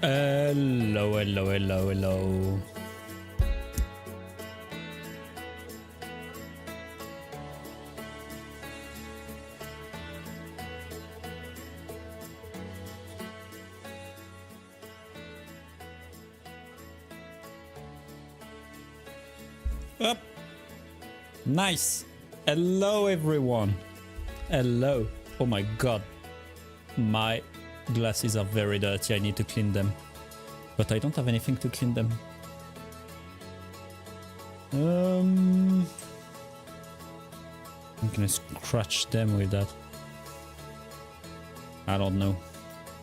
Hello, hello, hello, hello. Up. Nice. Hello, everyone. Hello. Oh my god. My glasses are very dirty. I need to clean them. But I don't have anything to clean them. I'm gonna scratch them with that. I don't know.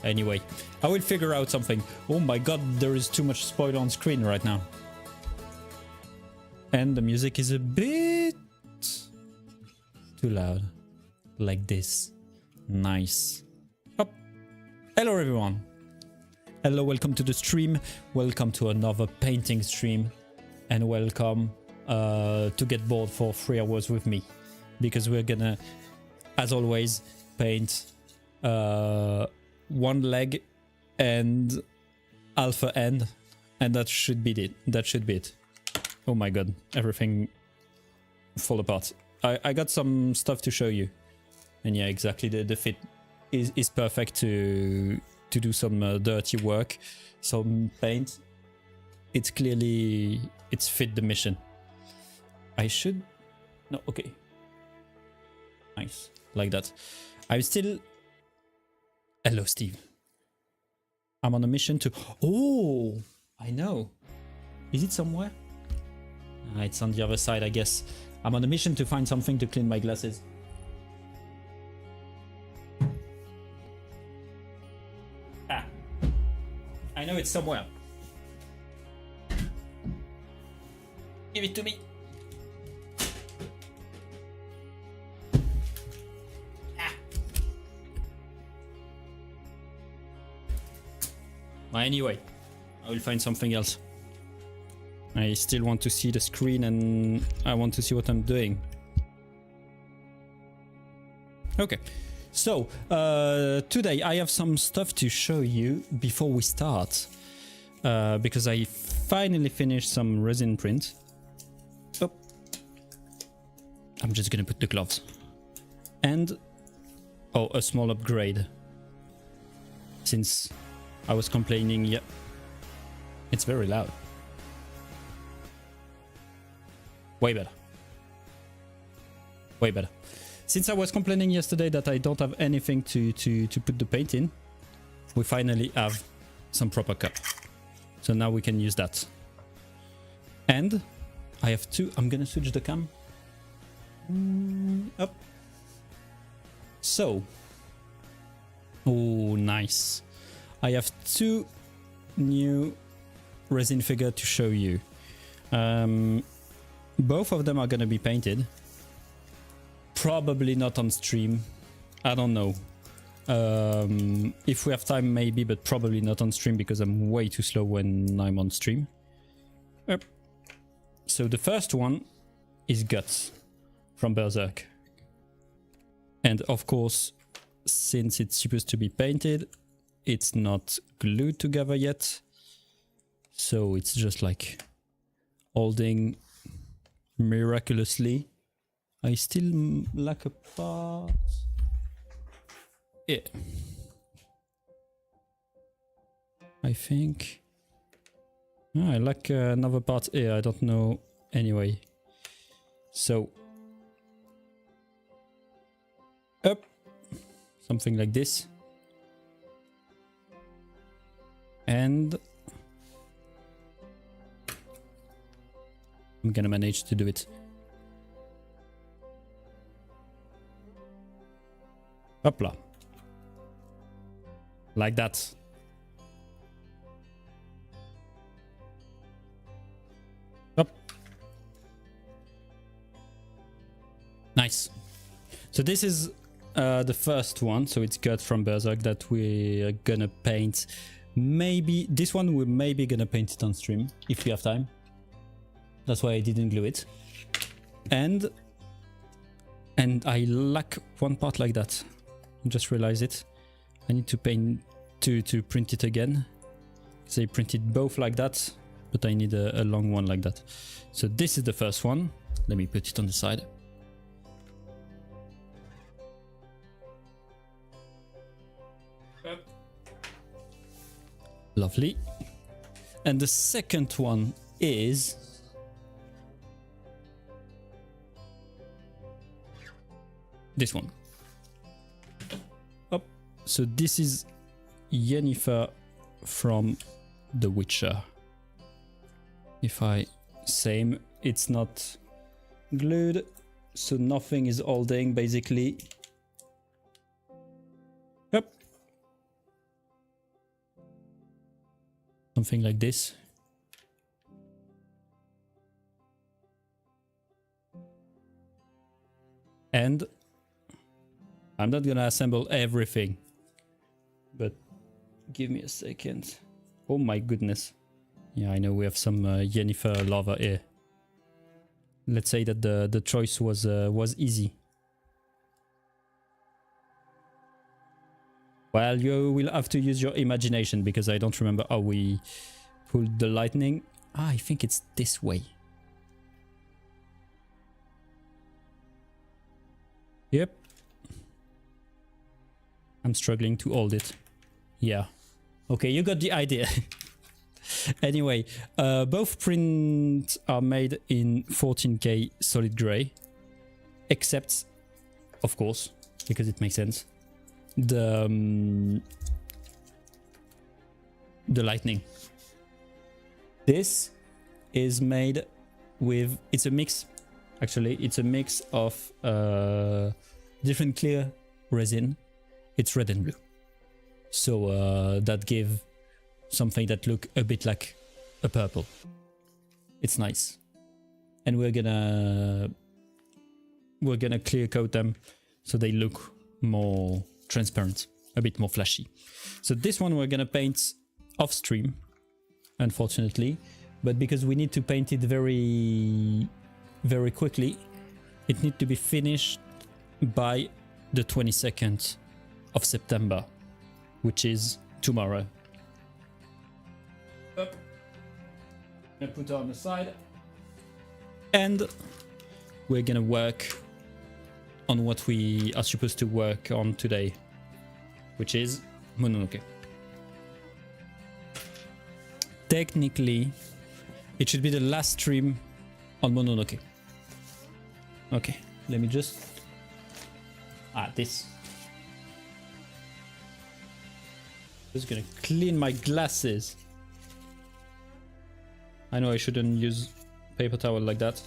Anyway, I will figure out something. Oh my god, there is too much spoil on screen right now. And the music is a bit too loud. Like this. Nice. Up. Hello everyone. Hello, welcome to the stream. Welcome to another painting stream. And welcome to get bored for 3 hours with me. Because we're gonna, as always, paint one leg and alpha end. And that should be it. That should be it. Oh my god, everything fall apart. I got some stuff to show you. And yeah, exactly, the fit is perfect to do some dirty work, some paint. It's clearly, it's fit the mission. I should, no, okay. Nice, like that. I'm still, hello Steve. I'm on a mission to, oh, I know. Is it somewhere? It's on the other side, I guess. I'm on a mission to find something to clean my glasses. Ah. I know it's somewhere. Give it to me. Ah. Well, anyway, I will find something else. I still want to see the screen and I want to see what I'm doing. Okay, so today I have some stuff to show you before we start. Because I finally finished some resin print. Oh, I'm just gonna put the gloves. And, oh, a small upgrade. Since I was complaining, yeah, it's very loud. Way better. Way better. Since I was complaining yesterday that I don't have anything to put the paint in, we finally have some proper cup. So now we can use that. And I have two. I'm gonna switch the cam. Up. So. Oh, nice. I have two new resin figures to show you. Both of them are gonna be painted. Probably not on stream. I don't know. If we have time, maybe, but probably not on stream because I'm way too slow when I'm on stream. Yep. So the first one is Guts from Berserk. And of course, since it's supposed to be painted, it's not glued together yet. So it's just like holding miraculously. I still lack a part. Yeah. I think. Oh, I lack another part here. I don't know. Anyway. So. Up. Something like this. And I'm gonna manage to do it. Hopla. Like that. Up. Nice. So this is the first one. So it's cut from Berserk that we're gonna paint. Maybe this one we're maybe gonna paint it on stream if we have time. That's why I didn't glue it. And I lack one part like that. I just realized it. I need to paint to print it again. So I printed both like that, but I need a long one like that. So this is the first one. Let me put it on the side. Lovely. And the second one is this one. Oh, so this is Yennefer from The Witcher. If I same, it's not glued, so nothing is holding basically. Yep. Something like this. And I'm not gonna assemble everything, but give me a second. Oh my goodness. Yeah, I know we have some Yennefer lava here. Let's say that the choice was easy. Well, you will have to use your imagination because I don't remember how we pulled the lightning. Ah, I think it's this way. Yep. I'm struggling to hold it. Yeah. Okay, you got the idea. Anyway, both prints are made in 14K solid gray, except, of course, because it makes sense, the lightning. This is made with, it's a mix, actually, it's a mix of different clear resin. It's red and blue. So that gave something that look a bit like a purple. It's nice. And we're gonna clear coat them so they look more transparent, a bit more flashy. So this one we're gonna paint off stream, unfortunately, but because we need to paint it very quickly, it needs to be finished by the 22nd of September, which is tomorrow. Up. Gonna put it on the side, and we're gonna work on what we are supposed to work on today, which is Mononoke. Technically, it should be the last stream on Mononoke. Okay, let me just... this. Just gonna clean my glasses. I know I shouldn't use paper towel like that.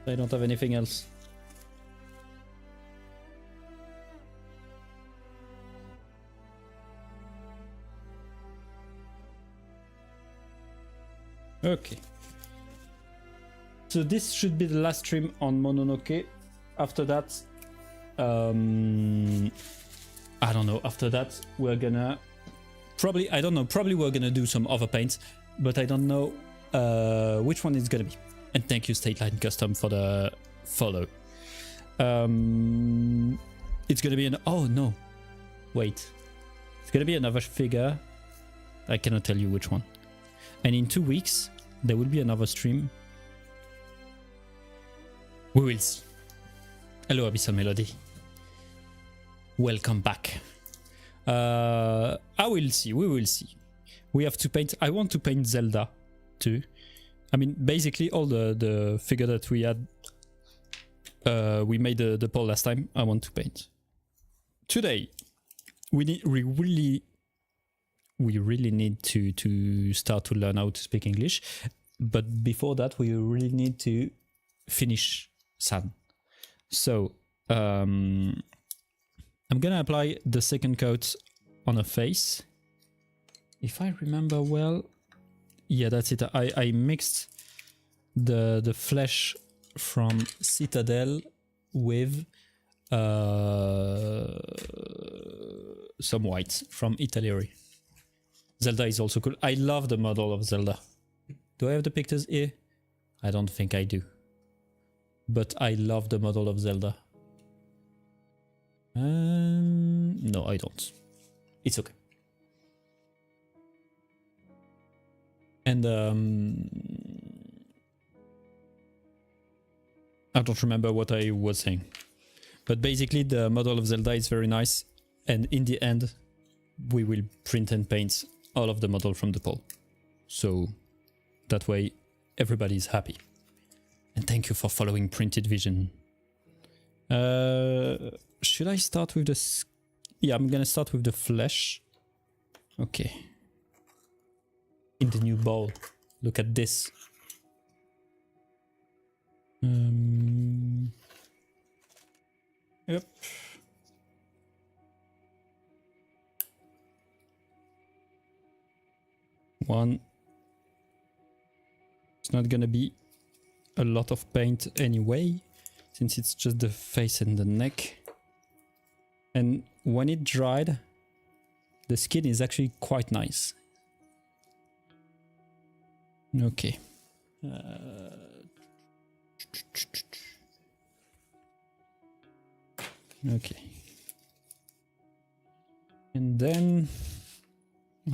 I don't have anything else. Okay. So this should be the last stream on Mononoke. After that, I don't know. After that, we're gonna probably, I don't know, probably we're gonna do some other paints, but I don't know which one it's gonna be. And thank you, State Line Custom, for the follow. It's gonna be an, oh no, wait, it's gonna be another figure. I cannot tell you which one. And in 2 weeks, there will be another stream. We will see. Hello, Abyssal Melody. Welcome back. I will see. We will see. We have to paint. I want to paint Zelda too. I mean, basically all the figure that we had. We made the poll last time. I want to paint. Today, we really need to start to learn how to speak English. But before that, we really need to finish San. So I'm gonna apply the second coat on her face. If I remember well, yeah, that's it. I mixed the flesh from Citadel with some white from Italy. Zelda is also cool. I love the model of Zelda. Do I have the pictures here? I don't think I do. But I love the model of Zelda. No, I don't. It's okay. And I don't remember what I was saying. But basically the model of Zelda is very nice. And in the end, we will print and paint all of the model from the poll. So that way everybody is happy. And thank you for following Printed Vision. Should I start with the... Yeah, I'm gonna start with the flesh. Okay. In the new bowl. Look at this. Yep. One. It's not gonna be a lot of paint anyway, since it's just the face and the neck. And when it dried, the skin is actually quite nice. Okay. Okay. And then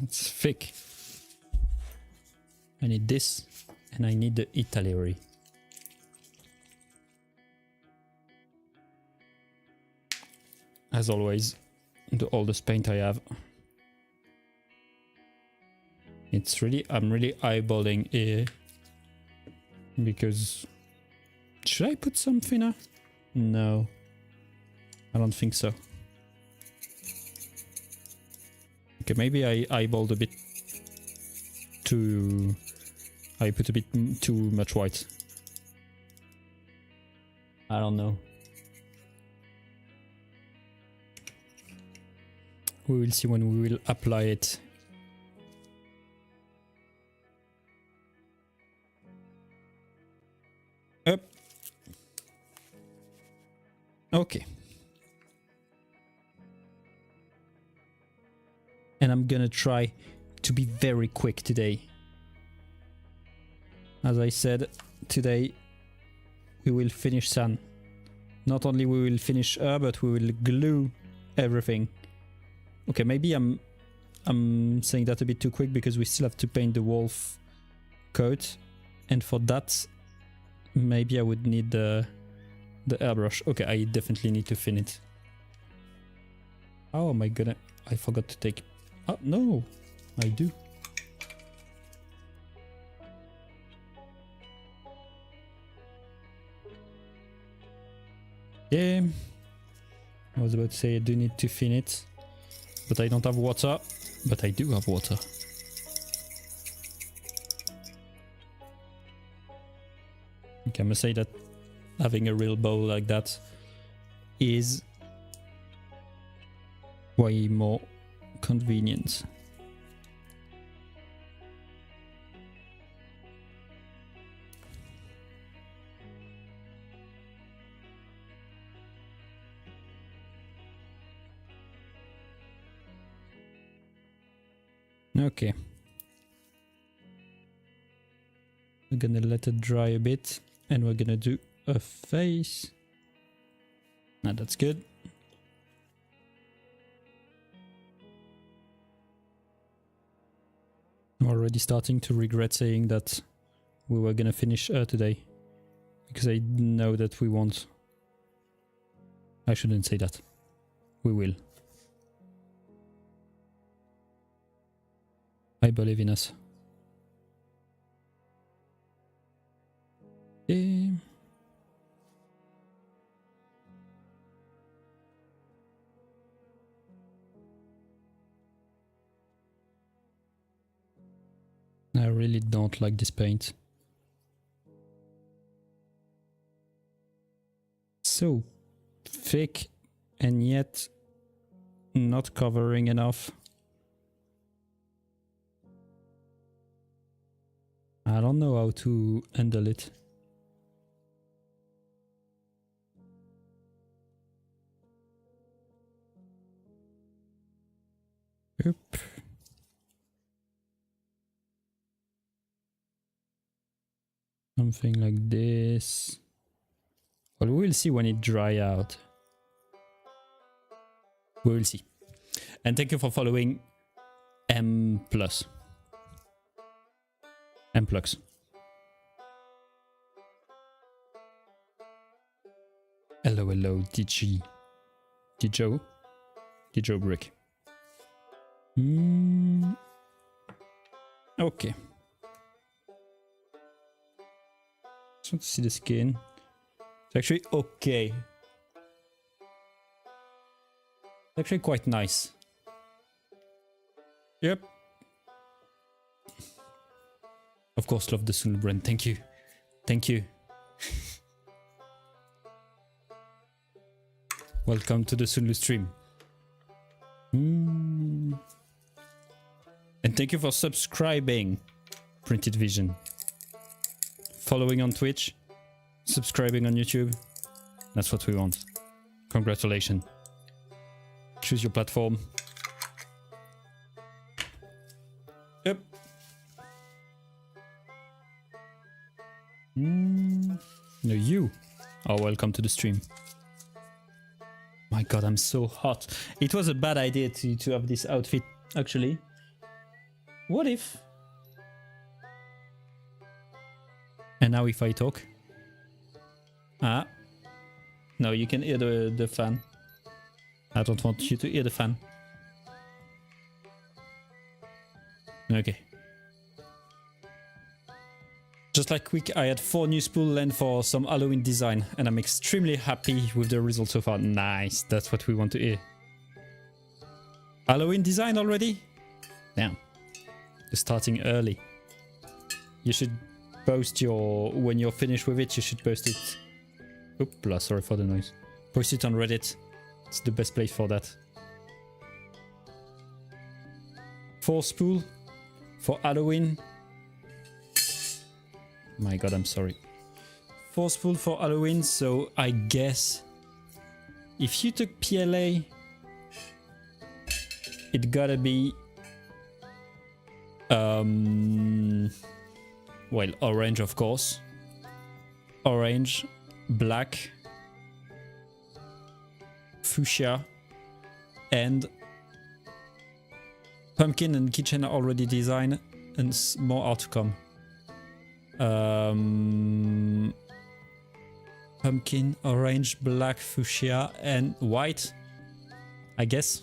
it's thick. I need this, and I need the Italeri. As always, the oldest paint I have. It's really, I'm really eyeballing here. Because... Should I put some thinner? No. I don't think so. Okay, maybe I eyeballed a bit too... I put a bit too much white. I don't know. We will see when we will apply it. Up. Okay. And I'm gonna try to be very quick today. As I said, today we will finish San. Not only we will finish her, but we will glue everything. Okay, maybe I'm saying that a bit too quick because we still have to paint the wolf coat, and for that maybe I would need the airbrush. Okay, I definitely need to fin it. Oh my goodness, I forgot to take... Oh no, I do. Yeah, I was about to say I do need to fin it. But I don't have water. But I do have water. Okay, I must say that having a real bowl like that is way more convenient. Okay. We're gonna let it dry a bit and we're gonna do a face. Now that's good. I'm already starting to regret saying that we were gonna finish today, because I know that we won't. I shouldn't say that. We will. I believe in us. Okay. I really don't like this paint. So thick and yet not covering enough. I don't know how to handle it. Oop. Something like this. Well, we will see when it dry out. We will see. And thank you for following M+. And plugs. Hello, hello, DG. Dijo? Dijo Brick. Okay. Just want to see the skin. It's actually okay. It's actually quite nice. Yep. Of course, love the Sulu brand. Thank you. Thank you. Welcome to the Sulu stream. And thank you for subscribing, Printed Vision. Following on Twitch, subscribing on YouTube. That's what we want. Congratulations. Choose your platform. Yep. No, you are welcome to the stream. My god, I'm so hot. It was a bad idea to have this outfit, actually. What if... And now if I talk... Ah. No, you can hear the fan. I don't want you to hear the fan. Okay. Just like quick, I had 4 new spool land for some Halloween design, and I'm extremely happy with the result so far. Nice, that's what we want to hear. Halloween design already? Damn. You're starting early. You should post your... When you're finished with it, you should post it... Oopla, sorry for the noise. Post it on Reddit. It's the best place for that. 4 spool for Halloween. My god, I'm sorry. 4 spool for Halloween, so I guess if you took PLA, it gotta be well, orange of course. Orange, black, fuchsia, and pumpkin and kitchen are already designed, and more are to come. Pumpkin, orange, black, fuchsia, and white, I guess.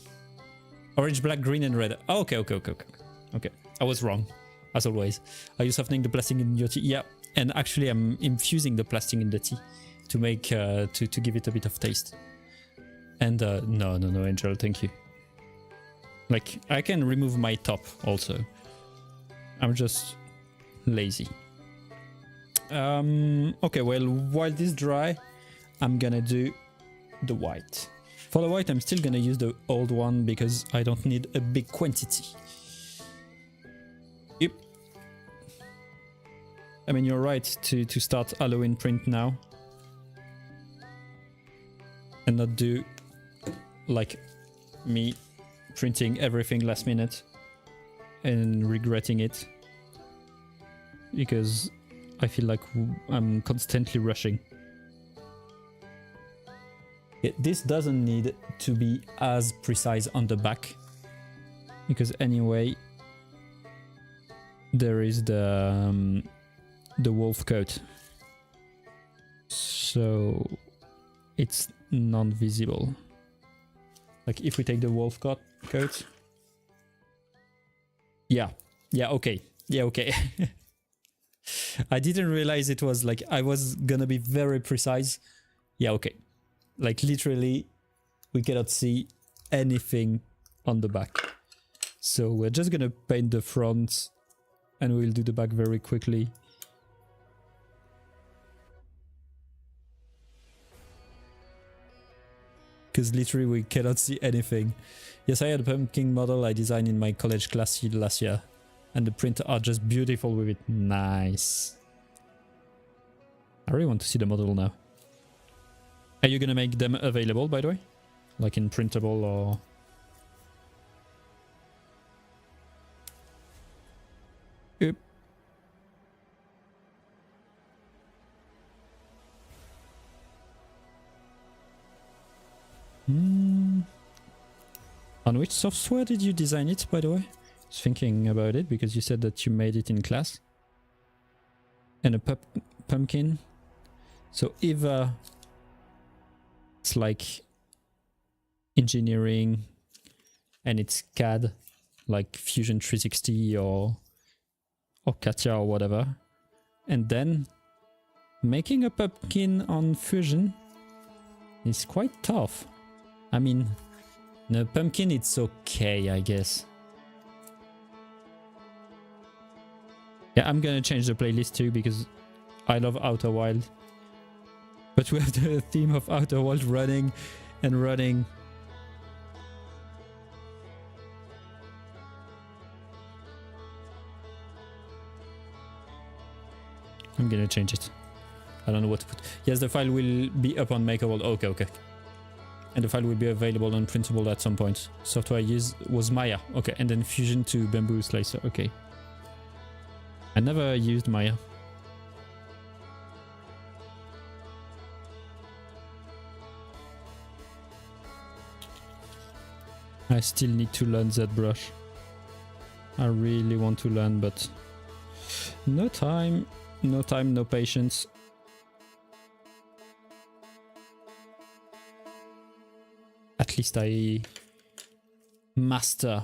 Orange, black, green, and red. Oh, okay. I was wrong, as always. Are you softening the plastic in your tea? Yeah, and actually I'm infusing the plastic in the tea to make to give it a bit of taste. And no, Angel, thank you. Like, I can remove my top also. I'm just lazy. Okay, well, while this dry, I'm gonna do the white. For the white, I'm still gonna use the old one because I don't need a big quantity. Yep. I mean, you're right to start Halloween print now. And not do like me printing everything last minute and regretting it. Because I feel like I'm constantly rushing. This doesn't need to be as precise on the back, because anyway there is the wolf coat, so it's non-visible. Like if we take the wolf coat, yeah, okay. I didn't realize it was like, I was gonna be very precise. Yeah, okay. Like literally, we cannot see anything on the back. So we're just gonna paint the front and we'll do the back very quickly. Because literally we cannot see anything. Yes, I had a pumpkin model I designed in my college class last year. And the prints are just beautiful with it. Nice. I really want to see the model now. Are you gonna make them available, by the way? Like in printable or... Yep. On which software did you design it, by the way? I was thinking about it because you said that you made it in class. and a pumpkin. So either it's like engineering and it's CAD, like Fusion 360 or Katia or whatever, and then making a pumpkin on Fusion is quite tough. I mean, no, pumpkin it's okay, I guess. Yeah, I'm gonna change the playlist too because I love Outer Wild. But we have the theme of Outer Wild running and running. I'm gonna change it. I don't know what to put. Yes, the file will be up on MakerWorld. Okay, okay. And the file will be available on Printable at some point. Software I used was Maya. Okay, and then Fusion to Bamboo Slicer. Okay. I never used Maya. I still need to learn ZBrush. I really want to learn, but no time. No time, no patience. At least I master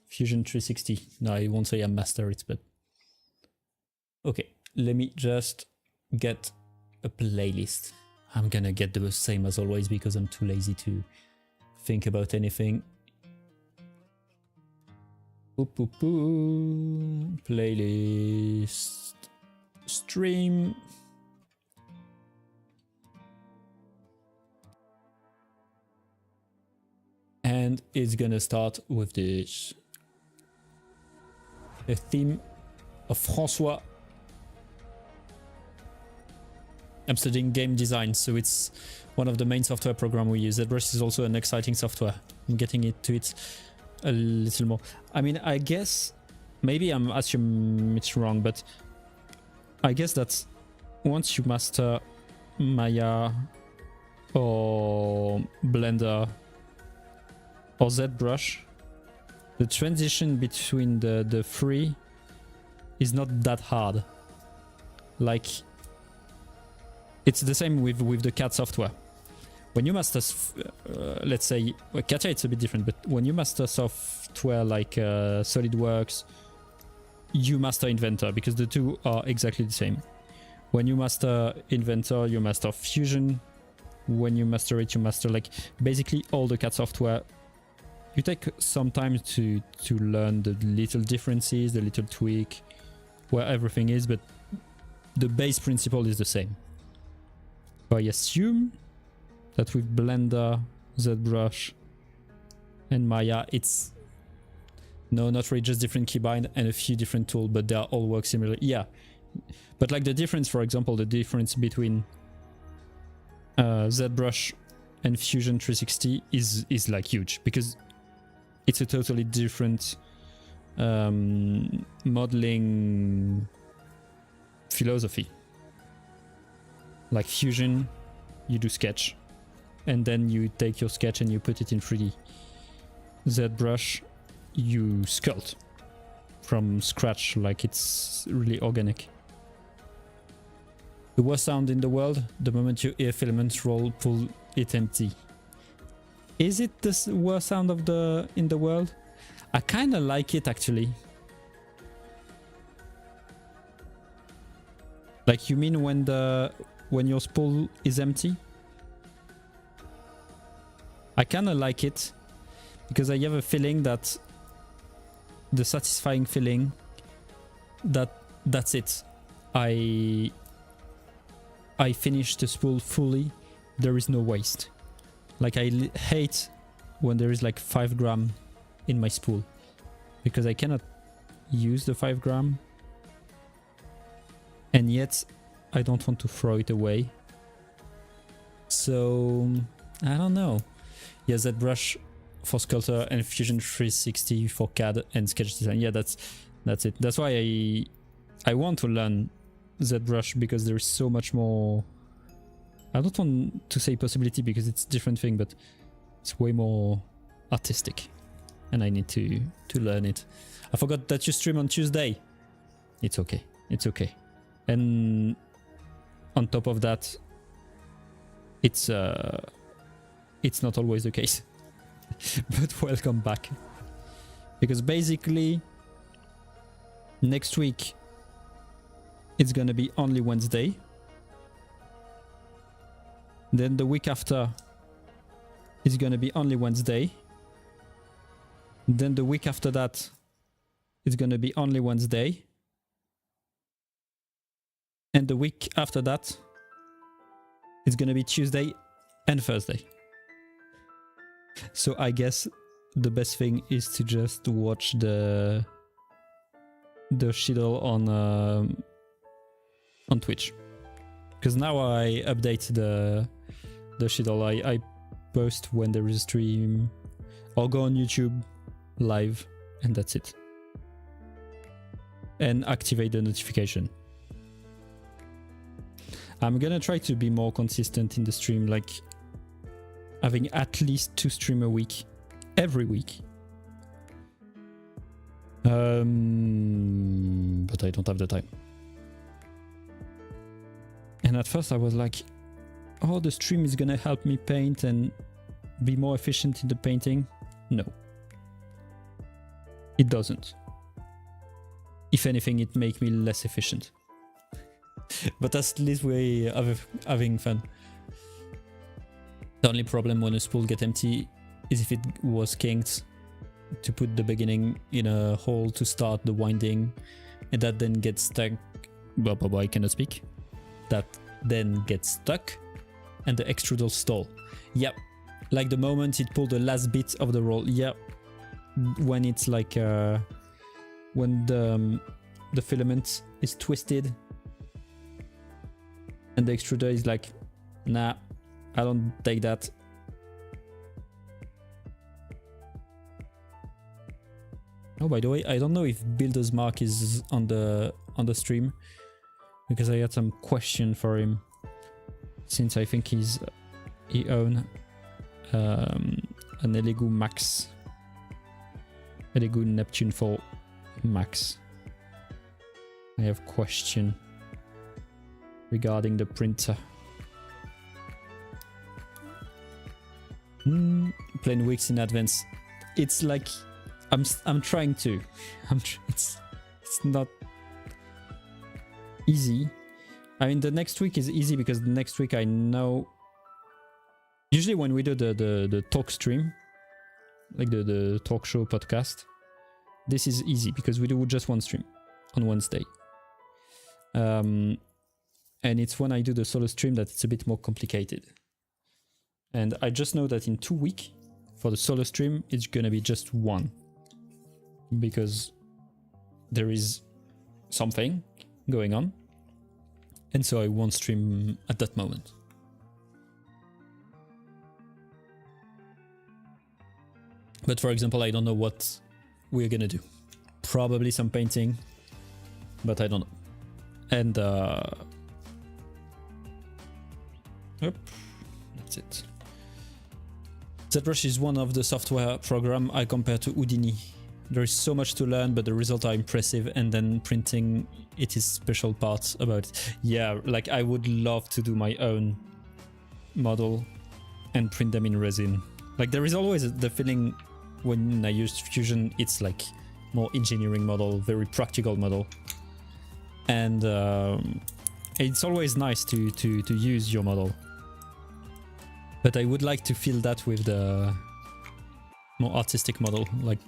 Fusion 360. No, I won't say I master it, but... Okay, let me just get a playlist. I'm gonna get the same as always because I'm too lazy to think about anything. Playlist. Stream. And it's gonna start with this. A theme of François. I'm studying game design, so it's one of the main software programs we use. ZBrush is also an exciting software. I'm getting into it a little more. I mean, I guess, maybe I'm assuming it's wrong, but I guess that once you master Maya or Blender or ZBrush, the transition between the three is not that hard. Like, it's the same with the CAD software. When you master, let's say, well, Katia it's a bit different, but when you master software like SolidWorks, you master Inventor because the two are exactly the same. When you master Inventor, you master Fusion. When you master it, you master like basically all the CAD software. You take some time to learn the little differences, the little tweak, where everything is, but the base principle is the same. So I assume that with Blender, ZBrush, and Maya, it's no, not really just different keybind and a few different tools, but they all work similarly. Yeah, but like the difference, for example, the difference between ZBrush and Fusion 360 is like huge because it's a totally different modeling philosophy. Like Fusion, you do sketch, and then you take your sketch and you put it in 3D. ZBrush, you sculpt from scratch, like it's really organic. The worst sound in the world, the moment you hear filaments roll, pull it empty. Is it the worst sound of in the world? I kind of like it actually. Like you mean when your spool is empty? I kind of like it because I have a feeling that the satisfying feeling that that's it. I finished the spool fully. There is no waste. Like I hate when there is like 5 gram in my spool because I cannot use the 5 gram, and yet I don't want to throw it away. So I don't know. Yeah, ZBrush for Sculptor and Fusion 360 for CAD and sketch design. Yeah, that's it. That's why I want to learn ZBrush because there is so much more. I don't want to say possibility because it's a different thing, but it's way more artistic, and I need to learn it. I forgot that you stream on Tuesday. It's okay. It's okay. And on top of that, it's not always the case. But welcome back. Because basically, next week, it's gonna be only Wednesday. Then the week after, it's gonna be only Wednesday. Then the week after that, it's gonna be only Wednesday. And the week after that, it's gonna be Tuesday and Thursday. So I guess the best thing is to just watch the schedule on Twitch, because now I update the schedule. I post when there is a stream, or go on YouTube live, and that's it. And activate the notification. I'm gonna try to be more consistent in the stream, like having at least 2 streams a week, every week. But I don't have the time. And at first I was like, oh, the stream is gonna help me paint and be more efficient in the painting. No. It doesn't. If anything, it makes me less efficient. But at least we're having fun. The only problem when a spool gets empty is if it was kinked to put the beginning in a hole to start the winding, and that then gets stuck. I cannot speak. That then gets stuck, and the extruder will stall. Yep. Like the moment it pulled the last bit of the roll. Yep. When it's like when the filament is twisted. And the extruder is like, nah, I don't take that. Oh, by the way, I don't know if Builder's Mark is on the stream, because I had some question for him, since I think he own an Elegoo Max, Elegoo Neptune 4 Max. I have question regarding the printer. Plan weeks in advance. It's like I'm trying to. It's not easy. I mean, the next week is easy because the next week I know. Usually when we do the talk stream, like the talk show podcast, this is easy because we do just one stream on Wednesday. And it's when I do the solo stream that it's a bit more complicated. And I just know that in 2 weeks, for the solo stream, it's gonna be just one. Because there is something going on. And so I won't stream at that moment. But for example, I don't know what we're gonna do. Probably some painting, but I don't know. And yep, that's it. ZBrush is one of the software program I compare to Houdini. There is so much to learn, but the results are impressive, and then printing it is special parts about it. Yeah, like I would love to do my own model and print them in resin. Like there is always the feeling when I use Fusion, it's like more engineering model, very practical model. And it's always nice to use your model. But I would like to feel that with the more artistic model, like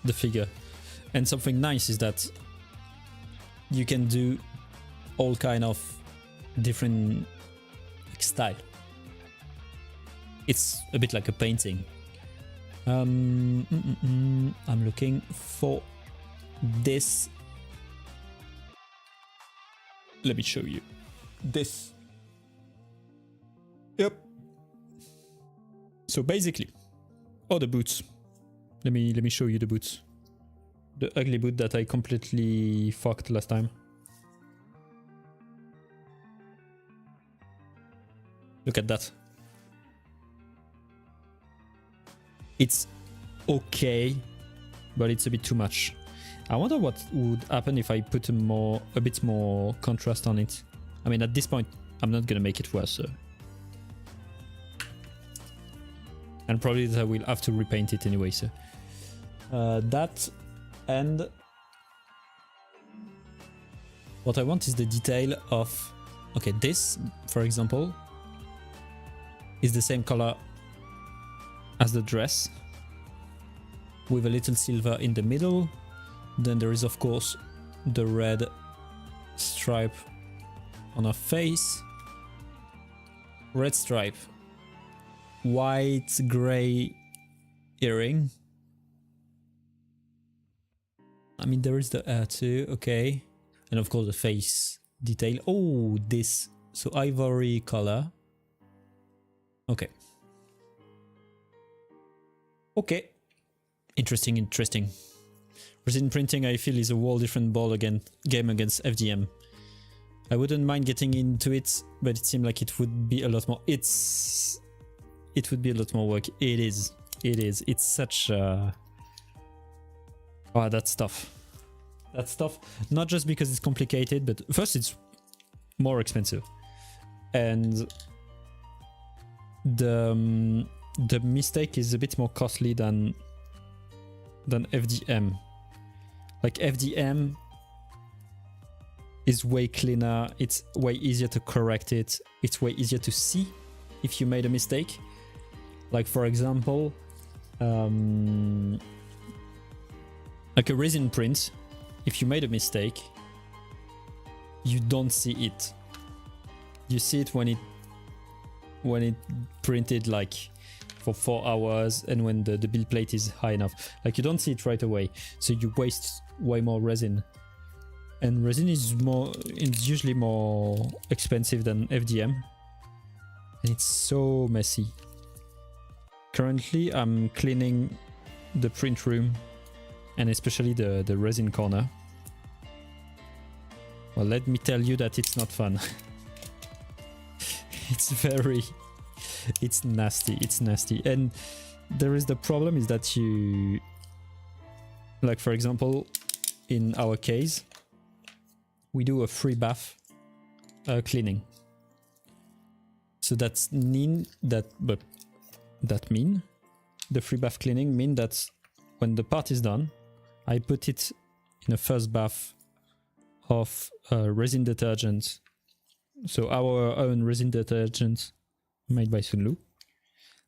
the figure. And something nice is that you can do all kind of different style. It's a bit like a painting. I'm looking for this. Let me show you this. Yep. So basically, the boots. Let me show you the boots. The ugly boot that I completely fucked last time. Look at that. It's okay, but it's a bit too much. I wonder what would happen if I put a bit more contrast on it. I mean, at this point, I'm not gonna make it worse. So. And probably I will have to repaint it anyway. So that, and what I want is the detail of. Okay, this, for example, is the same color as the dress, with a little silver in the middle. Then there is, of course, the red stripe on her face. Red stripe. White, grey earring. I mean, there is the hair too, okay. And of course the face detail. Oh, this. So ivory color. Okay. Okay. Interesting, interesting. Resin printing, I feel, is a whole different ball game against FDM. I wouldn't mind getting into it, but it seemed like it would be a lot more. It would be a lot more work. It is. It is. It's such. Oh, that stuff. That stuff. Not just because it's complicated, but first it's more expensive, and the mistake is a bit more costly than FDM. Like FDM is way cleaner, it's way easier to correct it, it's way easier to see if you made a mistake. Like for example, like a resin print, if you made a mistake, you don't see it. You see it when it printed like for 4 hours and when the build plate is high enough. Like you don't see it right away, so you waste way more resin. And resin is usually more expensive than FDM. And it's so messy. Currently I'm cleaning the print room and especially the resin corner. Well, let me tell you that it's not fun. It's nasty, it's nasty. And there is the problem is that you, like for example, in our case, we do a free bath cleaning. So the free bath cleaning mean that when the part is done, I put it in a first bath of resin detergent. So our own resin detergent made by Sunlu.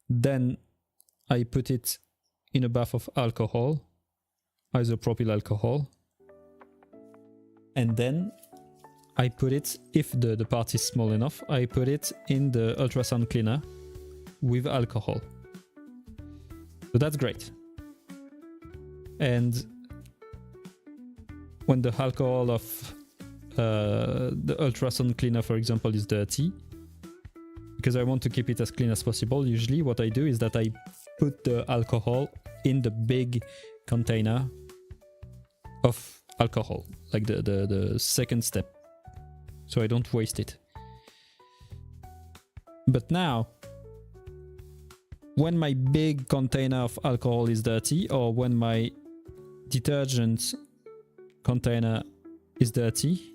Then I put it in a bath of alcohol, isopropyl alcohol. And then I put it, if the part is small enough, I put it in the ultrasound cleaner with alcohol. So that's great. And when the alcohol of the ultrasound cleaner, for example, is dirty, because I want to keep it as clean as possible, usually what I do is that I put the alcohol in the big container of alcohol, like the second step, so I don't waste it. But now, when my big container of alcohol is dirty, or when my detergent container is dirty,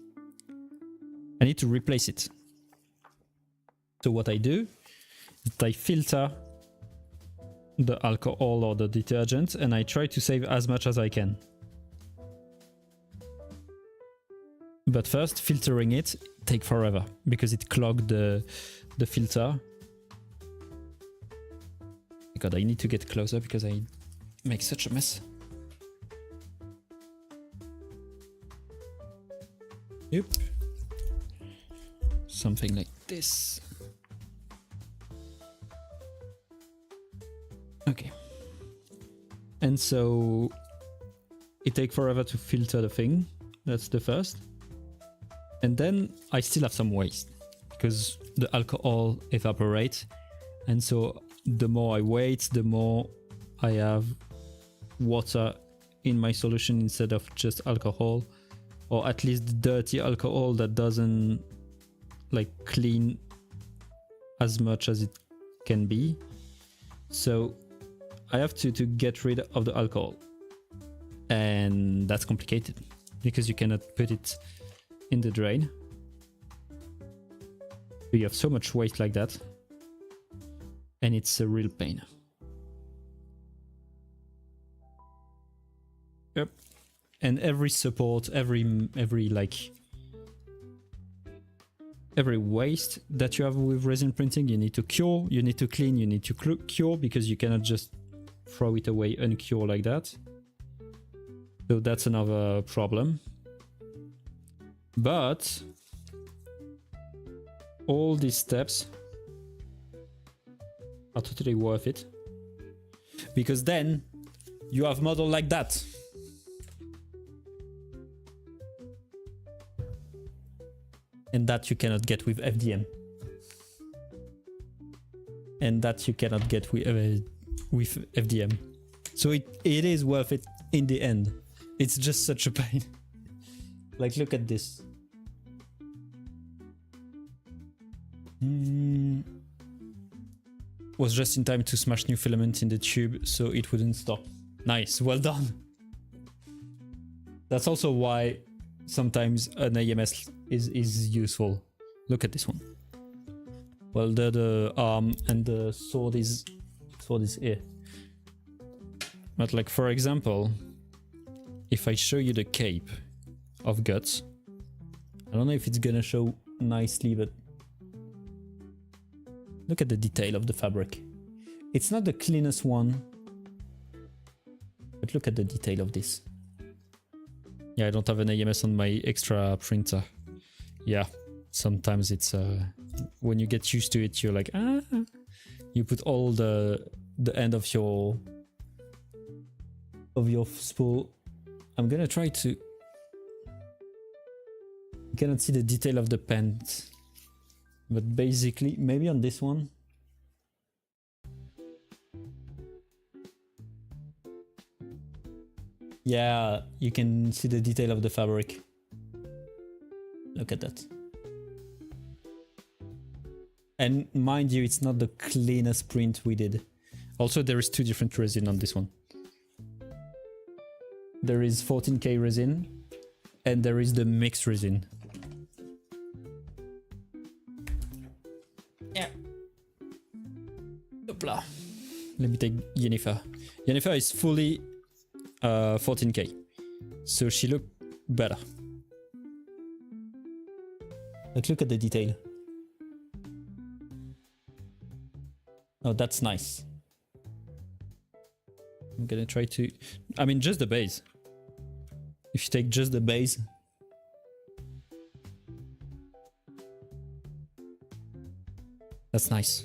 I need to replace it. So what I do is I filter the alcohol or the detergent and I try to save as much as I can. But first, filtering it takes forever because it clogged the filter. God, I need to get closer because I make such a mess. Yep. Something like this. Okay. And so it takes forever to filter the thing. That's the first. And then I still have some waste because the alcohol evaporates. And so the more I wait, the more I have water in my solution instead of just alcohol, or at least dirty alcohol that doesn't like clean as much as it can be. So I have to get rid of the alcohol. and that's complicated because you cannot put it in the drain. You have so much weight like that, and it's a real pain. Yep. And every support, every waste that you have with resin printing, you need to cure, you need to clean, you need to cure, because you cannot just throw it away uncure like that. So that's another problem. But all these steps are totally worth it, because then you have model like that. And that you cannot get with FDM. And that you cannot get with FDM. So it is worth it in the end. It's just such a pain. Like, look at this. Was just in time to smash new filament in the tube so it wouldn't stop. Nice, well done. That's also why sometimes an AMS is useful. Look at this one. Well, the arm and the sword is here. But like, for example, if I show you the cape of Guts, I don't know if it's gonna show nicely, but look at the detail of the fabric. It's not the cleanest one, but look at the detail of this. Yeah, I don't have an AMS on my extra printer. Yeah, sometimes it's when you get used to it, you're like, ah, you put all the end of your spool. I'm gonna try to. You cannot see the detail of the pant, but basically, maybe on this one. Yeah, you can see the detail of the fabric. Look at that. And mind you, it's not the cleanest print we did. Also, there is 2 different resin on this one. There is 14K resin, and there is the mixed resin. Yeah. Hopla. Let me take Yennefer. Yennefer is fully 14K, so she looked better. Like, look at the detail. Oh, that's nice. I'm gonna try to... I mean, just the base. If you take just the base... That's nice.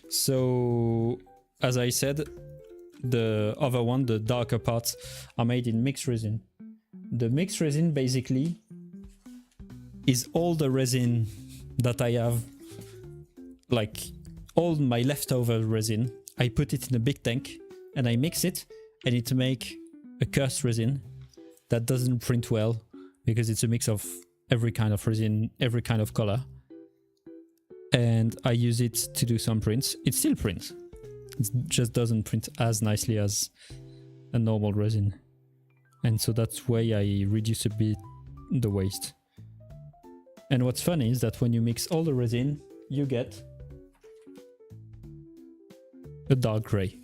So, as I said, the other one, the darker parts, are made in mixed resin. The mixed resin basically is all the resin that I have, like all my leftover resin. I put it in a big tank and I mix it, and it make a cursed resin that doesn't print well because it's a mix of every kind of resin, every kind of color. And I use it to do some prints. It still prints. It just doesn't print as nicely as a normal resin. And so that's why I reduce a bit the waste. And what's funny is that when you mix all the resin, you get a dark gray.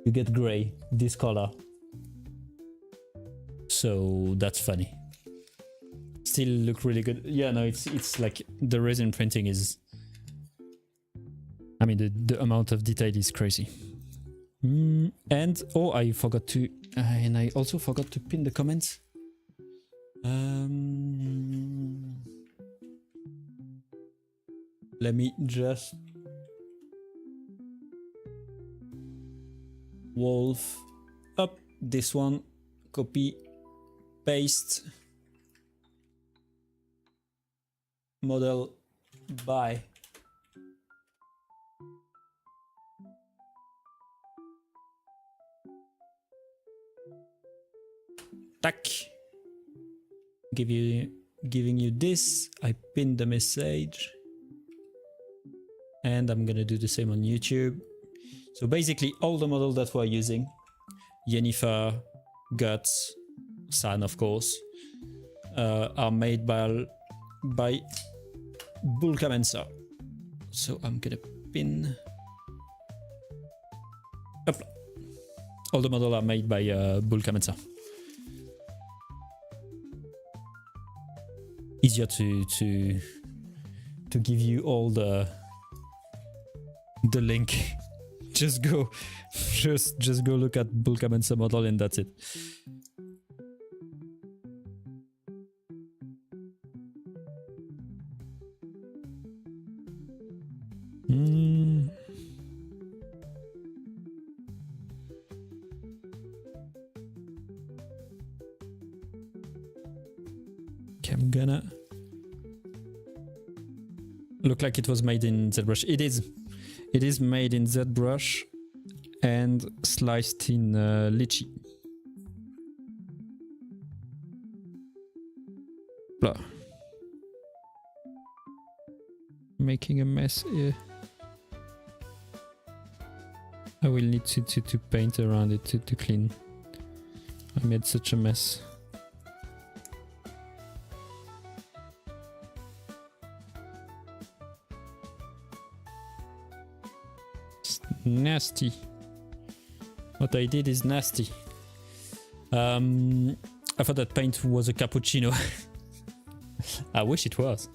You get gray, this color. So that's funny. Still look really good. Yeah, no, it's like the resin printing is... I mean, the amount of detail is crazy. And, oh, I forgot to... and I also forgot to pin the comments. Let me just... Wolf up this one, copy, paste, model by tack. Giving you this. I pinned the message, and I'm gonna do the same on YouTube. So basically all the models that we're using, Yennefer, Guts, San of course, are made by Bulkamensa. So I'm gonna pin... Hopla. All the models are made by Bulkamensa. Easier to give you all the link. Just go look at Bulkamensa model and that's it. Okay, I'm gonna look like it was made in ZBrush. It is made in ZBrush and sliced in Litchi. Blah. Making a mess here. I will need to paint around it to clean. I made such a mess. Nasty. What I did is nasty. I thought that paint was a cappuccino. I wish it was.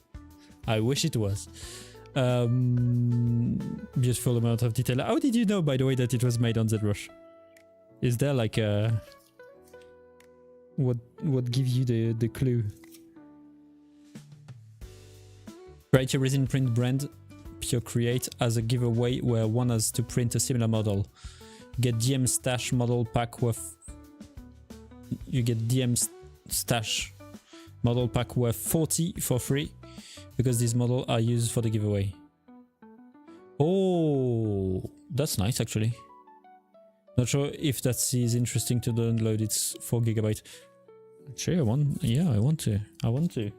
I wish it was. Beautiful amount of detail. How did you know, by the way, that it was made on ZBrush? Is there like a... What gives you the clue? Create a resin print brand. Pure Create as a giveaway where one has to print a similar model. Get DM stash model pack worth... You get DM stash model pack worth 40 for free because these models are used for the giveaway. Oh, that's nice actually. Not sure if that is interesting to download. It's 4 GB. Actually, I want to.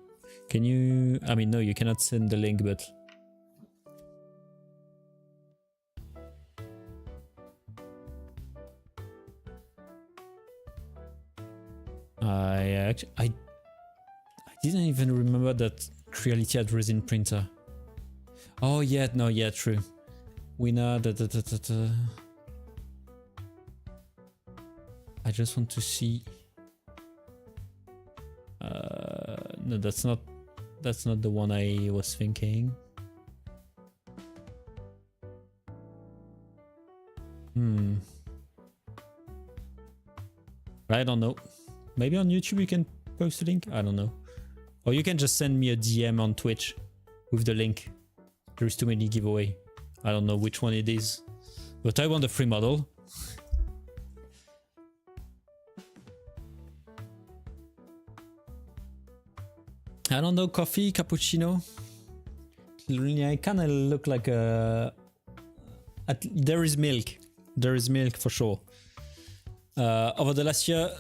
Can you... I mean, no, you cannot send the link, but... I didn't even remember that Creality had resin printer. Oh yeah, no, yeah, true. Winner, I just want to see. No, that's not the one I was thinking. I don't know. Maybe on YouTube you can post a link? I don't know. Or you can just send me a DM on Twitch with the link. There's too many giveaway. I don't know which one it is. But I want a free model. I don't know, coffee, cappuccino. I kind of look like a... There is milk. There is milk for sure. Over the last year,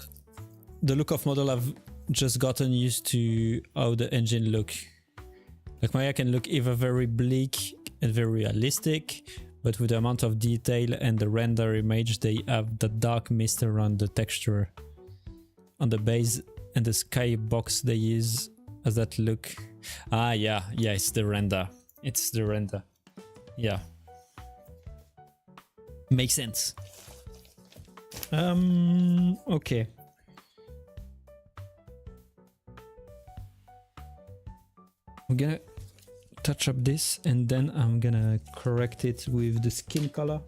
the look of model I've just gotten used to how the engine look. Like my hair can look either very bleak and very realistic, but with the amount of detail and the render image, they have the dark mist around the texture on the base and the sky box they use as that look. Ah, yeah, it's the render. It's the render. Yeah. Makes sense. Okay. I'm gonna touch up this and then I'm gonna correct it with the skin color.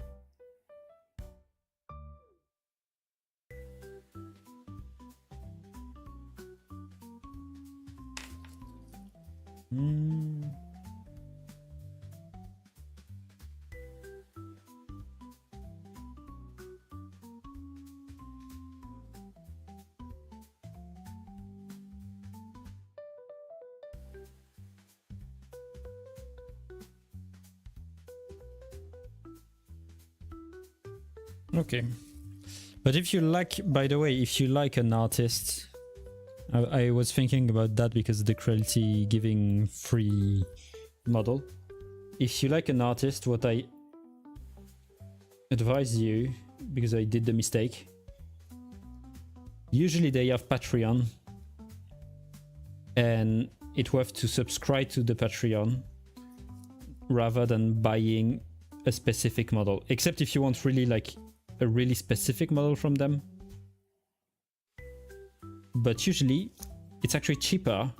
Okay, but if you like, by the way, if you like an artist, I was thinking about that because the Creality giving free model. If you like an artist, what I advise you, because I did the mistake. Usually they have Patreon, and it's worth to subscribe to the Patreon rather than buying a specific model, except if you want really like a really specific model from them. But usually it's actually cheaper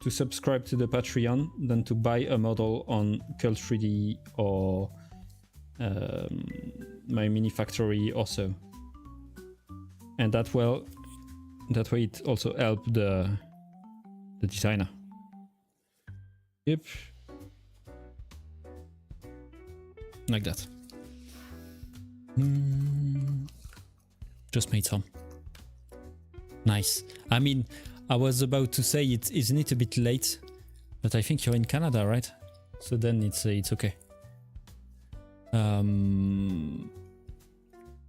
to subscribe to the Patreon than to buy a model on Cult3D or My Mini Factory also. And that way it also helped the designer. Yep. Like that. Just made some. Nice. I mean, I was about to say isn't it a bit late? But I think you're in Canada, right? So then it's okay.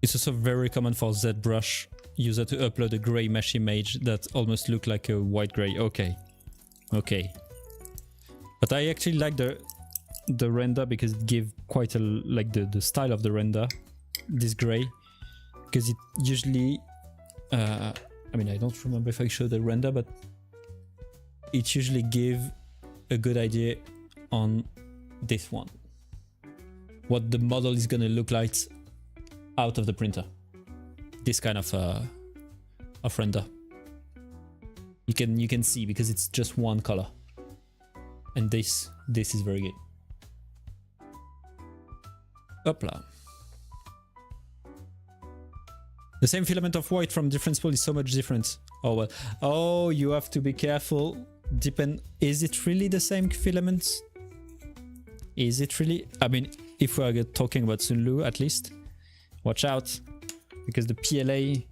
It's also very common for ZBrush user to upload a gray mesh image that almost look like a white gray. Okay. But I actually like the render because it gives quite like the style of the render, this gray, because it usually I mean, I don't remember if I showed the render, but it usually gives a good idea on this one, what the model is gonna look like out of the printer. This kind of render. You can see because it's just one color, and this is very good. Hopla. The same filament of white from different spool is so much different. Oh well. Oh, you have to be careful. Is it really the same filaments? Is it really? I mean, if we are talking about Sunlu, at least, watch out, because the PLA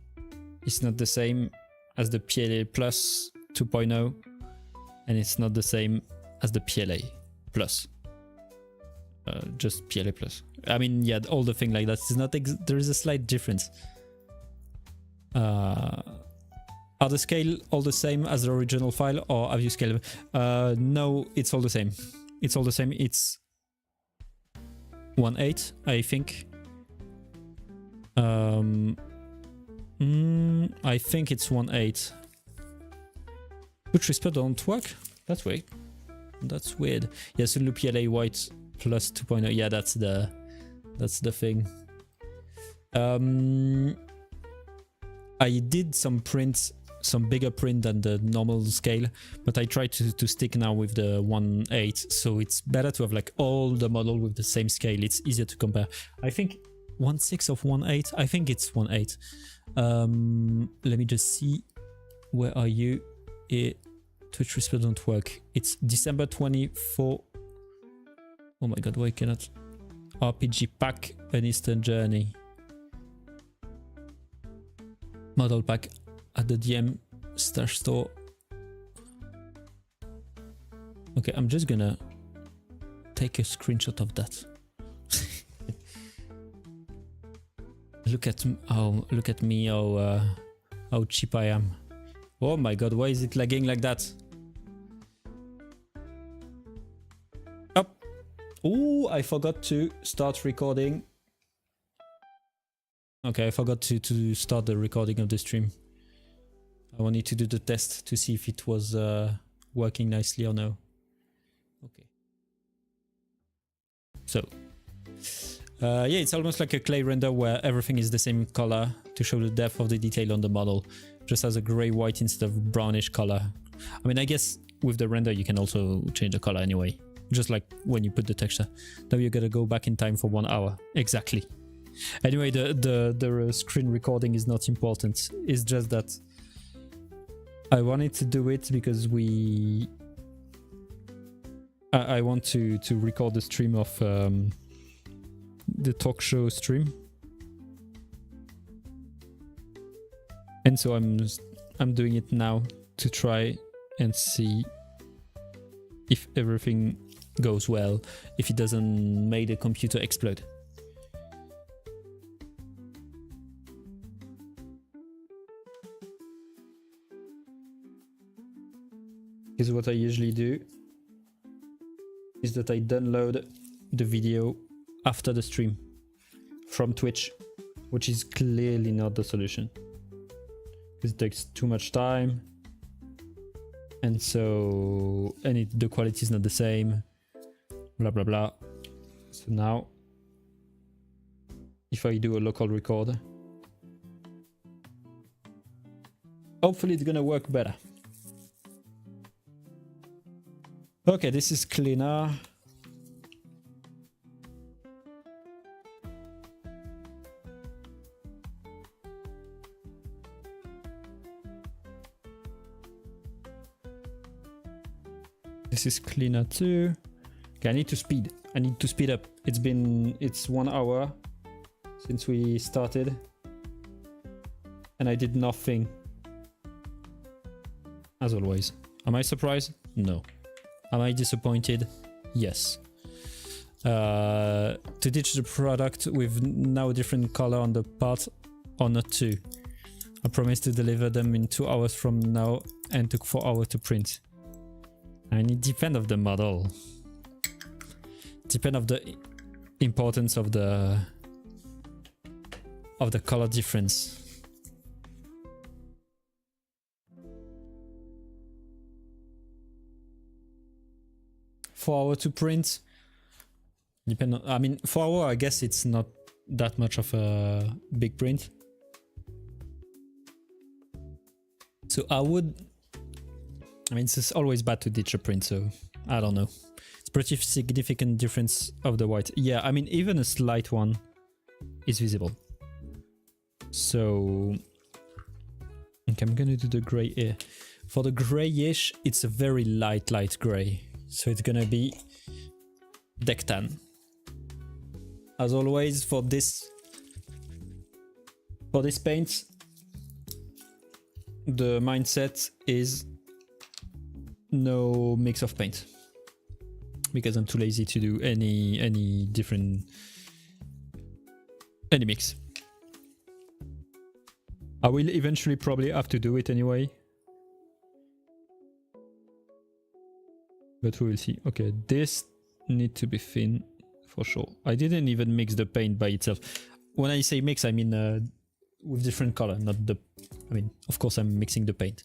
is not the same as the PLA Plus 2.0, and it's not the same as the PLA Plus. Just PLA Plus. I mean, yeah, all the thing like that is not. There is a slight difference. Are the scale all the same as the original file, or have you scaled? No, it's all the same. It's all the same. It's 1/8, I think. I think it's 1/8. Which whisper don't work? That's weird. That's weird. Yeah, Sunlu PLA white plus 2.0. Yeah, that's the thing. I did some bigger print than the normal scale, but I tried to stick now with the 1/8, so it's better to have like all the model with the same scale. It's easier to compare. I think 1/6 of 1/8. I think it's 1/8. Let me just see. Where are you? Twitch whisper don't work. It's December 24. Oh my god, why cannot? RPG pack, an Eastern journey. Model pack at the DM stash store. Okay, I'm just gonna take a screenshot of that. Look at me, how cheap I am. Oh my god, why is it lagging like that? Up. Oh, I forgot to start recording. Okay, I forgot to start the recording of the stream. I wanted to do the test to see if it was working nicely or no. Okay. So, yeah, it's almost like a clay render where everything is the same color to show the depth of the detail on the model. Just has a gray-white instead of brownish color. I mean, I guess with the render you can also change the color anyway. Just like when you put the texture. Now you gotta go back in time for 1 hour. Exactly. Anyway, the screen recording is not important. It's just that I wanted to do it because I want to record the stream of the talk show stream, and so I'm doing it now to try and see if everything goes well, if it doesn't make the computer explode. Is what I usually do is that I download the video after the stream. from Twitch, which is clearly not the solution. Because it takes too much time. And so, the quality is not the same. Blah, blah, blah. So now, if I do a local record, hopefully it's gonna work better. Okay, this is cleaner. This is cleaner too. Okay, I need to speed up. It's 1 hour since we started. And I did nothing. As always. Am I surprised? No. Am I disappointed? Yes. To ditch the product with now different color on the part or not to. I promise to deliver them in 2 hours from now and took 4 hours to print. And it depends of the model. Depend of the importance of the color difference. For 4 hours to print. Depend on, I mean, 4 hours, I guess it's not that much of a big print. So I mean, it's always bad to ditch a print, so I don't know. It's pretty significant difference of the white. Yeah, I mean, even a slight one is visible. So, okay, I'm gonna do the gray here. For the grayish, it's a very light gray. So it's gonna be deck tan. As always, for this paint, the mindset is no mix of paint, because I'm too lazy to do any mix. I will eventually probably have to do it anyway, but we will see. Okay, this need to be thin for sure. I didn't even mix the paint by itself. When I say mix, I mean with different color, not the. I mean, of course, I'm mixing the paint.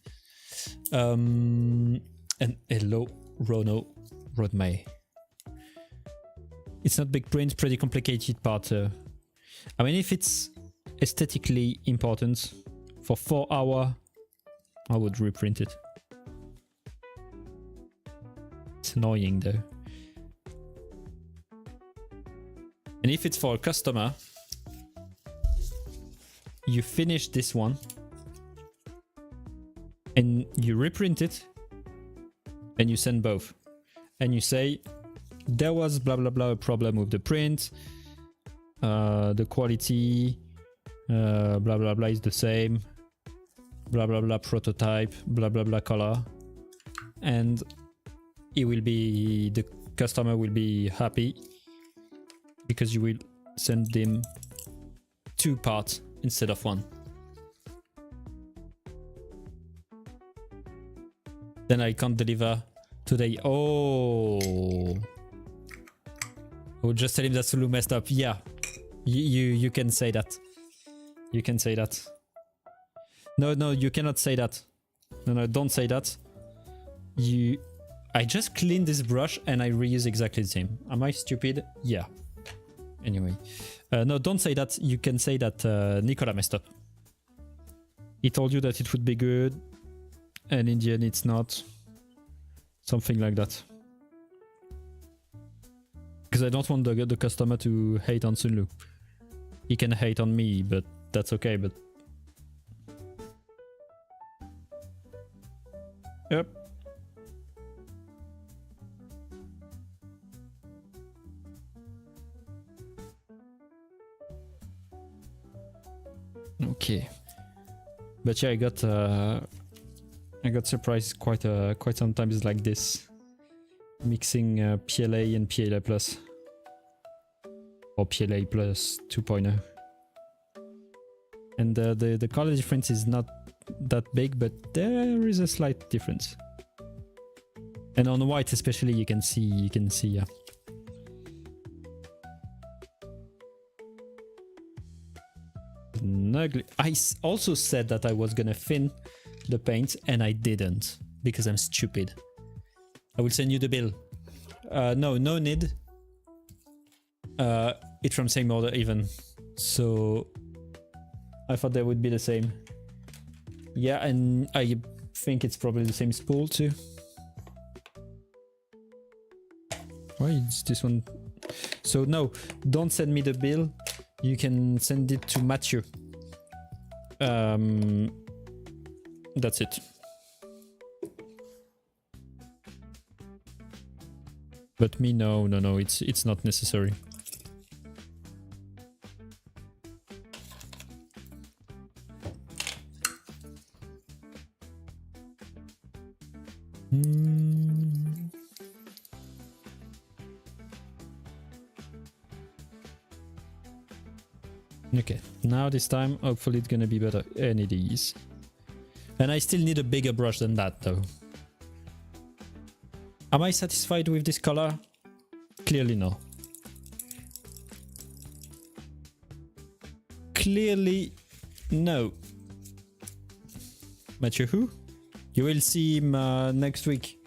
And hello, Rono Rodmay. It's not big print, pretty complicated part. I mean, if it's aesthetically important, for 4 hours, I would reprint it. It's annoying though. And if it's for a customer, you finish this one and you reprint it and you send both. And you say, there was blah blah blah a problem with the print, the quality, blah blah blah is the same, blah blah blah prototype, blah blah blah color, and the customer will be happy because you will send them 2 parts instead of 1. Then I can't deliver today. Oh, I would just tell him that Sulu messed up. Yeah, you can say that. You can say that. No, you cannot say that. No, don't say that. I just cleaned this brush and I reuse exactly the same. Am I stupid? Yeah. Anyway, no, don't say that. You can say that Nicola messed up. He told you that it would be good, and in the end it's not. Something like that. Because I don't want the customer to hate on Sunlu. He can hate on me, but that's okay, but... Yep. Okay. But yeah, I got surprised quite sometimes like this, mixing PLA and PLA plus, or PLA plus 2.0, and the color difference is not that big, but there is a slight difference, and on white especially you can see, yeah. also said that I was gonna thin the paint, and I didn't because I'm stupid. I will send you the bill. No need. It's from same order even. So I thought they would be the same. Yeah, and I think it's probably the same spool too. Why is this one? So no, don't send me the bill. You can send it to Matthew. That's it. But me, no, it's not necessary. Okay, now this time, hopefully it's gonna be better. And it is. And I still need a bigger brush than that, though. Am I satisfied with this color? Clearly no. Clearly no. Matthew who? You will see him next week.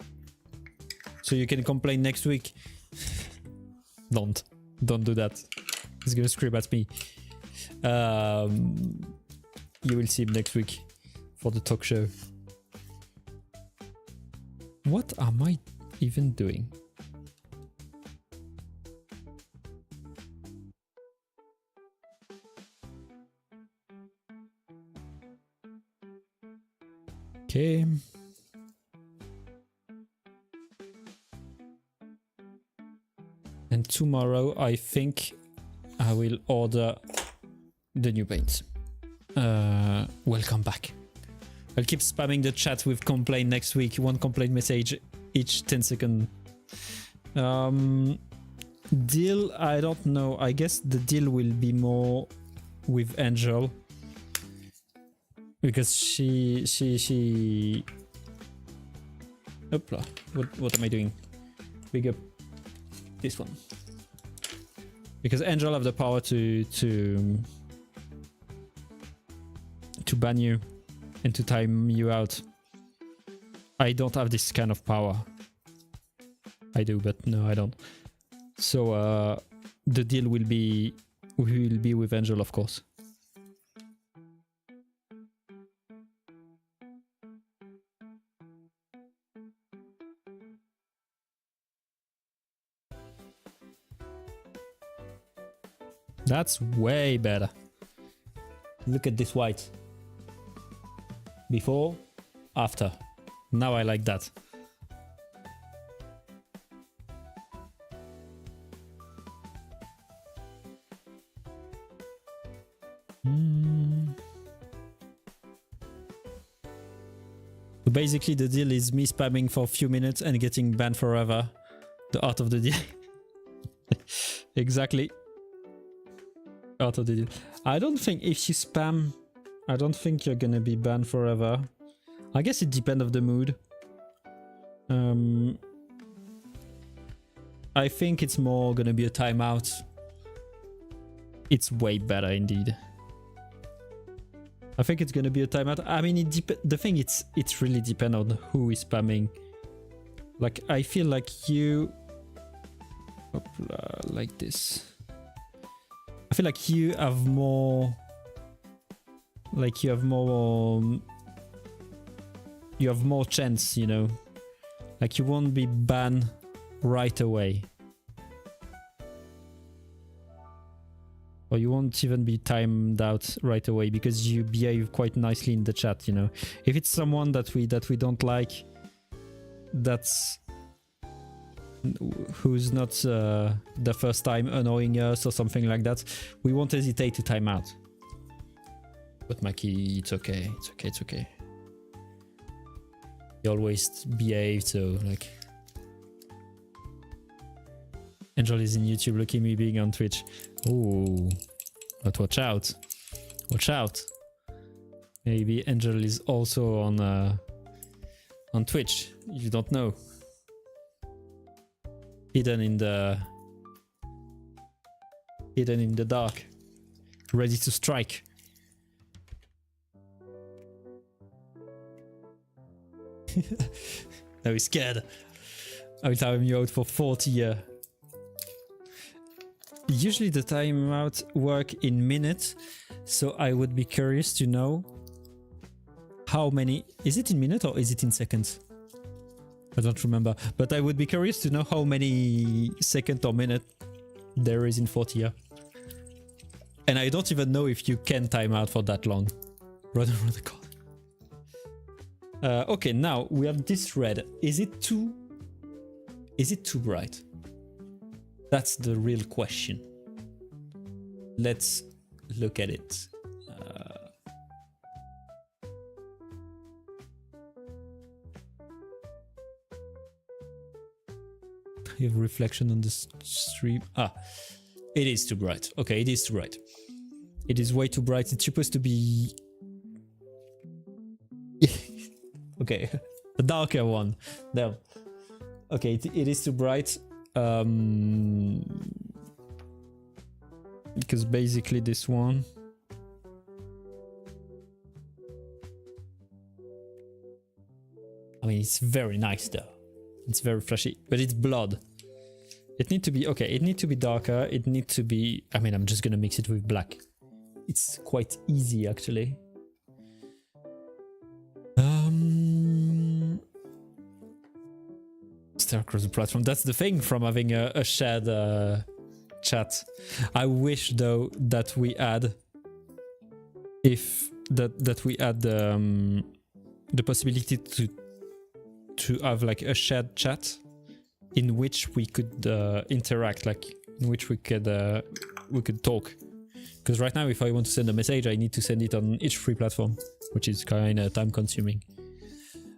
So you can complain next week. Don't do that. He's gonna scream at me. You will see him next week for the talk show. What am I even doing? Okay. And tomorrow I think I will order the new paints. Welcome back. I'll keep spamming the chat with complaint next week. One complaint message each 10 seconds. Deal, I don't know. I guess the deal will be more with Angel. Because she Hoopla. What am I doing? Big up this one. Because Angel have the power to ban you and to time you out. I don't have this kind of power. I do, but no, I don't. So the deal will be with Angel, of course. That's way better. Look at this white. Before, after. Now I like that. So basically the deal is me spamming for a few minutes and getting banned forever. The art of the deal. Exactly. Art of the deal. I don't think if you spam, I don't think you're gonna be banned forever. I guess it depends on the mood. I think it's more gonna be a timeout. It's way better indeed. I think it's gonna be a timeout. I mean, the thing it's really depend on who is spamming. Like I feel like you, like this. I feel like you have more. Like you have more chance, you know. Like you won't be banned right away. Or you won't even be timed out right away because you behave quite nicely in the chat, you know. If it's someone that we don't like, that's who's not the first time annoying us or something like that, we won't hesitate to time out. But Maki, it's okay, it's okay, it's okay. He always behaved, so like. Angel is in YouTube, look at me being on Twitch. Ooh, but watch out. Watch out. Maybe Angel is also on Twitch. You don't know. Hidden in the dark. Ready to strike. Now he's scared. I will time you out for 40 years. Usually the timeout work in minutes, so I would be curious to know how many... Is it in minutes or is it in seconds? I don't remember, but I would be curious to know how many seconds or minutes there is in 40 years. And I don't even know if you can time out for that long. Run around the corner. Okay, now we have this red. Is it too bright? That's the real question. Let's look at it. You have reflection on the stream. Ah, it is too bright. Okay, it is too bright. It is way too bright. It's supposed to be... Okay, a darker one. There. Okay, it is too bright. Because basically this one... I mean, it's very nice though. It's very flashy, but it's blood. It needs to be... Okay, it needs to be darker. It needs to be... I mean, I'm just gonna mix it with black. It's quite easy, actually. Stare across the platform. That's the thing from having a shared chat. I wish, though, that we add... That we add the possibility to have like a shared chat in which we could interact, like in which we could talk. Because right now, if I want to send a message, I need to send it on each free platform, which is kind of time consuming.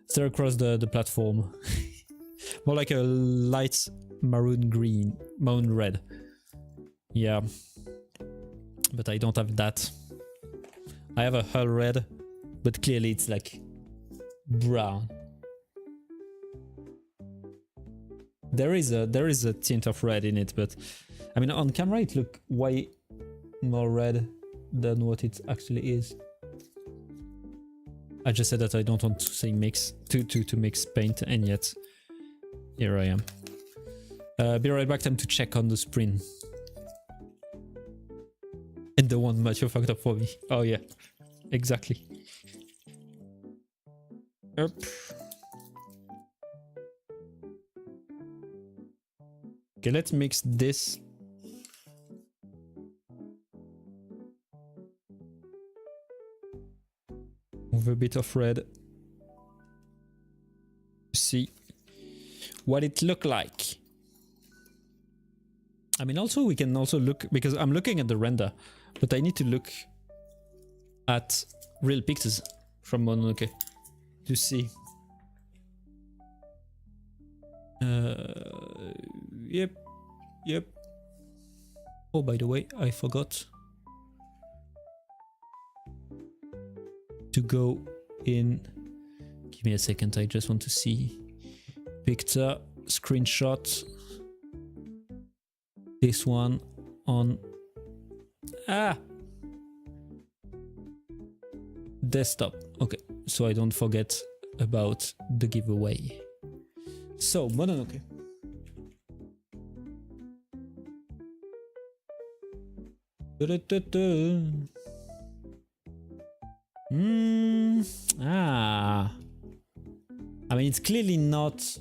Stare across the platform. More like a light maroon green, maroon red. Yeah. But I don't have that. I have a hull red, but clearly it's like brown. There is a tint of red in it, but I mean on camera it looks way more red than what it actually is. I just said that I don't want to say mix to mix paint, and yet here I am. Be right back. Time to check on the sprint. And the one Matthew fucked up for me. Oh yeah, exactly. Yep. Okay, let's mix this. With a bit of red. See what it look like. I mean, also we can also look, because I'm looking at the render, but I need to look at real pictures from Mononoke to see. Yep. Oh, by the way, I forgot to go in. Give me a second, I just want to see. Picture, screenshot. This one on desktop. Okay, so I don't forget about the giveaway. So, Mononoke. I mean, it's clearly not,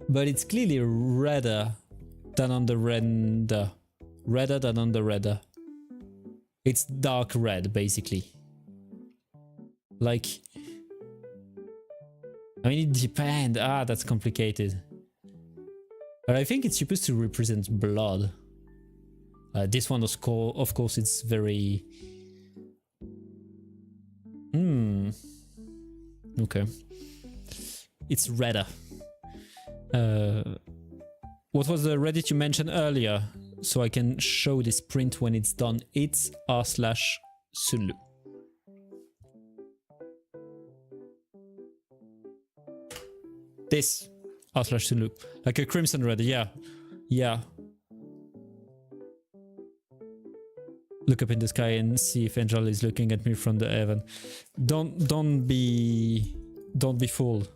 but it's clearly redder than on the render. Redder than on the render. It's dark red, basically. Like, I mean, it depends. That's complicated. But I think it's supposed to represent blood. This one, of course, it's very... Okay. It's redder. What was the Reddit you mentioned earlier? So I can show this print when it's done. It's r/Sunlu. This r/Sunlu. Like a crimson red, yeah. Yeah. look up in the sky and see if Angel is looking at me from the heaven. Don't be fooled.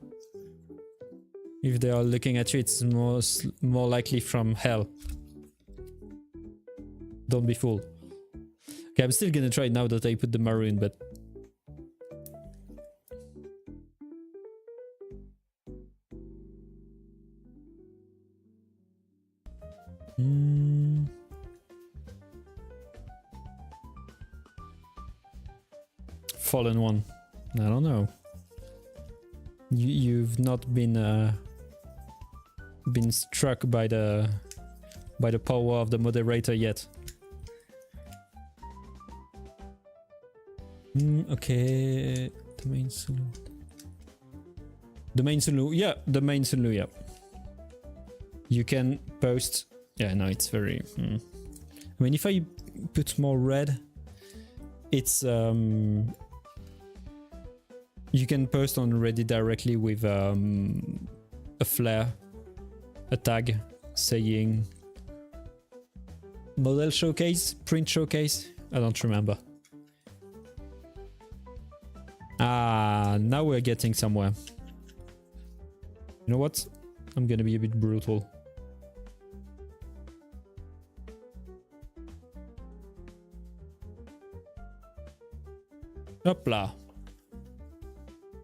If they are looking at you, it's more likely from hell. Don't be fooled. Okay, I'm still gonna try now that I put the maroon, but fallen one. I don't know. You've not been struck by the power of the moderator yet. Okay, the main saloon. The main saloon, yeah, the main saloon, yeah. You can post. Yeah, no, it's very. I mean, if I put more red, it's you can post on Reddit directly with a flare, a tag saying model showcase, print showcase. I don't remember. Ah, now we're getting somewhere. You know what? I'm gonna be a bit brutal. Hopla.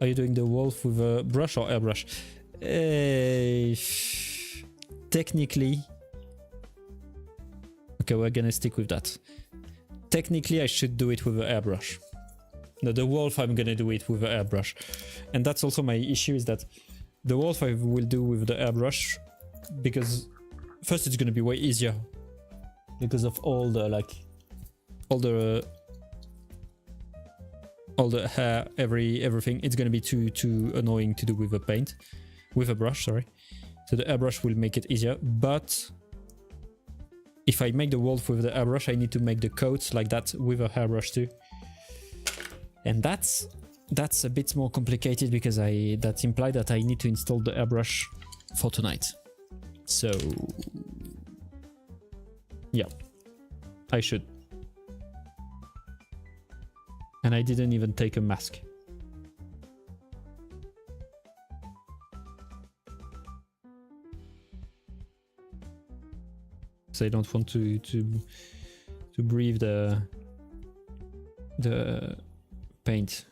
Are you doing the wolf with a brush or airbrush? Technically. Okay, we're gonna stick with that. Technically, I should do it with an airbrush. No, the wolf, I'm gonna do it with an airbrush. And that's also my issue, is that the wolf I will do with the airbrush, because first it's gonna be way easier because of all the hair, everything. It's gonna be too annoying to do with a paint, with a brush, sorry. So the airbrush will make it easier, but if I make the wolf with the airbrush, I need to make the coats like that with a hairbrush too. And that's a bit more complicated, because that implies that I need to install the airbrush for tonight. So yeah, I should. And I didn't even take a mask. So I don't want to breathe the paint.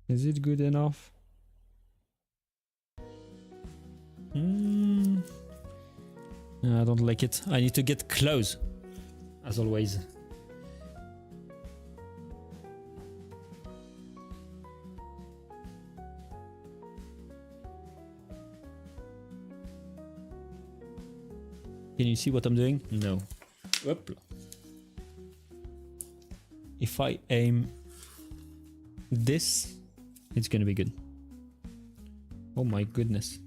Is it good enough? I don't like it. I need to get close, as always. Can you see what I'm doing? No. Whoop. If I aim this, it's gonna be good. Oh my goodness.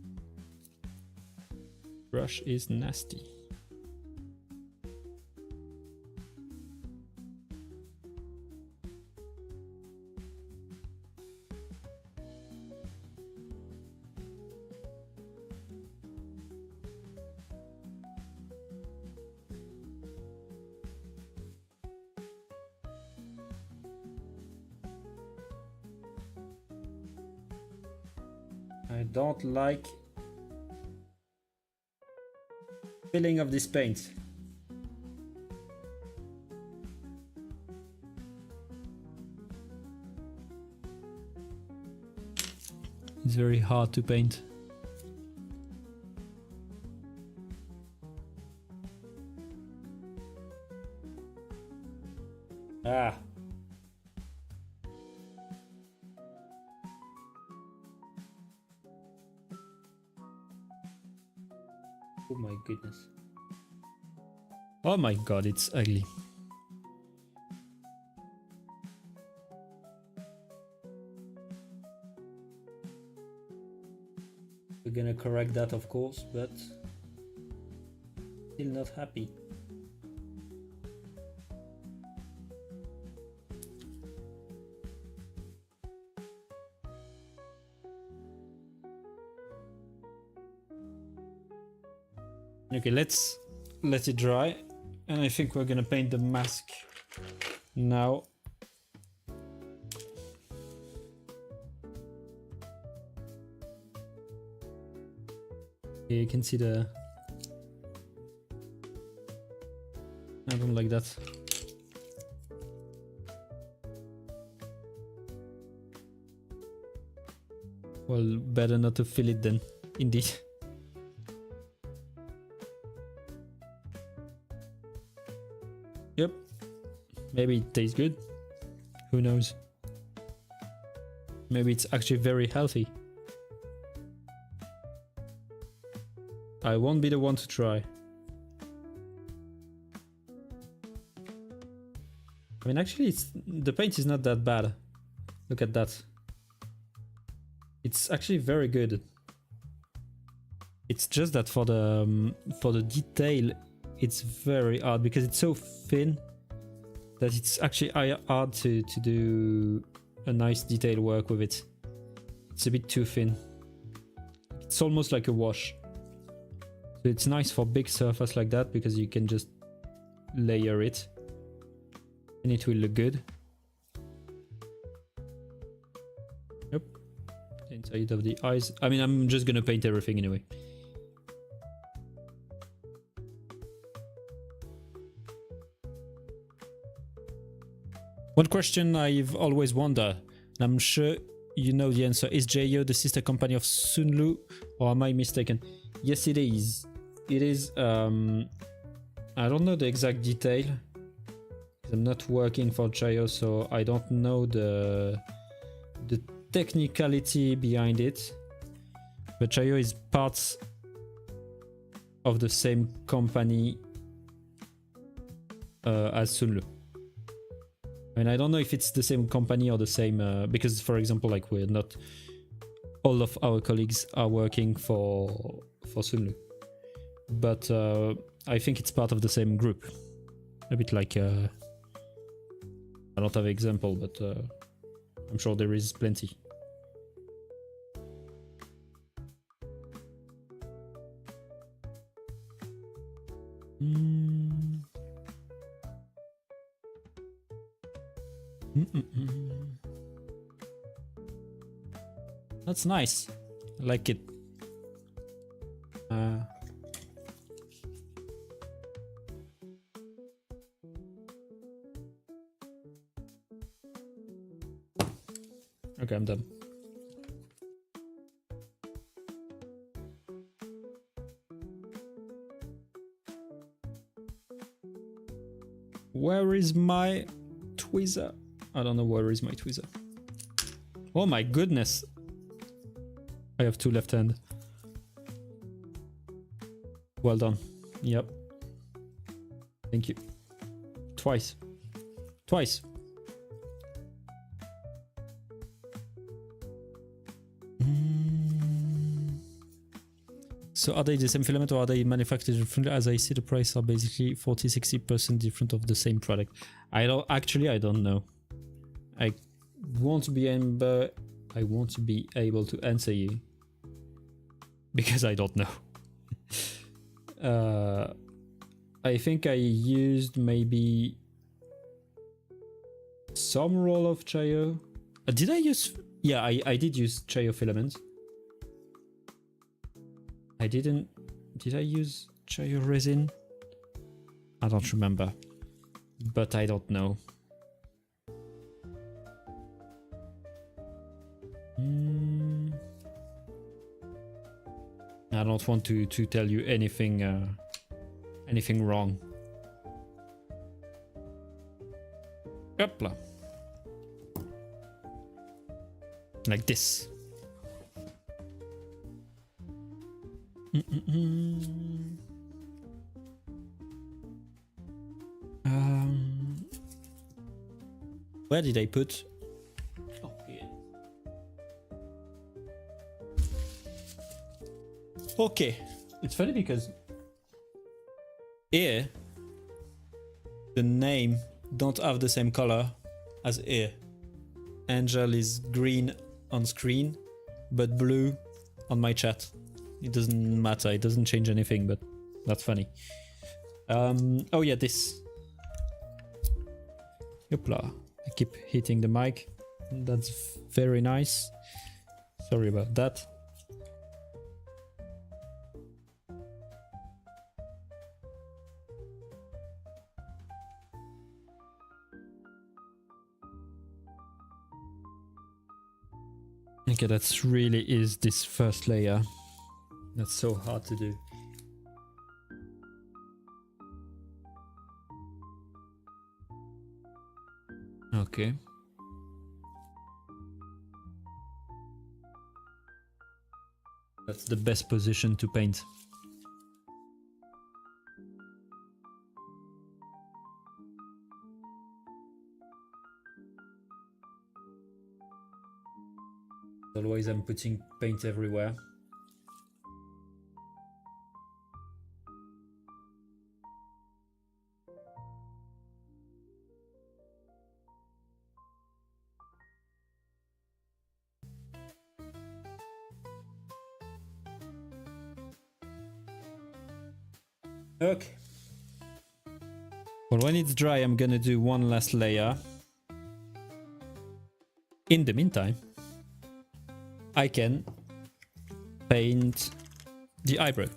Brush is nasty. I don't like feeling of this paint. It's very hard to paint. Ah. Oh my goodness. Oh my god, it's ugly. We're gonna correct that, of course, but still not happy. Okay, let's let it dry. And I think we're gonna paint the mask now. You can see the... I don't like that. Well, better not to fill it then, indeed. Yep. Maybe it tastes good. Who knows? Maybe it's actually very healthy. I won't be the one to try. I mean, actually, the paint is not that bad. Look at that. It's actually very good. It's just that for the detail, it's very hard because it's so thin that it's actually hard to do a nice detail work with it. It's a bit too thin. It's almost like a wash. So it's nice for big surface like that because you can just layer it and it will look good. Yep. Inside of the eyes. I mean, I'm just gonna paint everything anyway. One question I've always wondered, and I'm sure you know the answer, is JO the sister company of Sunlu, or am I mistaken? Yes, it is. It is, I don't know the exact detail. I'm not working for JO, so I don't know the technicality behind it. But JO is part of the same company as Sunlu. I mean, I don't know if it's the same company or the same, because for example, like we're not, all of our colleagues are working for Sunlu. But I think it's part of the same group. A bit like, I don't have an example, but I'm sure there is plenty. That's nice. I like it. Okay, I'm done. Where is my tweezer? I don't know where is my tweezer. Oh my goodness. I have two left hand. Well done. Yep. Thank you. Twice. Twice. So are they the same filament or are they manufactured differently? As I see, the price are basically 40-60% different of the same product. I don't know. I won't be able to answer you because I don't know. I think I used maybe some roll of Chayo. Did I use? Yeah, I did use Chayo filament. I didn't. Did I use Chayo resin? I don't remember, but I don't know. I don't want to tell you anything wrong. Hopla. Like this. Where did I put? Oh, here. Okay, it's funny because here the name don't have the same color as here. Angel is green on screen, but blue on my chat. It doesn't matter. It doesn't change anything, but That's funny. Oh yeah, this. Hoopla. I keep hitting the mic. That's very nice. Sorry about that. Okay, that's really is this first layer. That's so hard to do. Okay. That's the best position to paint. Otherwise I'm putting paint everywhere. Okay. Well, when it's dry, I'm gonna do one last layer. In the meantime, I can paint the eyebrow.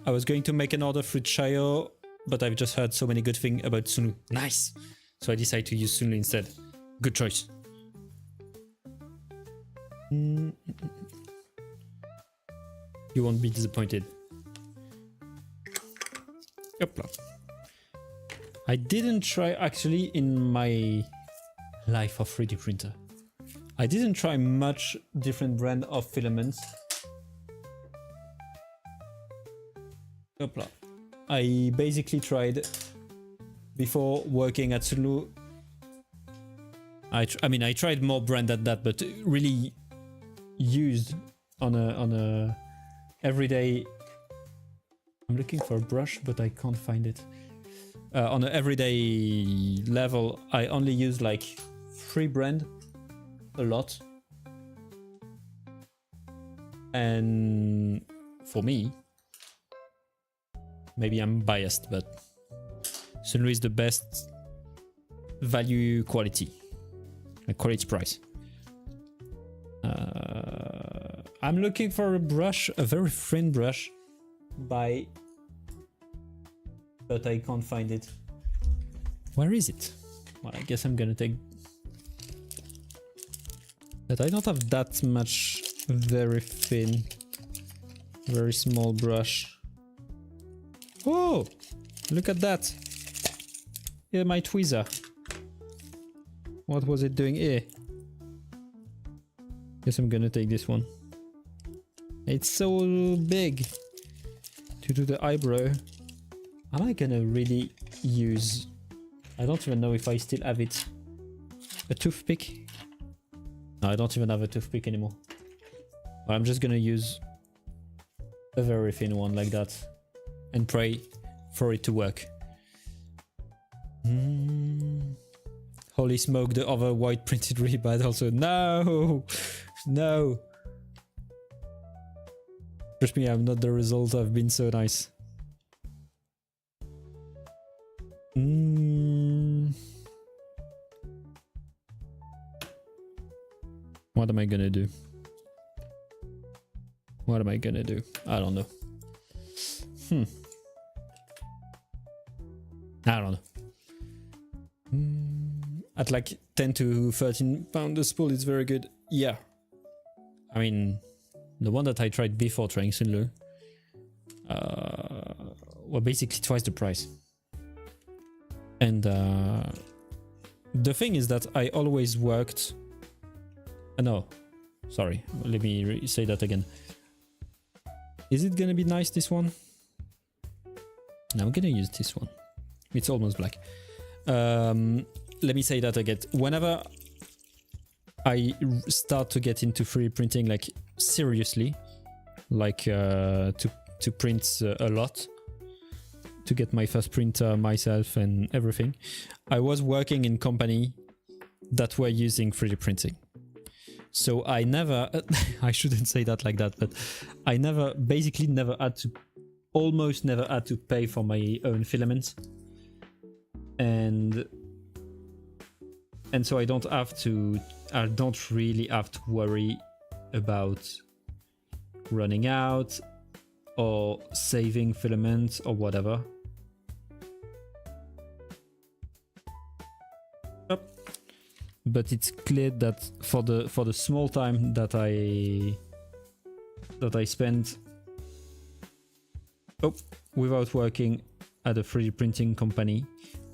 I was going to make another fruit Chayo, but I've just heard so many good things about Sunu. Nice! So I decided to use Sunu instead. Good choice. You won't be disappointed. Yopla. I didn't try actually in my life of 3D printer. I didn't try much different brand of filaments. Hopla. I basically tried before working at Sulu. I mean I tried more brand than that, but really used on a everyday. I'm looking for a brush, but I can't find it. On an everyday level, I only use like 3 brand a lot. And for me, maybe I'm biased, but Sunru is the best value quality, quality price. I'm looking for a brush, a very thin brush, but I can't find it. Where is it? Well, I guess I'm gonna take... But I don't have that much very thin, very small brush. Oh! Look at that! Yeah, my tweezer. What was it doing here? Guess I'm gonna take this one. It's so big to do the eyebrow. Am I gonna really use... I don't even know if I still have it. A toothpick? No, I don't even have a toothpick anymore. Well, I'm just gonna use a very thin one like that and pray for it to work. Holy smoke, the other white printed really bad also. No! No! Trust me, I'm not the result. I've been so nice. What am I gonna do? What am I gonna do? I don't know. I don't know. At like 10 to 13 pounds a spool, it's very good. Yeah. I mean, the one that I tried before trying Sunlu were basically twice the price. And the thing is that I always worked... no, sorry, let me say that again. Is it gonna be nice, this one? No, I'm gonna use this one. It's almost black. Let me say that again. Whenever I start to get into 3D printing, like seriously, like to print a lot, to get my first printer myself and everything, I was working in company that were using 3D printing. So I never, I shouldn't say that like that, but I basically never had to, almost never had to pay for my own filaments. And so I don't really have to worry about running out or saving filaments or whatever. But it's clear that for the small time that I spent without working at a 3D printing company,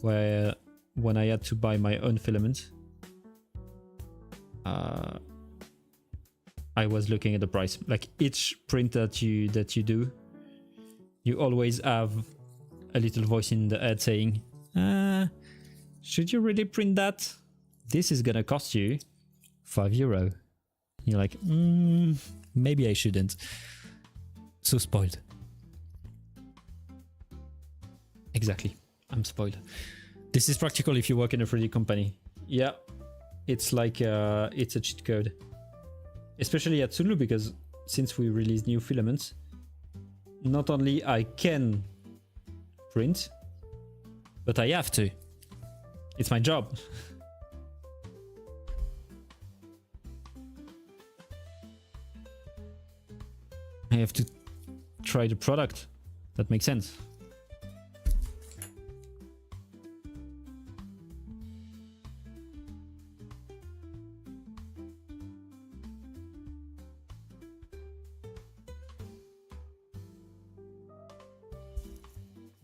where when I had to buy my own filament, I was looking at the price. Like each print that you do, you always have a little voice in the head saying, should you really print that? This is gonna cost you €5. You're like, maybe I shouldn't. So spoiled. Exactly, I'm spoiled. This is practical if you work in a 3D company. Yeah, it's like it's a cheat code. Especially at Sulu, because since we released new filaments, not only I can print, but I have to. It's my job. I have to try the product. That makes sense.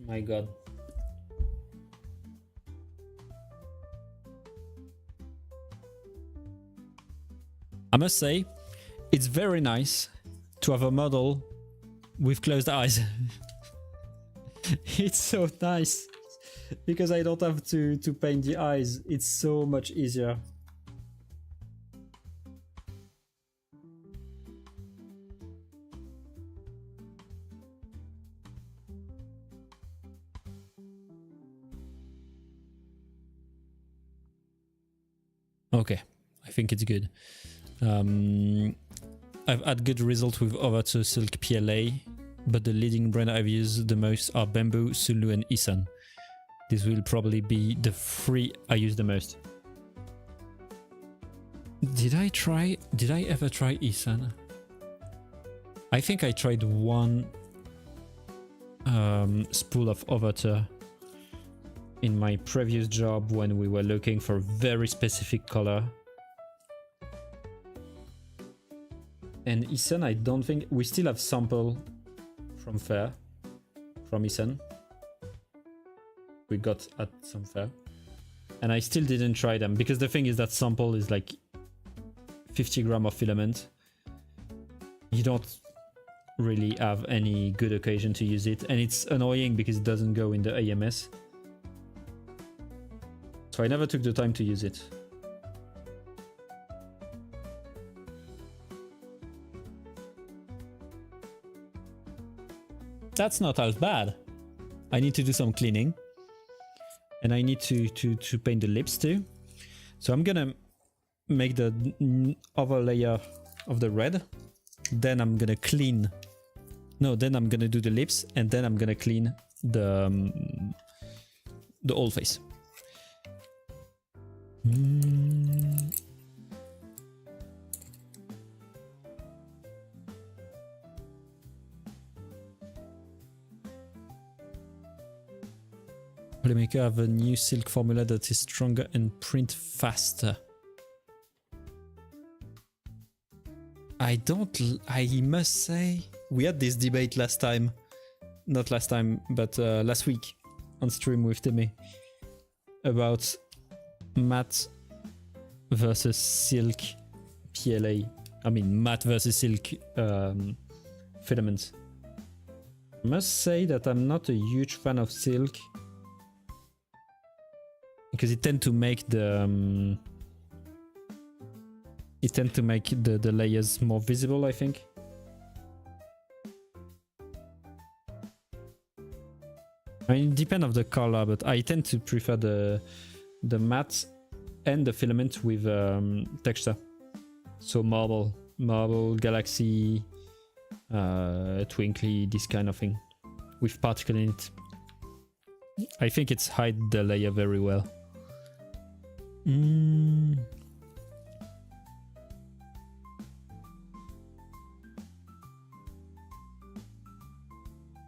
My God. I must say, it's very nice to have a model with closed eyes. It's so nice because I don't have to paint the eyes. It's so much easier. Okay, I think it's good. I've had good results with Overto Silk PLA, but the leading brand I've used the most are Bamboo, Sulu and Isan. This will probably be the 3 I use the most. Did I ever try Isan? I think I tried one spool of Overto in my previous job when we were looking for a very specific color. And Isan, I don't think... We still have sample from fair, from Isan. We got at some fair. And I still didn't try them, because the thing is that sample is like 50 grams of filament. You don't really have any good occasion to use it. And it's annoying because it doesn't go in the AMS. So I never took the time to use it. That's not half bad. I need to do some cleaning. And I need to paint the lips too. So I'm gonna make the other layer of the red. Then I'm gonna clean. No, then I'm gonna do the lips, and then I'm gonna clean the whole face. Polymaker have a new silk formula that is stronger and print faster. I must say, we had this debate last time. Not last time, but last week on stream with Timmy about matte versus silk PLA. I mean, matte versus silk filaments. I must say that I'm not a huge fan of silk, because it tends to make the the layers more visible, I think. I mean, it depends on the color, but I tend to prefer the matte and the filament with texture. So marble, galaxy, twinkly, this kind of thing with particle in it. I think it's hide the layer very well.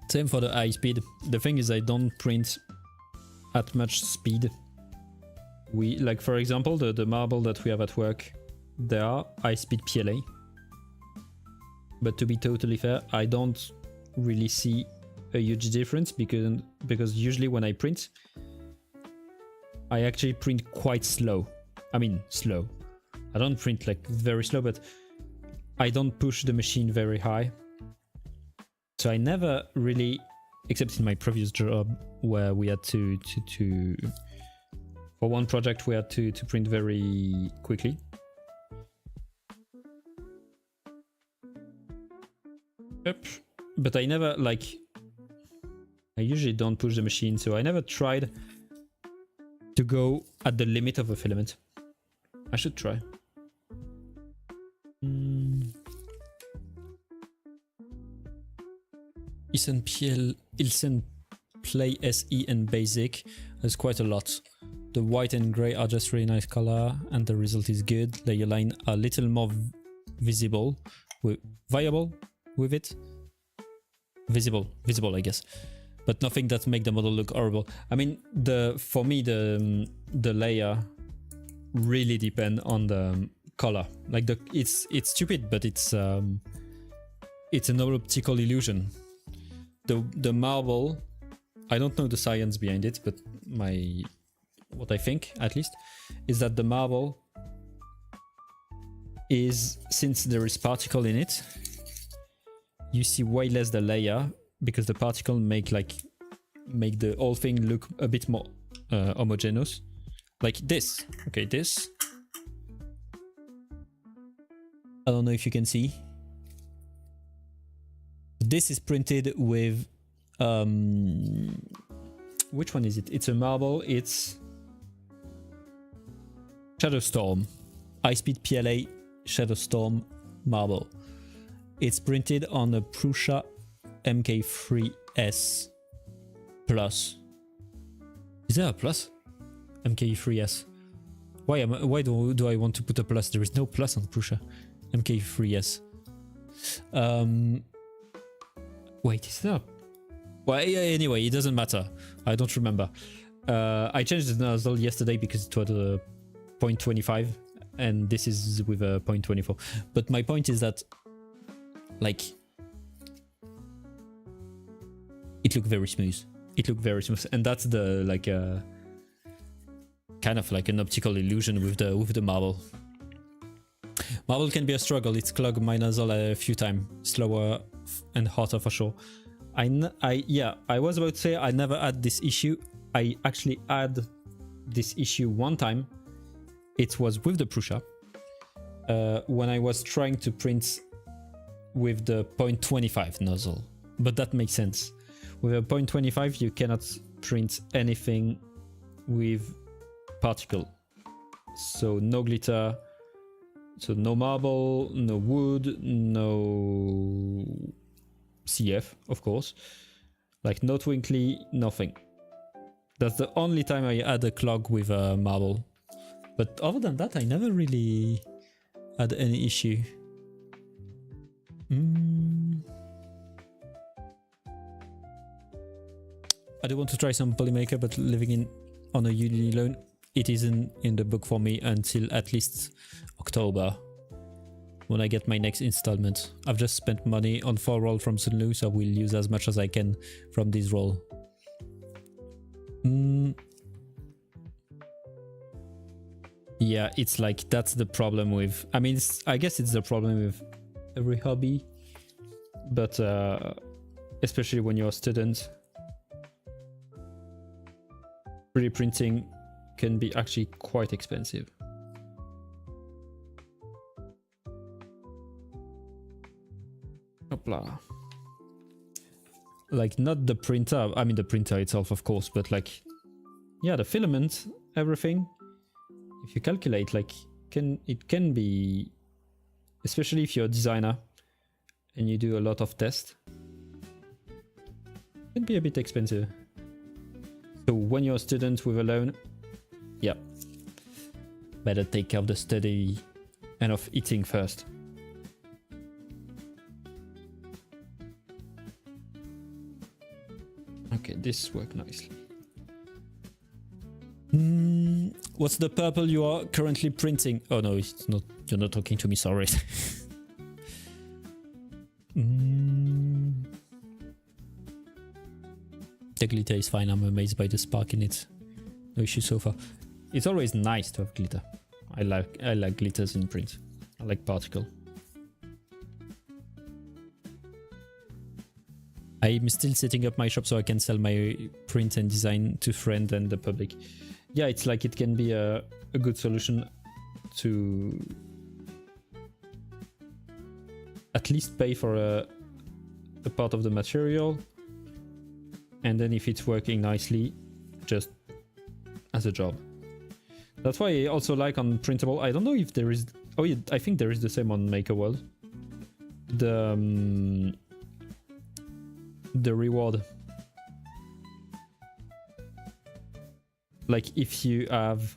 Same for the high speed. The thing is I don't print at much speed. We like, for example, the marble that we have at work, they are high speed PLA. But to be totally fair, I don't really see a huge difference because usually when I print, I actually print quite slow. I mean, slow. I don't print like very slow, but I don't push the machine very high. So I never really, except in my previous job where we had to for one project we had to print very quickly. Yep. But I never I usually don't push the machine, so I never tried to go at the limit of a filament. I should try. Ilsen Play SE and Basic. There's quite a lot. The white and grey are just really nice color and the result is good. Layer line a little more visible. Viable with it? Visible I guess. But nothing that make the model look horrible. I mean, for me the layer really depend on the color. Like it's stupid, but it's an optical illusion. The marble, I don't know the science behind it, but what I think at least is that the marble is, since there is particle in it, you see way less the layer because the particle make the whole thing look a bit more homogeneous. Like this. Okay, this. I don't know if you can see. This is printed with which one is it? It's a marble. It's Shadowstorm, high-speed PLA Shadowstorm marble. It's printed on a Prusa MK3S Plus. Is there a plus? MK3S. Why do I want to put a plus? There is no plus on Prusa MK3S. Wait, is there? Well, anyway, it doesn't matter. I don't remember. I changed the nozzle yesterday because it was a 0.25 and this is with a 0.24. But my point is that, like, it looked very smooth. It looked very smooth, and that's the kind of like an optical illusion with the marble. Marble can be a struggle. It's clogged my nozzle a few times, slower and hotter for sure. I was about to say I never had this issue. I actually had this issue one time. It was with the Prusa when I was trying to print with the 0.25 nozzle, but that makes sense. With a 0.25 you cannot print anything with particle, so no glitter, so no marble, no wood, no CF, of course, like no twinkly, nothing. That's the only time I had a clog with a marble, but other than that I never really had any issue. I do want to try some Polymaker, but living on a uni loan, it isn't in the book for me until at least October, when I get my next installment. I've just spent money on 4 rolls from Sunlu, so I will use as much as I can from this roll. Yeah, it's like, that's the problem with, I mean, I guess it's the problem with every hobby, but especially when you're a student, 3D printing can be actually quite expensive. Hopla. Like, not the printer, I mean the printer itself of course, but like, yeah, the filament, everything. If you calculate, like, it can be especially if you're a designer and you do a lot of tests. It can be a bit expensive. So when you're a student with a loan, yeah, better take care of the study and of eating first. Okay, this worked nicely. What's the purple you are currently printing? Oh no, it's not. You're not talking to me. Sorry. The glitter is fine. I'm amazed by the spark in it. No issue so far. It's always nice to have glitter. I like glitters in print. I like particle. I'm still setting up my shop so I can sell my print and design to friends and the public. Yeah, it's like it can be a good solution to at least pay for a part of the material, and then if it's working nicely, just as a job. That's why I also like on printable. I don't know if there is. Oh yeah, I think there is the same on Maker World. The reward. Like if you have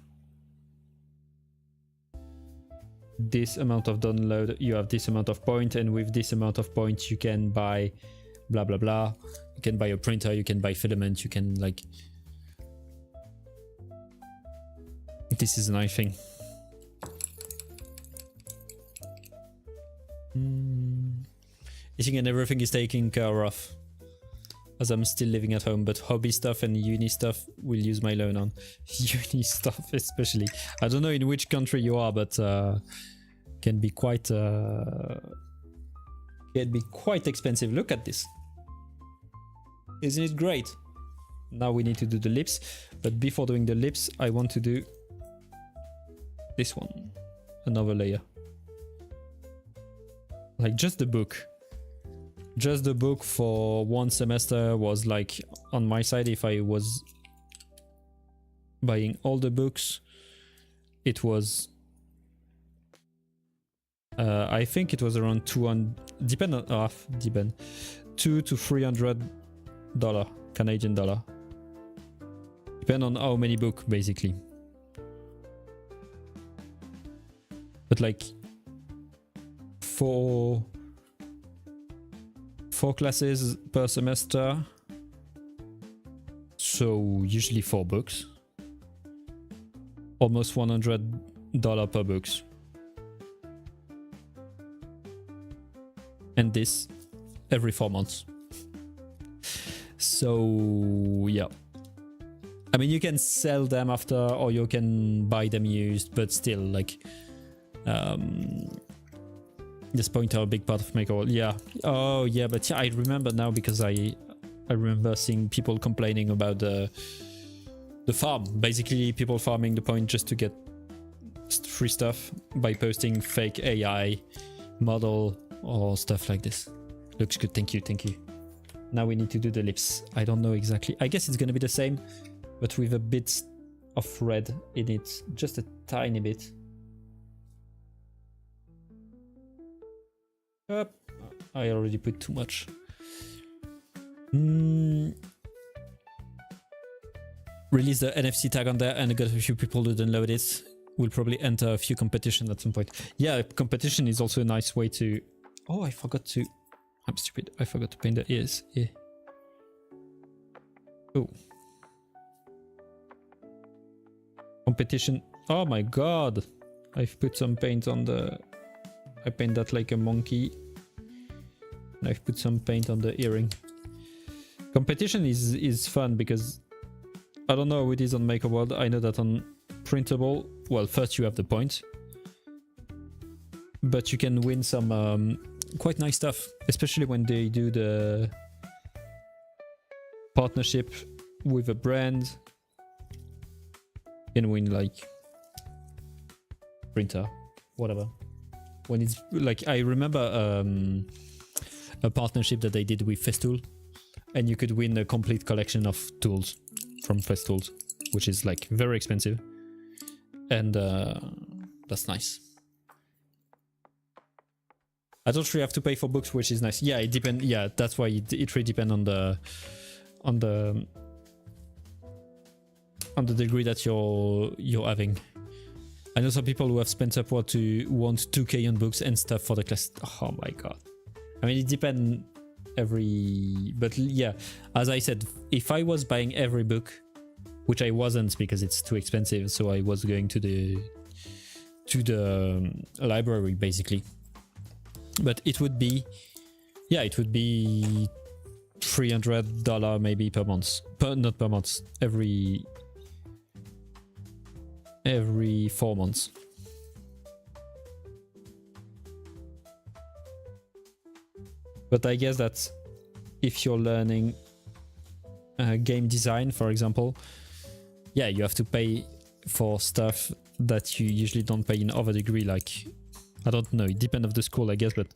this amount of download, you have this amount of points, and with this amount of points you can buy blah blah blah. You can buy a printer, you can buy filament, you can like... This is a nice thing. Eating and everything is taken care of, as I'm still living at home, but hobby stuff and uni stuff will use my loan on. Uni stuff especially. I don't know in which country you are, but can be quite expensive. Look at this. Isn't it great? Now we need to do the lips, but before doing the lips, I want to do this one. Another layer. Like just the book. Just the book for one semester was like, on my side, if I was buying all the books, it was I think it was around 200, depend $200 to $300 Canadian dollar, depend on how many books basically. But like four classes per semester, so usually 4 books, almost $100 per books. And this every 4 months. So yeah, I mean, you can sell them after, or you can buy them used, but still, like this point are a big part of Maker World. Yeah. Oh yeah, but yeah, I remember now because I remember seeing people complaining about the farm. Basically, people farming the point just to get free stuff by posting fake AI model or stuff like this. Looks good. Thank you. Thank you. Now we need to do the lips. I don't know exactly. I guess it's gonna be the same, but with a bit of red in it, just a tiny bit. I already put too much. Release the NFC tag on there and got a few people to download it. We'll probably enter a few competition at some point. Yeah, competition is also a nice way to... Oh, I forgot to... I'm stupid. I forgot to paint the ears. Yeah. Oh. Competition. Oh my god. I've put some paint on the... I paint that like a monkey. And I've put some paint on the earring. Competition is fun because I don't know how it is on Maker World. I know that on printable, well, first you have the point, but you can win some quite nice stuff, especially when they do the partnership with a brand. You can win like printer, whatever. When it's like, I remember a partnership that they did with Festool, and you could win a complete collection of tools from Festool, which is like very expensive, and that's nice. I don't really have to pay for books, which is nice. Yeah, it depends. Yeah, that's why it really depends on the degree that you're having. I know some people who have spent upward to want 2k on books and stuff for the class. Oh my god. I mean, it depends but yeah, as I said, if I was buying every book, which I wasn't because it's too expensive, so I was going to the library basically. But it would be, yeah, it would be $300 maybe per month. Not per month, every 4 months. But I guess that if you're learning game design, for example, yeah, you have to pay for stuff that you usually don't pay in other degree. Like, I don't know, it depends on the school, I guess, but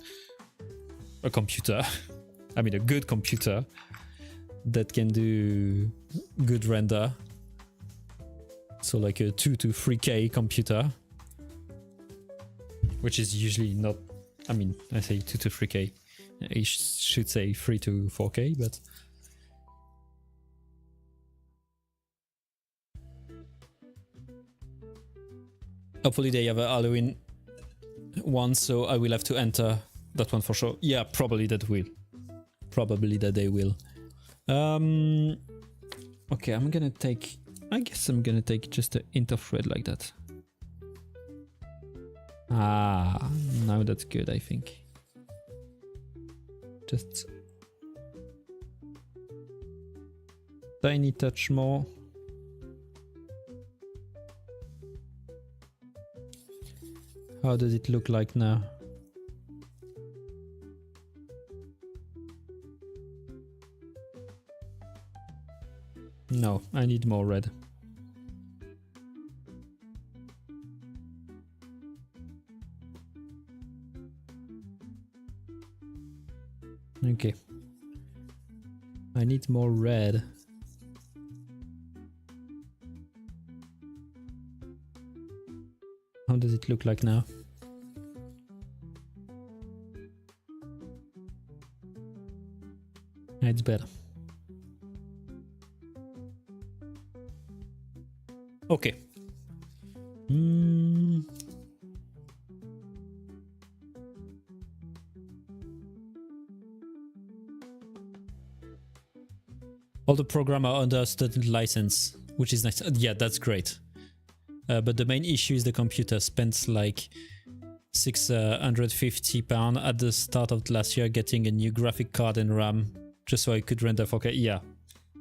a computer, I mean a good computer that can do good render. So like a 2 to 3k computer, which is usually not, I mean, I say 2 to 3k. I should say 3 to 4k, but hopefully they have a Halloween one, so I will have to enter that one for sure. Yeah, probably that will. Probably that they will. Okay, I'm gonna take, I guess I'm gonna take just an int of red like that. Ah, now that's good, I think. Just tiny touch more. How does it look like now? No, I need more red. Okay. I need more red. How does it look like now? It's better. Okay. All the program are under student license, which is nice. Yeah, that's great. But the main issue is the computer spent like £650 at the start of last year getting a new graphic card and RAM just so I could render 4K. Yeah,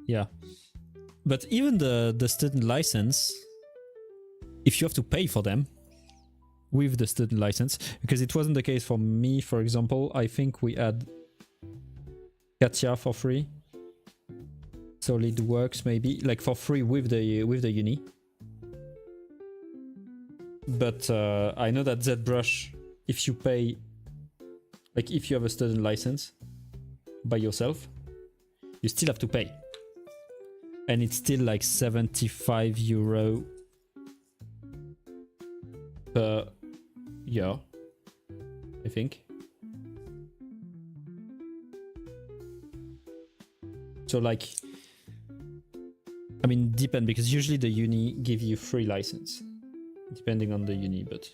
yeah. But even the student license, if you have to pay for them with the student license, because it wasn't the case for me, for example, I think we had Katia for free. SolidWorks maybe, like for free with the uni. But I know that ZBrush, if you pay, like if you have a student license by yourself, you still have to pay. And it's still like €75 per year, I think. So like, I mean, depend, because usually the uni give you free license, depending on the uni, but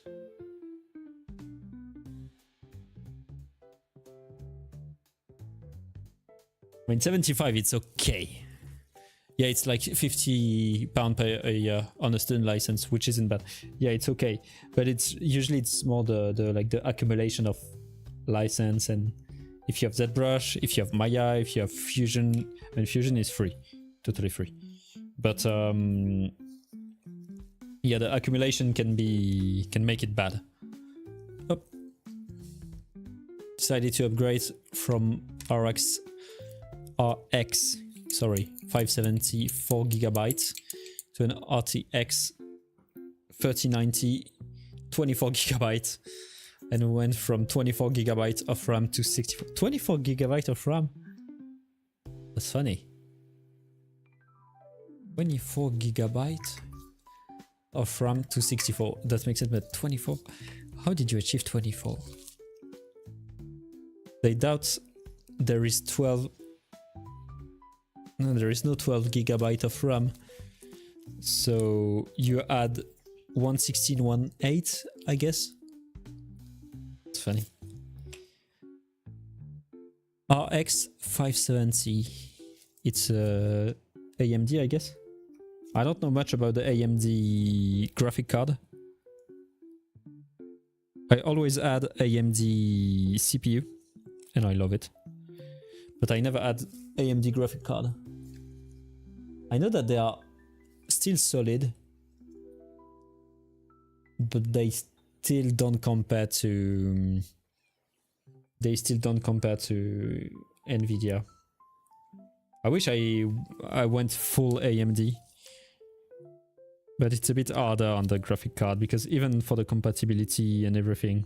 I mean, 75, it's okay. Yeah, it's like £50 per year on a student license, which isn't bad. Yeah, it's okay, but it's usually it's more the accumulation of license. And if you have ZBrush, if you have Maya, if you have Fusion, and Fusion is free, totally free. But yeah, the accumulation can make it bad. Oh. Decided to upgrade from RX 570 4GB to an RTX 3090 24GB, and went from 24GB of RAM to 64. 24GB of RAM? That's funny. 24GB of RAM to 64. That makes it, but 24. How did you achieve 24? They doubt there is 12. No, there is no 12 gigabyte of RAM. So you add 116, 18, I guess. It's funny. RX 570. It's AMD, I guess. I don't know much about the AMD graphic card. I always add AMD CPU, and I love it. But I never add AMD graphic card. I know that they are still solid, but they still don't compare to... They still don't compare to Nvidia. I wish I went full AMD. But it's a bit harder on the graphic card because even for the compatibility and everything,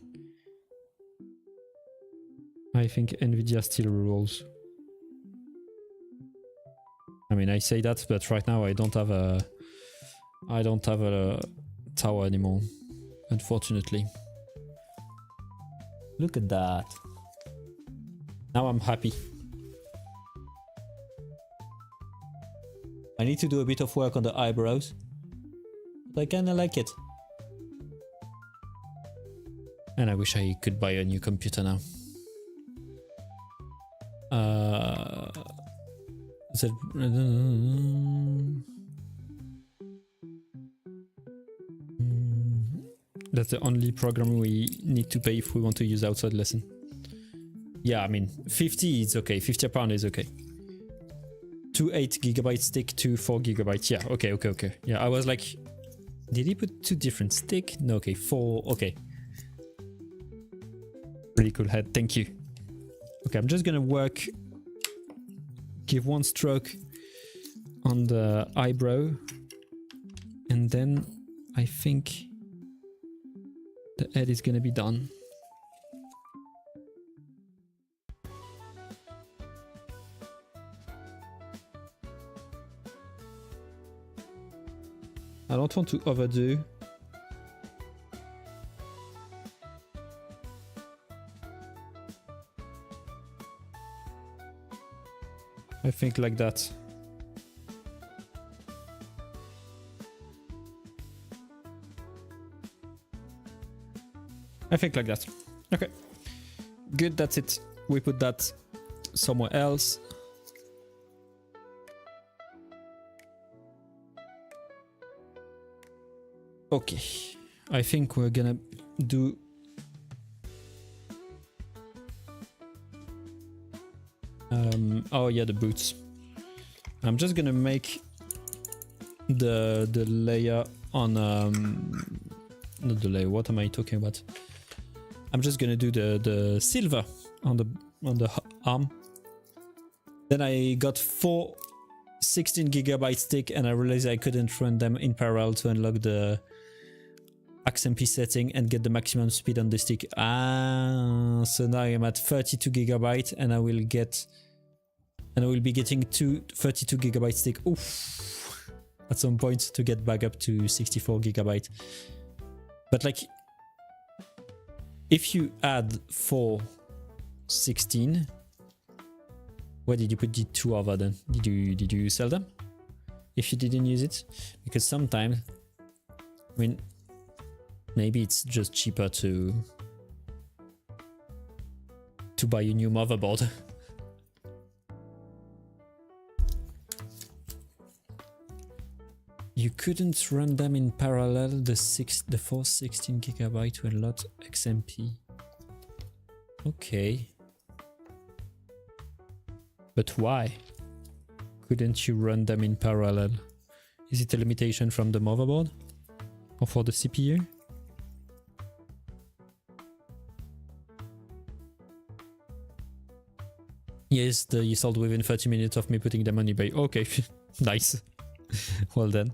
I think Nvidia still rules. I mean, I say that, but right now I don't have a tower anymore, unfortunately. Look at that. Now I'm happy. I need to do a bit of work on the eyebrows. I kinda like it. And I wish I could buy a new computer now. That's the only program we need to pay if we want to use outside lesson. Yeah, I mean, 50 is okay. £50 is okay. 2 8GB stick, 2 4GB. Yeah, okay. Yeah, I was like... Did he put 2 different stick? No, okay, 4, okay. Really cool head, thank you. Okay, I'm just gonna work, give 1 stroke on the eyebrow, and then I think the head is gonna be done. I don't want to overdo. I think like that. I think like that. Okay. Good, that's it. We put that somewhere else. Okay, I think we're gonna do... oh yeah, the boots. I'm just gonna make the layer on... not the layer, what am I talking about? I'm just gonna do the silver on the arm. Then I got 4 16GB stick and I realized I couldn't run them in parallel to unlock the XMP setting and get the maximum speed on the stick. So now I'm at 32GB and I will be getting 2 32GB stick. Oof, at some point to get back up to 64GB. But like, if you add 4 16, where did you put the 2 over then? Did you sell them? If you didn't use it? Because sometimes, I mean, maybe it's just cheaper to buy a new motherboard. You couldn't run them in parallel, the 4 16GB to unlock XMP. Okay. But why couldn't you run them in parallel? Is it a limitation from the motherboard? Or for the CPU? Yes, you sold within 30 minutes of me putting them on eBay. Okay, nice. Well done.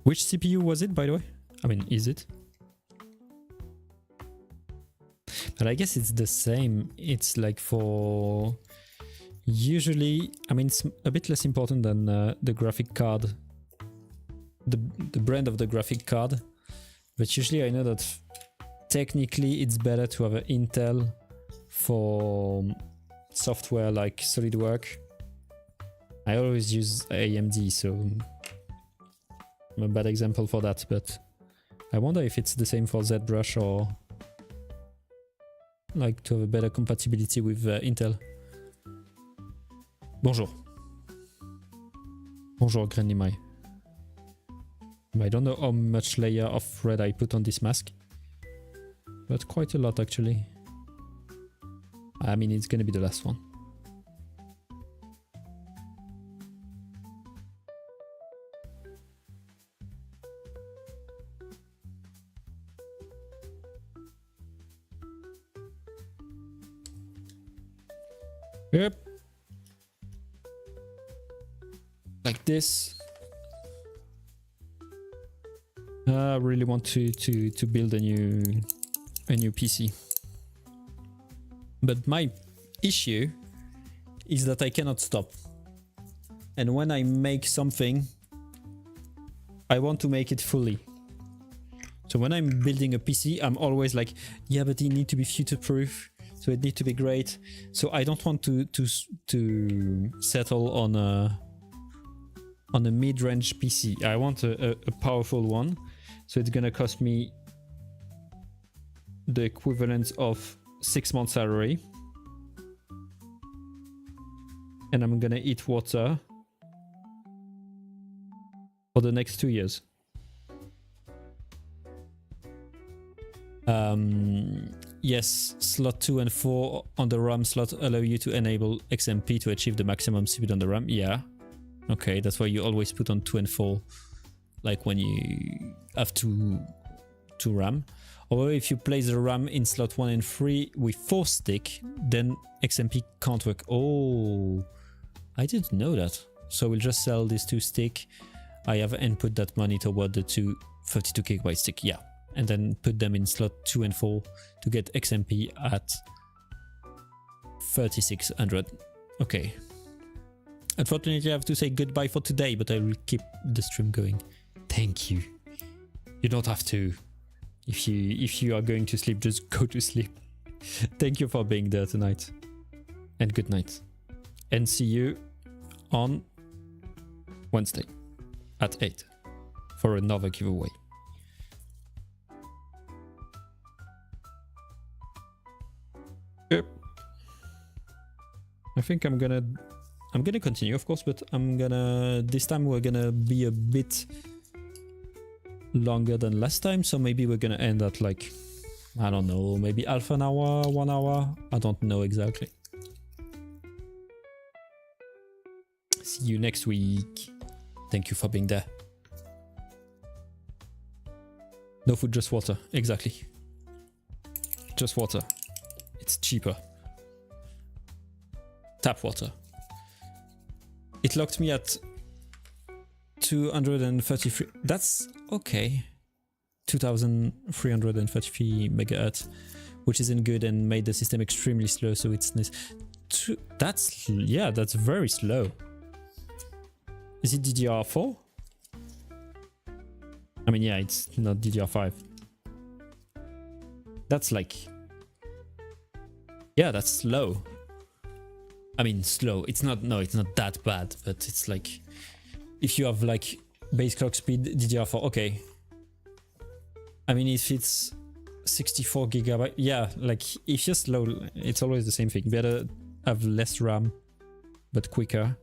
Which CPU was it, by the way? I mean, is it? But I guess it's the same. It's like for... Usually, I mean, it's a bit less important than the graphic card. The brand of the graphic card. But usually I know that technically it's better to have an Intel for software like SolidWorks. I always use AMD, so I'm a bad example for that, but I wonder if it's the same for ZBrush or like to have a better compatibility with Intel. Bonjour. Bonjour, Granny Mai. I don't know how much layer of red I put on this mask, but quite a lot actually. I mean, it's gonna be the last one. Yep. Like this. I really want to build a new PC. But my issue is that I cannot stop. And when I make something, I want to make it fully. So when I'm building a PC, I'm always like, yeah, but it needs to be future-proof. So it needs to be great. So I don't want to settle on a mid-range PC. I want a powerful one. So it's gonna cost me the equivalent of 6 months salary. And I'm gonna eat water for the next 2 years. Yes, slot 2 and 4 on the RAM slot allow you to enable XMP to achieve the maximum speed on the RAM. Yeah. Okay, that's why you always put on 2 and 4, like when you have two RAM. Or if you place the RAM in slot 1 and 3 with 4 stick, then XMP can't work. Oh, I didn't know that. So we'll just sell these 2 stick. I have input that money toward the 2 32GB stick, yeah. And then put them in slot 2 and 4 to get XMP at 3600. Okay. Unfortunately, I have to say goodbye for today, but I will keep the stream going. Thank you. You don't have to. If you are going to sleep, just go to sleep. Thank you for being there tonight. And good night. And see you on Wednesday at 8 for another giveaway. Yep. I think I'm gonna continue, of course, but this time we're gonna be a bit longer than last time, so maybe we're gonna end at like, I don't know, maybe half an hour, 1 hour, I don't know exactly. See you next week. Thank you for being there. No food, just water, exactly. Just water. It's cheaper. Tap water. It locked me at 233. That's okay. 2333 megahertz, which isn't good and made the system extremely slow. So it's nice. That's very slow. Is it DDR4? I mean, yeah, it's not DDR5. That's like, yeah, that's slow. I mean, slow. It's not that bad, but it's like, if you have like base clock speed DDR4, okay. I mean, if it's 64 gigabyte, yeah, like if you're slow, it's always the same thing. Better have less RAM, but quicker.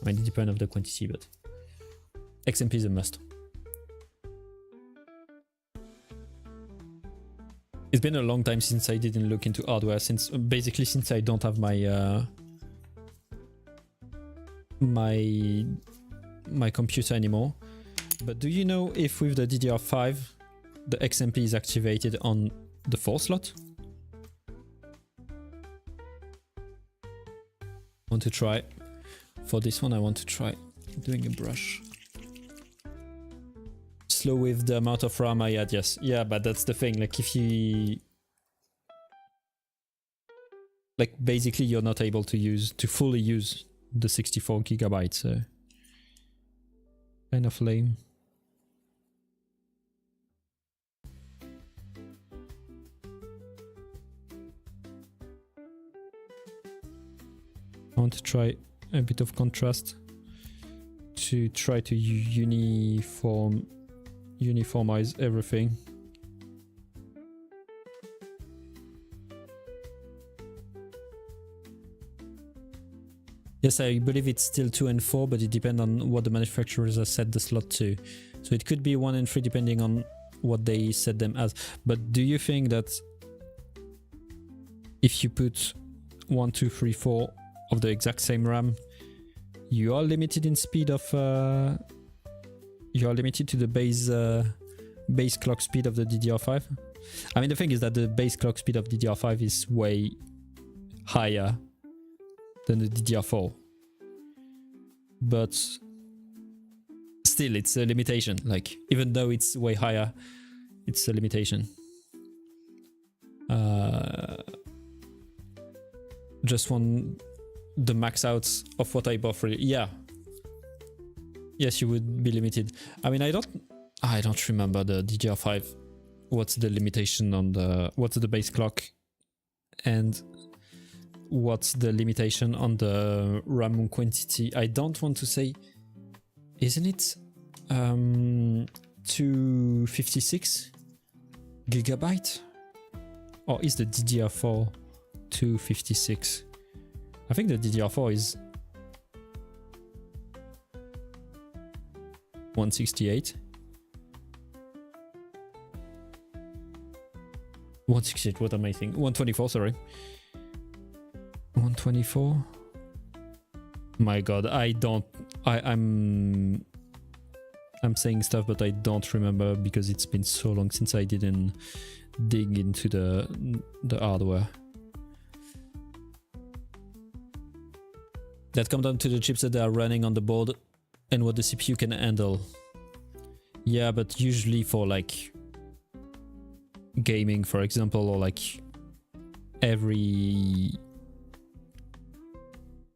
I mean, it depends on the quantity, but XMP is a must. It's been a long time since I didn't look into hardware, since I don't have my my computer anymore. But do you know if with the DDR5 the XMP is activated on the 4 slot? I want to try. For this one I want to try doing a brush. Slow with the amount of RAM I had, yes. Yeah, but that's the thing, like if you... Like basically you're not able to fully use the 64 gigabytes, so... Kind of lame. I want to try a bit of contrast to try to uniformize everything. Yes, I believe it's still 2 and 4, but it depends on what the manufacturers have set the slot to. So it could be 1 and 3 depending on what they set them as. But do you think that if you put 1, 2, 3, 4 of the exact same RAM, you are limited in speed of... you are limited to the base clock speed of the DDR5? I mean, the thing is that the base clock speed of DDR5 is way higher than the DDR4, but still it's a limitation. Like, even though it's way higher, it's a limitation. Just want the max outs of what I bought, really. Yeah, yes, you would be limited. I mean, I don't remember the DDR5. What's the limitation on what's the base clock, and what's the limitation on the RAM quantity? I don't want to say, isn't it 256 gigabyte? Or is the DDR4 256? I think the DDR4 is 168. 168, what am I thinking? 124, sorry. 124. My god, I'm saying stuff, but I don't remember because it's been so long since I didn't dig into the hardware. That comes down to the chips that are running on the board and what the CPU can handle. Yeah, but usually for like gaming, for example, or like every...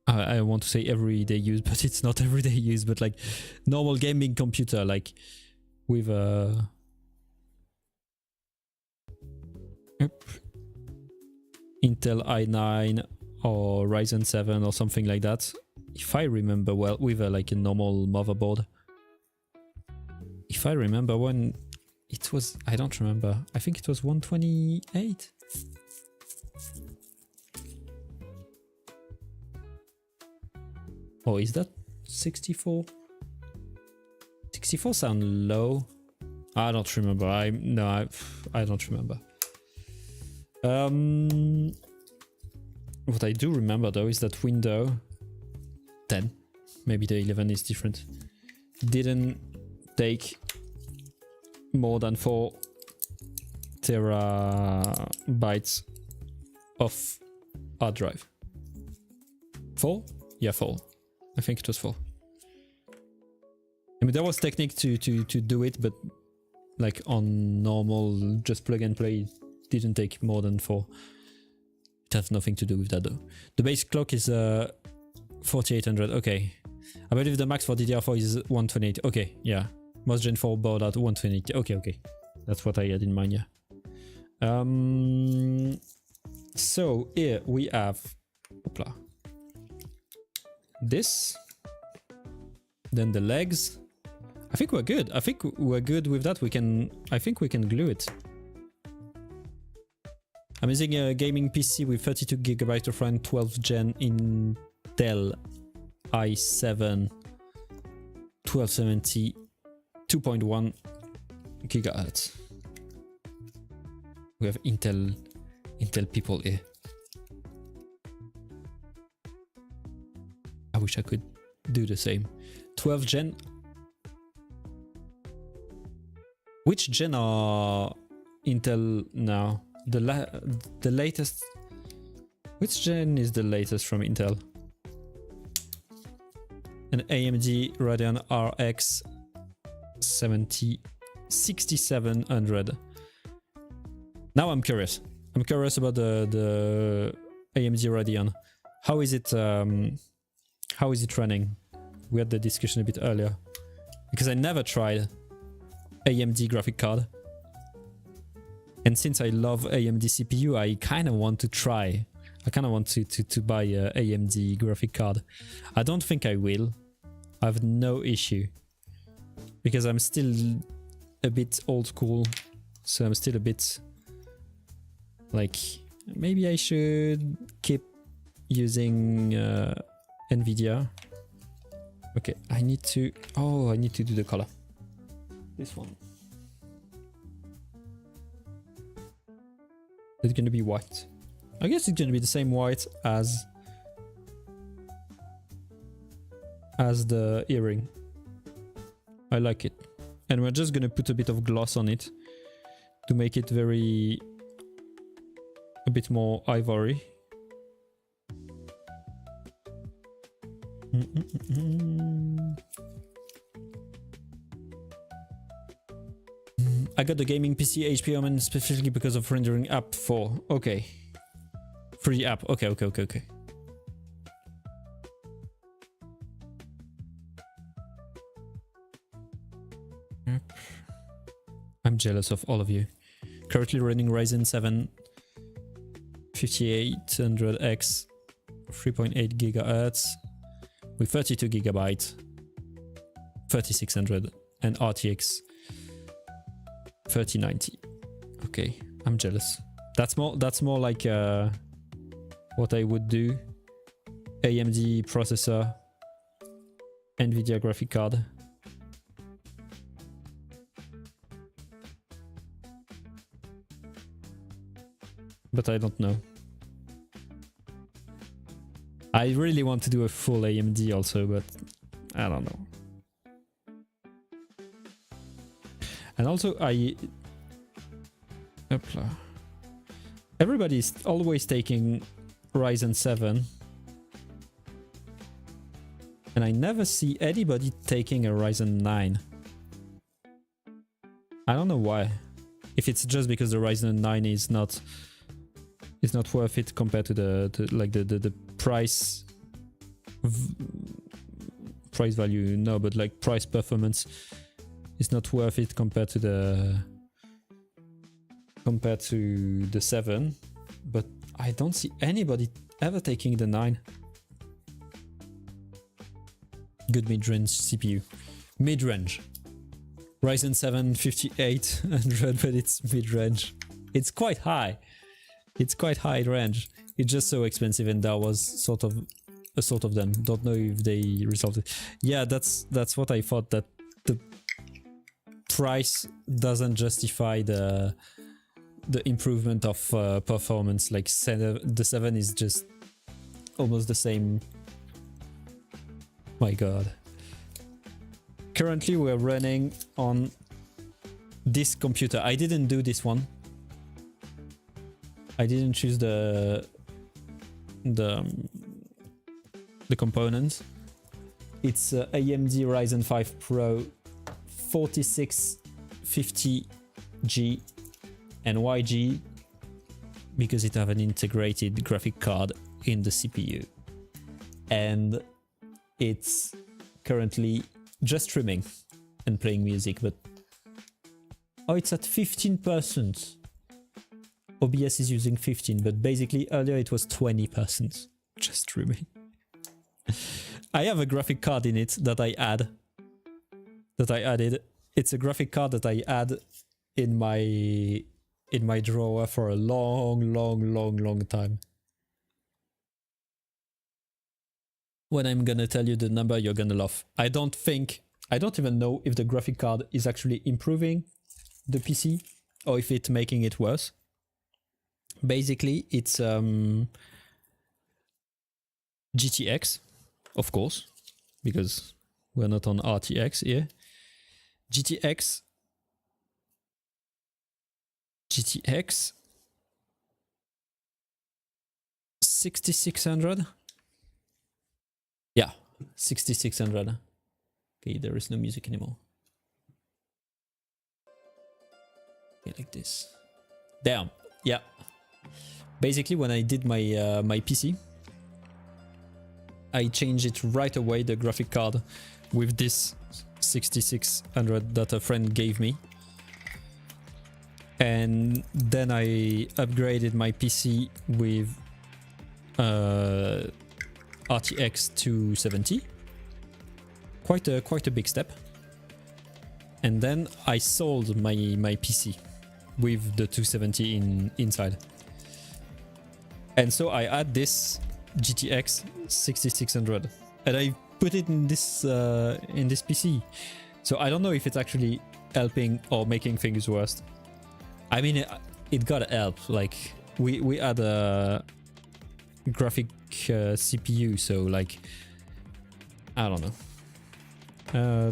I want to say everyday use, but it's not everyday use, but like normal gaming computer, like with a... Intel i9 or Ryzen 7 or something like that, if I remember well, with like a normal motherboard. If I remember when it was, I don't remember, I think it was 128. Oh, is that 64? 64 sound low. I don't remember. I don't remember. What I do remember though is that Windows 10, maybe the 11 is different, didn't take more than 4 terabytes of hard drive. 4? Yeah, 4. I think it was 4. I mean, there was technique to do it, but like on normal, just plug and play, it didn't take more than 4. It has nothing to do with that though. The base clock is 4800. Okay. I believe the max for DDR4 is 128. Okay, yeah. Most Gen 4 board at 128. Okay. That's what I had in mind, yeah. So here we have hoopla, this, then the legs. I think we're good. I think we're good with that. I think we can glue it. I'm using a gaming PC with 32 GB of RAM, 12 Gen Intel i7 1270 2.1 GHz. We have Intel people here. I wish I could do the same. 12 Gen. Which gen are Intel now? The latest. Which gen is the latest from Intel? An AMD Radeon RX 6700. Now I'm curious. I'm curious about the AMD Radeon. How is it? How is it running? We had the discussion a bit earlier because I never tried AMD graphic card. And since I love AMD CPU, I kind of want to try. I kind of want to buy a AMD graphic card. I don't think I will. I have no issue. Because I'm still a bit old school. So I'm still a bit... like... maybe I should keep using NVIDIA. Okay, I need to... oh, I need to do the color. This one. It's gonna be white. I guess it's gonna be the same white as the earring. I like it. And we're just gonna put a bit of gloss on it to make it very... a bit more ivory. I got the gaming PC HP Omen specifically because of rendering app 4. Okay. Free app. Okay. I'm jealous of all of you. Currently running Ryzen 7 5800X 3.8 GHz with 32 GB 3600 and RTX 3090. Okay, I'm jealous. That's more like what I would do. AMD processor, NVIDIA graphic card. But I don't know. I really want to do a full AMD also, but I don't know. And also everybody's always taking Ryzen 7. And I never see anybody taking a Ryzen 9. I don't know why. If it's just because the Ryzen 9 is not worth it compared to the price value, no, but like price performance is not worth it compared to the 7. But I don't see anybody ever taking the 9. Good mid-range CPU. Mid-range. Ryzen 7 5800, but it's mid-range. It's quite high. It's quite high range. It's just so expensive, and that was sort of them. Don't know if they resolved it. Yeah, that's what I thought, that the price doesn't justify the improvement of performance. Like the 7 is just almost the same. My god. Currently we're running on this computer. I didn't do this one. I didn't choose the components. It's AMD Ryzen 5 Pro 4650G and YG because it have an integrated graphic card in the CPU. And it's currently just streaming and playing music, but oh, it's at 15%. OBS is using 15, but basically earlier it was 20% just streaming. I have a graphic card in it that I added. It's a graphic card that I add in my drawer for a long time. When I'm gonna tell you the number, you're gonna laugh. I don't even know if the graphic card is actually improving the PC or if it's making it worse. Basically, it's GTX, of course, because we're not on RTX here. GTX 6600. Yeah, 6600. Okay, there is no music anymore. Okay, like this. Damn. Yeah. Basically, when I did my my PC, I changed it right away, the graphic card, with this 6600 that a friend gave me. And then I upgraded my PC with RTX 270. Quite a big step. And then I sold my PC with the 270 inside. And so I add this GTX 6600 and I put it in this PC. So I don't know if it's actually helping or making things worse. I mean, it gotta help. Like we had a graphic CPU, so like I don't know.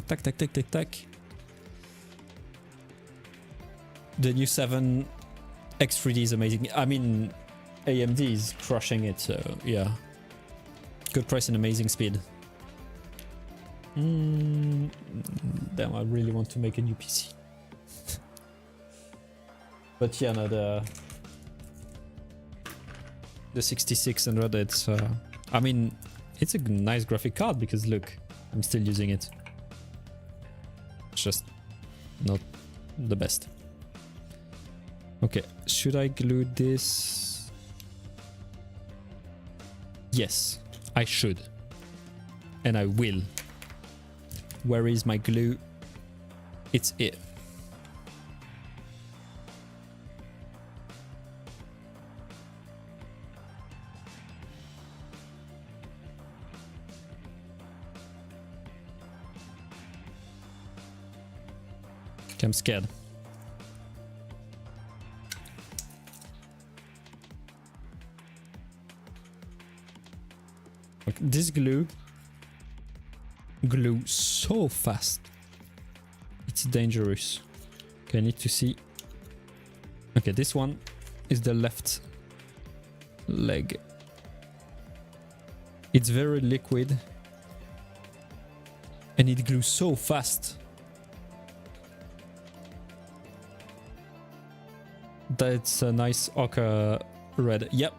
Tac. The new 7 X3D is amazing. I mean, AMD is crushing it, so yeah. Good price and amazing speed. Damn, I really want to make a new PC. But yeah, no, the 6600, it's I mean, it's a nice graphic card because look, I'm still using it. It's just not the best. Okay, should I glue this? Yes, I should. And I will. Where is my glue? It's it. I'm scared. Okay, this glue so fast. It's dangerous. Okay, I need to see. Okay, this one is the left leg. It's very liquid and it glues so fast. That's a nice ochre red. Yep.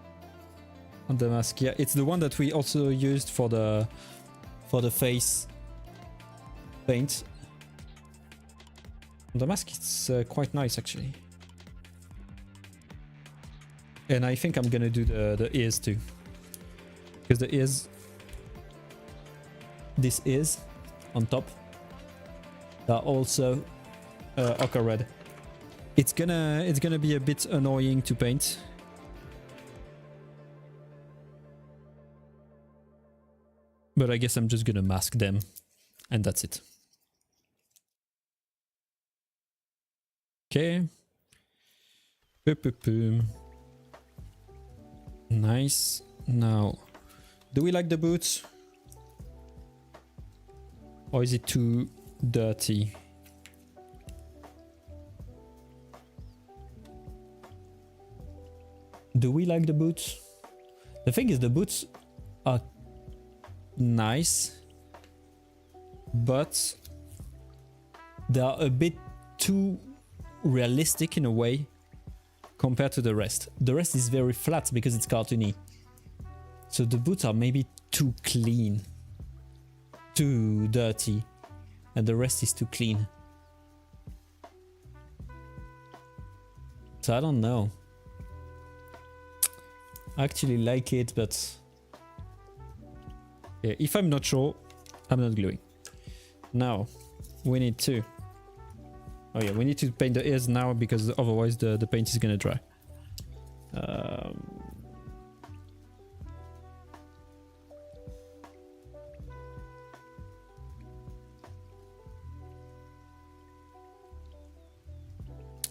On the mask. Yeah, it's the one that we also used for the face paint. On the mask, it's quite nice actually. And I think I'm gonna do the ears too, because the ears, this ears on top, are also ochre red. It's gonna be a bit annoying to paint. But I guess I'm just gonna mask them and that's it. Okay. Nice. Now, do we like the boots? Or is it too dirty? Do we like the boots? The thing is, the boots are nice, but they are a bit too realistic in a way compared to the rest. The rest is very flat because it's cartoony. So the boots are maybe too clean, too dirty, and the rest is too clean. So I don't know. I actually like it, but yeah, if I'm not sure, I'm not gluing. Now, we need to... Oh yeah, we need to paint the ears now because otherwise the paint is gonna dry.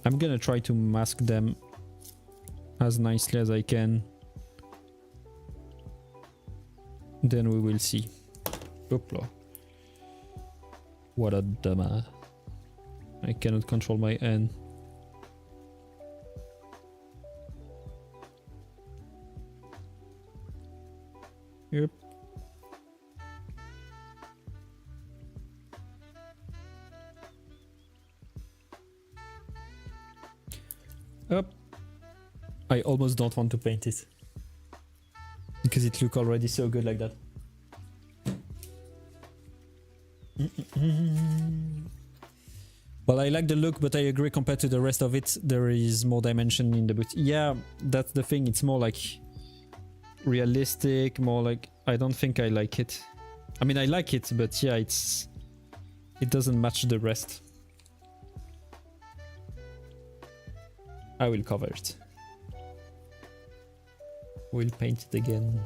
I'm gonna try to mask them as nicely as I can. Then we will see. Hoopla. What a dumbass. I cannot control my hand. Yep. Up. I almost don't want to paint it, because it looks already so good like that. Well, I like the look, but I agree compared to the rest of it, there is more dimension in the boot. Yeah, that's the thing. It's more like realistic, more like, I don't think I like it. I mean, I like it, but yeah, it doesn't match the rest. I will cover it. We'll paint it again.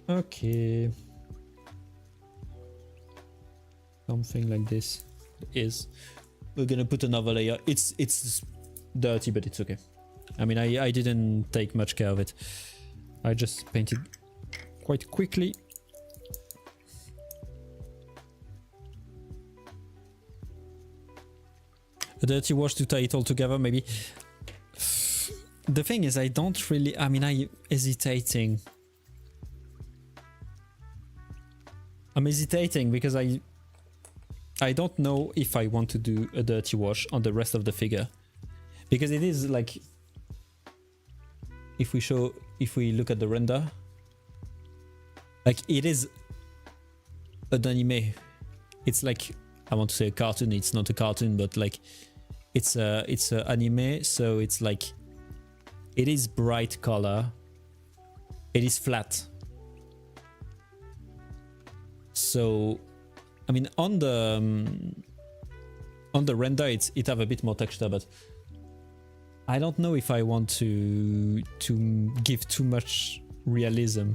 Okay. Something like this is. We're gonna put another layer. It's dirty, but it's okay. I mean, I didn't take much care of it. I just painted quite quickly. A dirty wash to tie it all together, maybe. The thing is, I don't really... I mean, I'm hesitating. I'm hesitating because I don't know if I want to do a dirty wash on the rest of the figure. Because it is like... If we look at the render... Like, it is an anime. It's like... I want to say a cartoon, it's not a cartoon, but like... It's a anime, so it's like... It is bright color. It is flat. So... I mean, on the render, it have a bit more texture, but I don't know if I want to give too much realism.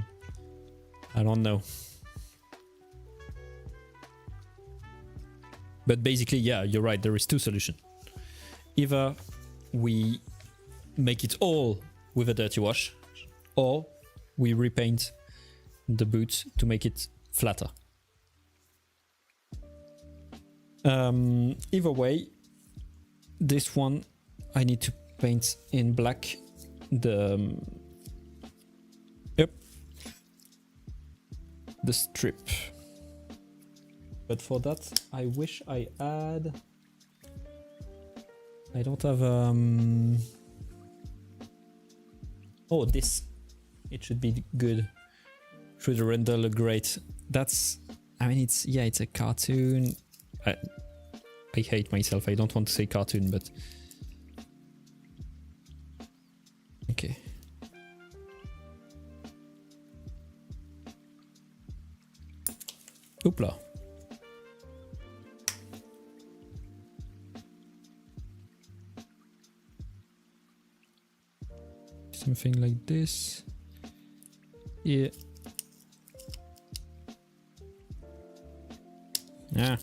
I don't know. But basically, yeah, you're right. There is two solutions. Either we make it all with a dirty wash, or we repaint the boots to make it flatter. Either way, this one I need to paint in black the strip, but for that I wish I had... I don't have oh, this, it should be good. Should the render look great? That's... I mean, it's... yeah, it's a cartoon. I hate myself. I don't want to say cartoon, but... Okay. Oopla. Something like this. Yeah. Yeah.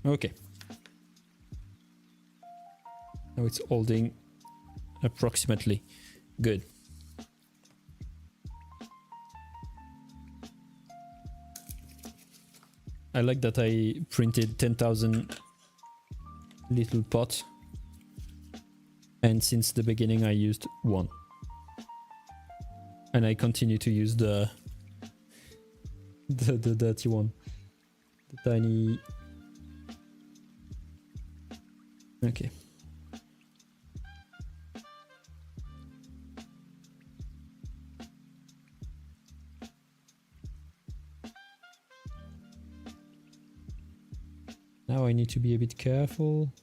Okay. Now it's holding approximately. Good. I like that I printed 10,000 little pots, and since the beginning I used one, and I continue to use the dirty one, the tiny. Okay. Now I need to be a bit careful,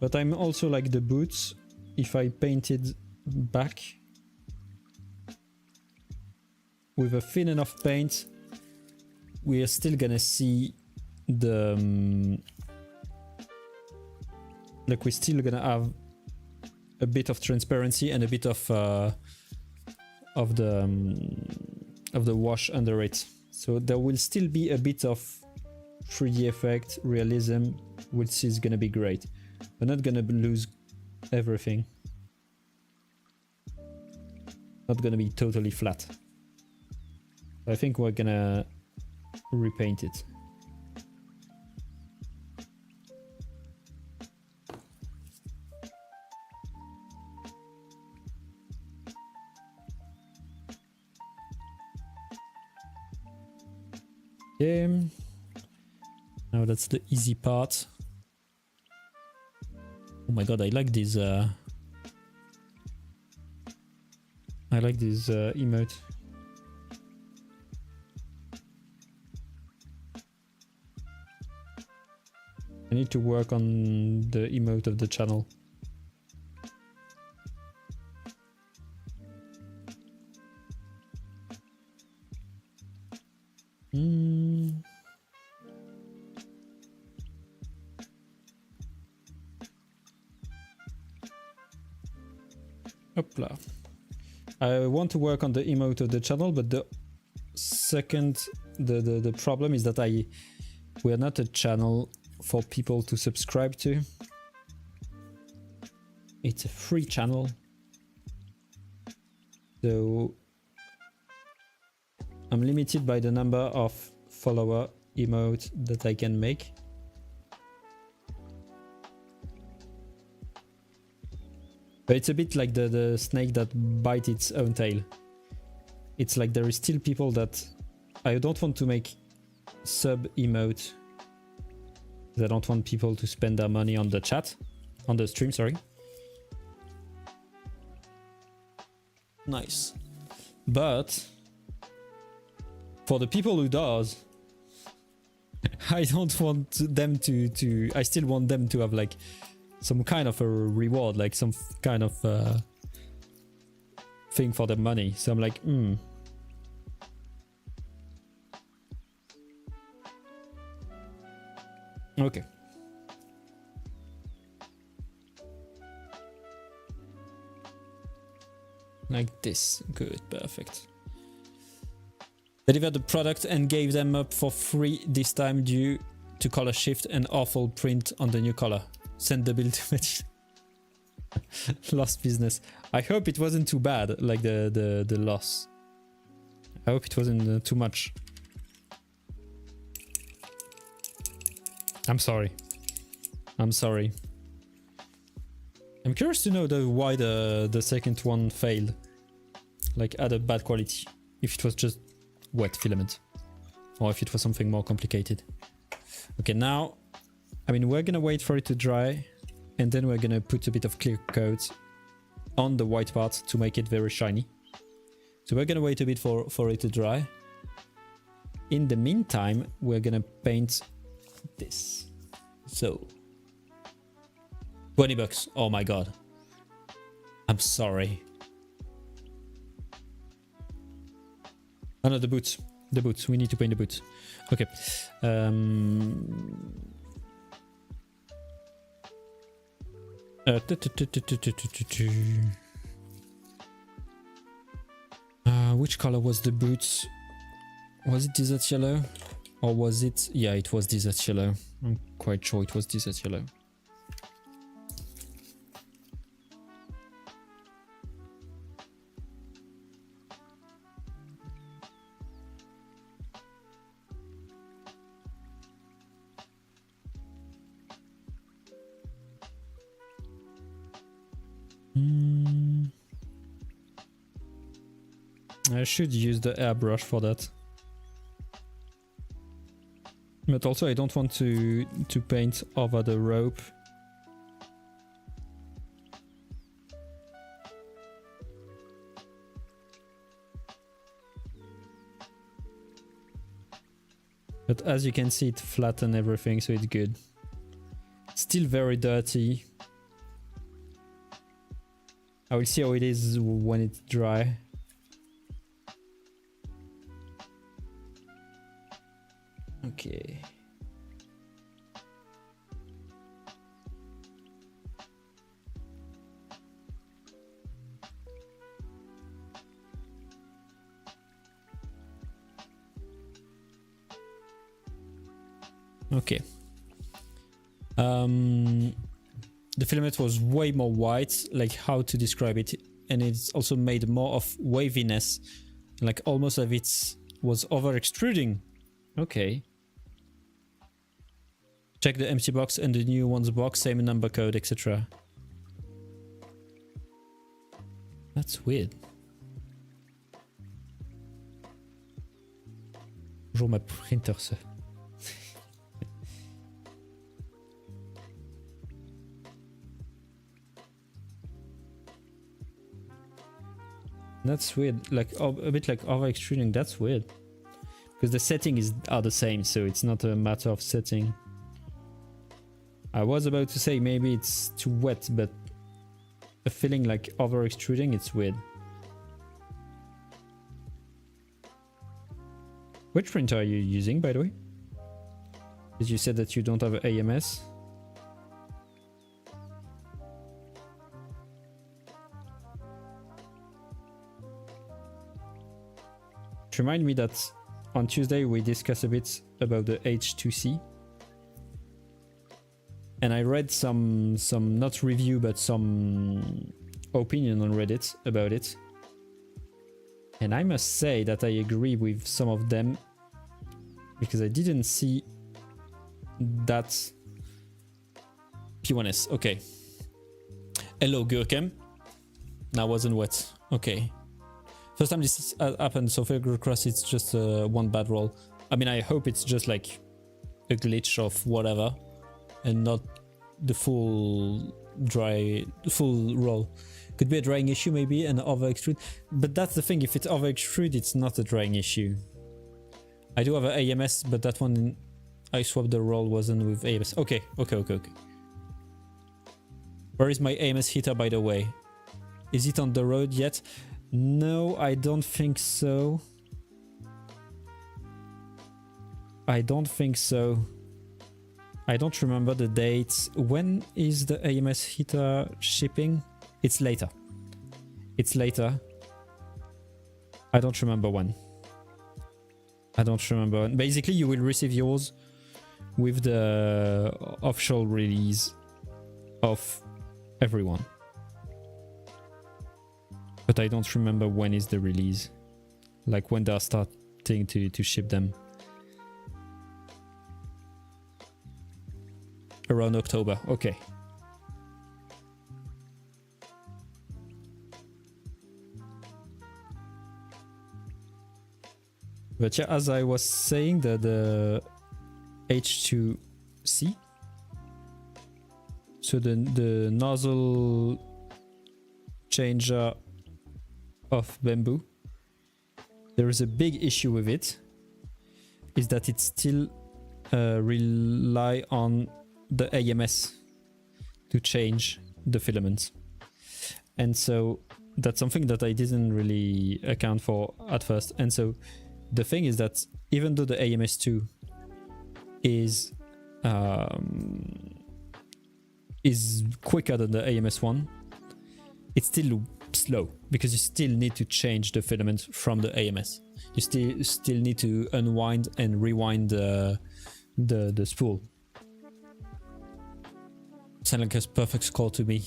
but I'm also like the boots. If I painted back with a thin enough paint, we are still gonna see the like we're still gonna have a bit of transparency and a bit of the wash under it. So there will still be a bit of 3D effect, realism, which is gonna be great. We're not gonna lose everything. Not gonna be totally flat. I think we're gonna repaint it. Okay. Now that's the easy part. Oh my god, I like these I like this emote. I need to work on the emote of the channel. Hopla. I want to work on the emote of the channel, but the problem is that we are not a channel for people to subscribe to. It's a free channel. So I'm limited by the number of follower emote that I can make. But it's a bit like the snake that bites its own tail. It's like there is still people that I don't want to make sub emote. I don't want people to spend their money on the chat, on the stream, sorry. Nice. But for the people who does, I don't want them to I still want them to have like some kind of a reward, like some kind of thing for their money. So I'm like, Okay. Like this. Good, perfect. Delivered the product and gave them up for free this time due to color shift and awful print on the new color. Send the bill to Match. Lost business. I hope it wasn't too bad, like the loss. I hope it wasn't too much. I'm sorry. I'm sorry. I'm curious to know though why the second one failed. Like had a bad quality. If it was just wet filament. Or if it was something more complicated. Okay, now, I mean, we're gonna wait for it to dry. And then we're gonna put a bit of clear coat on the white part to make it very shiny. So we're gonna wait a bit for it to dry. In the meantime, we're gonna paint this. So 20 bucks. Oh my god. I'm sorry. Oh no, the boots. The boots. We need to paint the boots. Okay. Which color was the boots? Was it desert yellow? Or was it... Yeah, it was desert yellow. I'm quite sure it was desert yellow. I should use the airbrush for that. But also I don't want to paint over the rope. But as you can see, it flattened everything, so it's good. Still very dirty. I will see how it is when it's dry. Okay. Okay. The filament was way more white, like how to describe it, and it's also made more of waviness, like almost of it was over extruding. Okay. Check the empty box and the new one's box, same number code, etc. That's weird. Bonjour ma printer, ça. That's weird, like a bit like over extruding. That's weird because the setting are the same, so it's not a matter of setting. I was about to say maybe it's too wet, but a feeling like over extruding, it's weird. Which printer are you using, by the way? Because you said that you don't have an AMS. Remind me that on Tuesday we discussed a bit about the H2C, and I read some not review but some opinion on Reddit about it, and I must say that I agree with some of them because I didn't see that P1S. Okay. Hello Gurkem. That wasn't wet. Okay. First time this happened, so fingers crossed it's just one bad roll. I mean, I hope it's just like a glitch of whatever and not the full roll. Could be a drying issue maybe and over extrude. But that's the thing, if it's over extrude, it's not a drying issue. I do have an AMS, but that one I swapped the roll wasn't with AMS. Okay. Where is my AMS heater, by the way? Is it on the road yet? No, I don't think so. I don't remember the dates. When is the AMS heater shipping? It's later. I don't remember when. Basically, you will receive yours with the official release of everyone. But I don't remember when is the release. Like when they're starting to ship them. Around October, okay. But yeah, as I was saying, the H2C, so the nozzle changer of Bamboo, there is a big issue with it, is that it still rely on the AMS to change the filaments. And so that's something that I didn't really account for at first. And so the thing is that even though the AMS2 is quicker than the AMS1, it's still slow because you still need to change the filament from the AMS. You still need to unwind and rewind the spool. Sound like a perfect score to me.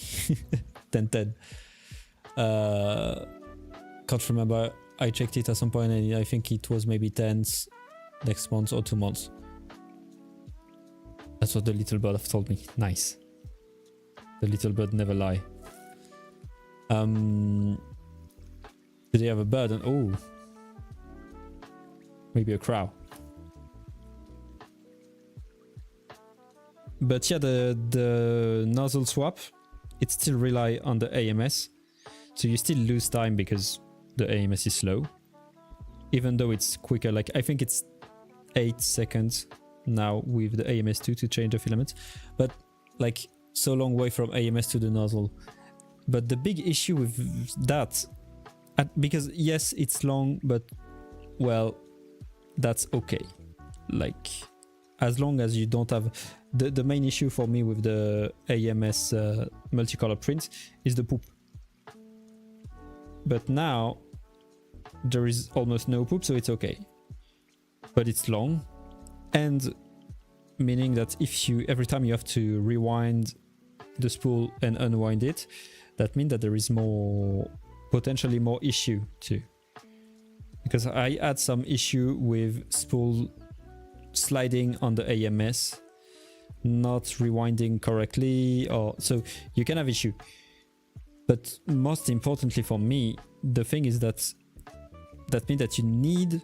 10-10. Can't remember. I checked it at some point and I think it was maybe 10s next month or 2 months. That's what the little bird have told me. Nice. The little bird never lie. Do they have a bird? And oh, maybe a crow. But yeah, the nozzle swap, it still rely on the AMS, so you still lose time because the AMS is slow, even though it's quicker. Like I think it's 8 seconds now with the AMS2 to change the filament, but like so long way from AMS to the nozzle. But the big issue with that, because yes, it's long, but well, that's okay. Like as long as you don't have the main issue for me with the AMS multicolor print is the poop. But now there is almost no poop, so it's okay. But it's long, and meaning that if you every time you have to rewind the spool and unwind it, that means that there is potentially more issue too. Because I had some issue with spool sliding on the AMS, not rewinding correctly, or so you can have issue. But most importantly for me, the thing is that means that you need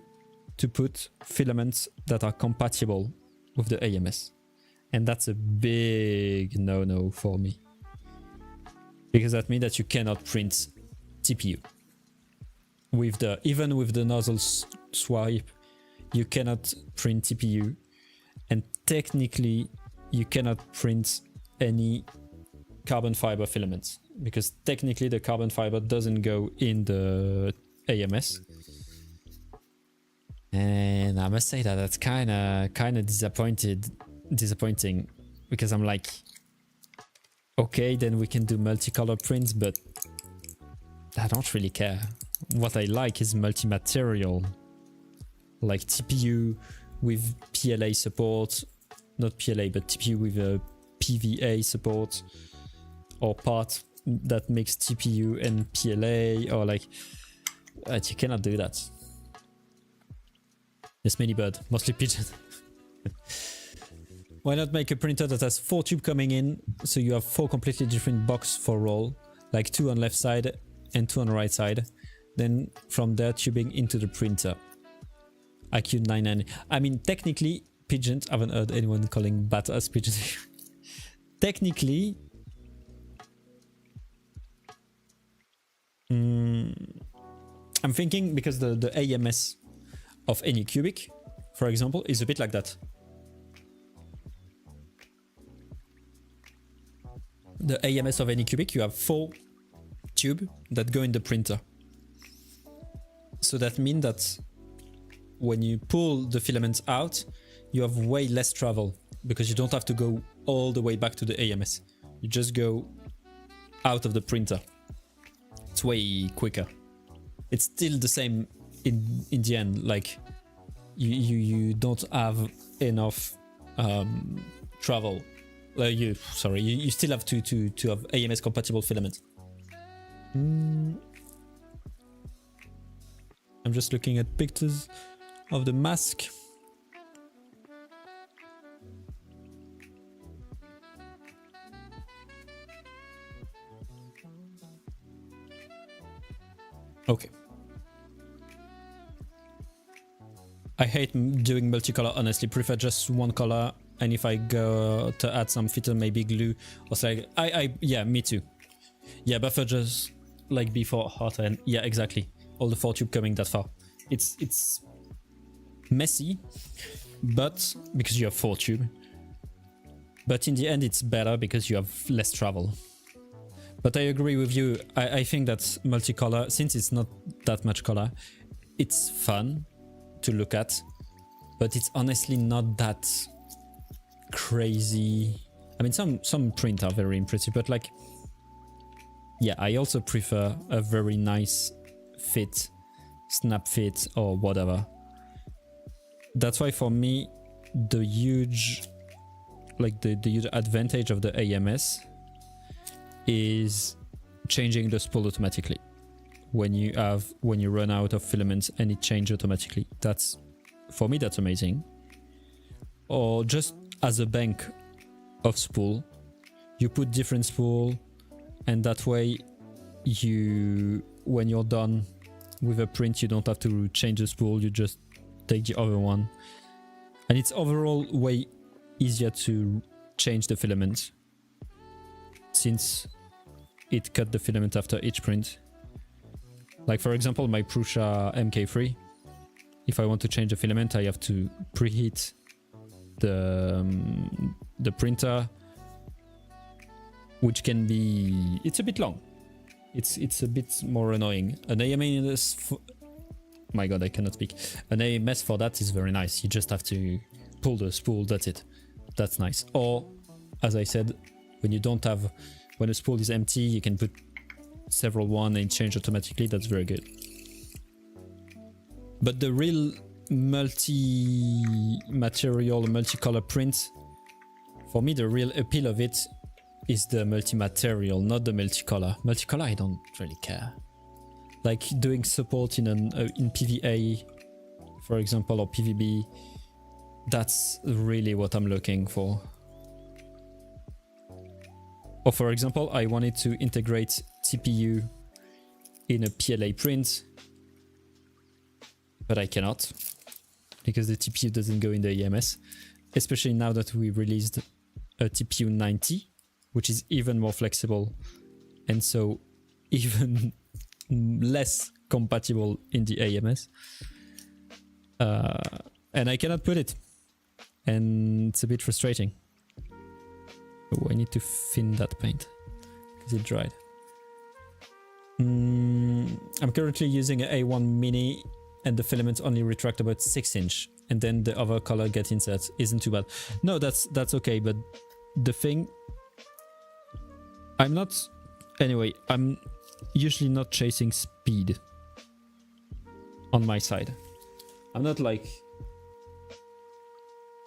to put filaments that are compatible with the AMS, and that's a big no-no for me, because that means that you cannot print TPU. with the even with the nozzle swipe, you cannot print TPU, and technically you cannot print any carbon fiber filaments because technically the carbon fiber doesn't go in the AMS. And I must say that that's kind of disappointing because I'm like, okay, then we can do multicolor prints, but I don't really care. What I like is multi-material, like TPU with PLA support, not PLA, but TPU with a PVA support, or part that makes TPU and PLA, or like, you cannot do that. Yes, mini bird, mostly pigeon. Why not make a printer that has 4 tubes coming in, so you have 4 completely different boxes for roll, like 2 on left side and 2 on the right side. Then from there, tubing into the printer. IQ99. I mean, technically, pigeons, I haven't heard anyone calling bat as pigeons. Technically, I'm thinking because the AMS of any cubic, for example, is a bit like that. The AMS of any cubic, you have 4 tubes that go in the printer. So that means that when you pull the filaments out, you have way less travel because you don't have to go all the way back to the AMS. You just go out of the printer. It's way quicker. It's still the same in the end. Like you don't have enough travel. You still have to have AMS compatible filaments. I'm just looking at pictures of the mask. Okay. I hate doing multicolor, honestly. Prefer just one color, and if I go to add some filter, maybe glue or something. Yeah, me too. Yeah, buffer just like before hot and yeah, exactly. All the 4 tube coming that far. It's messy, but because you have 4 tube. But in the end, it's better because you have less travel. But I agree with you. I think that multicolor, since it's not that much color, it's fun to look at, but it's honestly not that crazy. I mean, some print are very impressive, but like, yeah, I also prefer a very nice fit, snap fit or whatever. That's why for me, the huge advantage of the AMS is changing the spool automatically. When you run out of filaments and it changes automatically. For me, that's amazing. Or just as a bank of spool, you put different spool, and that way when you're done with a print, you don't have to change the spool, you just take the other one. And it's overall way easier to change the filament since it cut the filament after each print. Like for example, my Prusa MK3, if I want to change the filament, I have to preheat the printer, which can be, it's a bit long. It's a bit more annoying. An AMS, my god, I cannot speak. An AMS for that is very nice. You just have to pull the spool, that's it. That's nice. Or, as I said, when a spool is empty, you can put several one and change automatically. That's very good. But the real multi-material, multicolor print, for me, the real appeal of it is the multi-material, not the multicolor. Multicolor, I don't really care. Like doing support in PVA, for example, or PVB, that's really what I'm looking for. Or for example, I wanted to integrate TPU in a PLA print, but I cannot because the TPU doesn't go in the EMS, especially now that we released a TPU 90, which is even more flexible and so even less compatible in the AMS. And I cannot put it. And it's a bit frustrating. Oh, I need to thin that paint because it dried. I'm currently using an A1 Mini and the filaments only retract about 6" and then the other color get inserts. Isn't too bad. No, that's okay, but the thing... I'm usually not chasing speed on my side. I'm not like...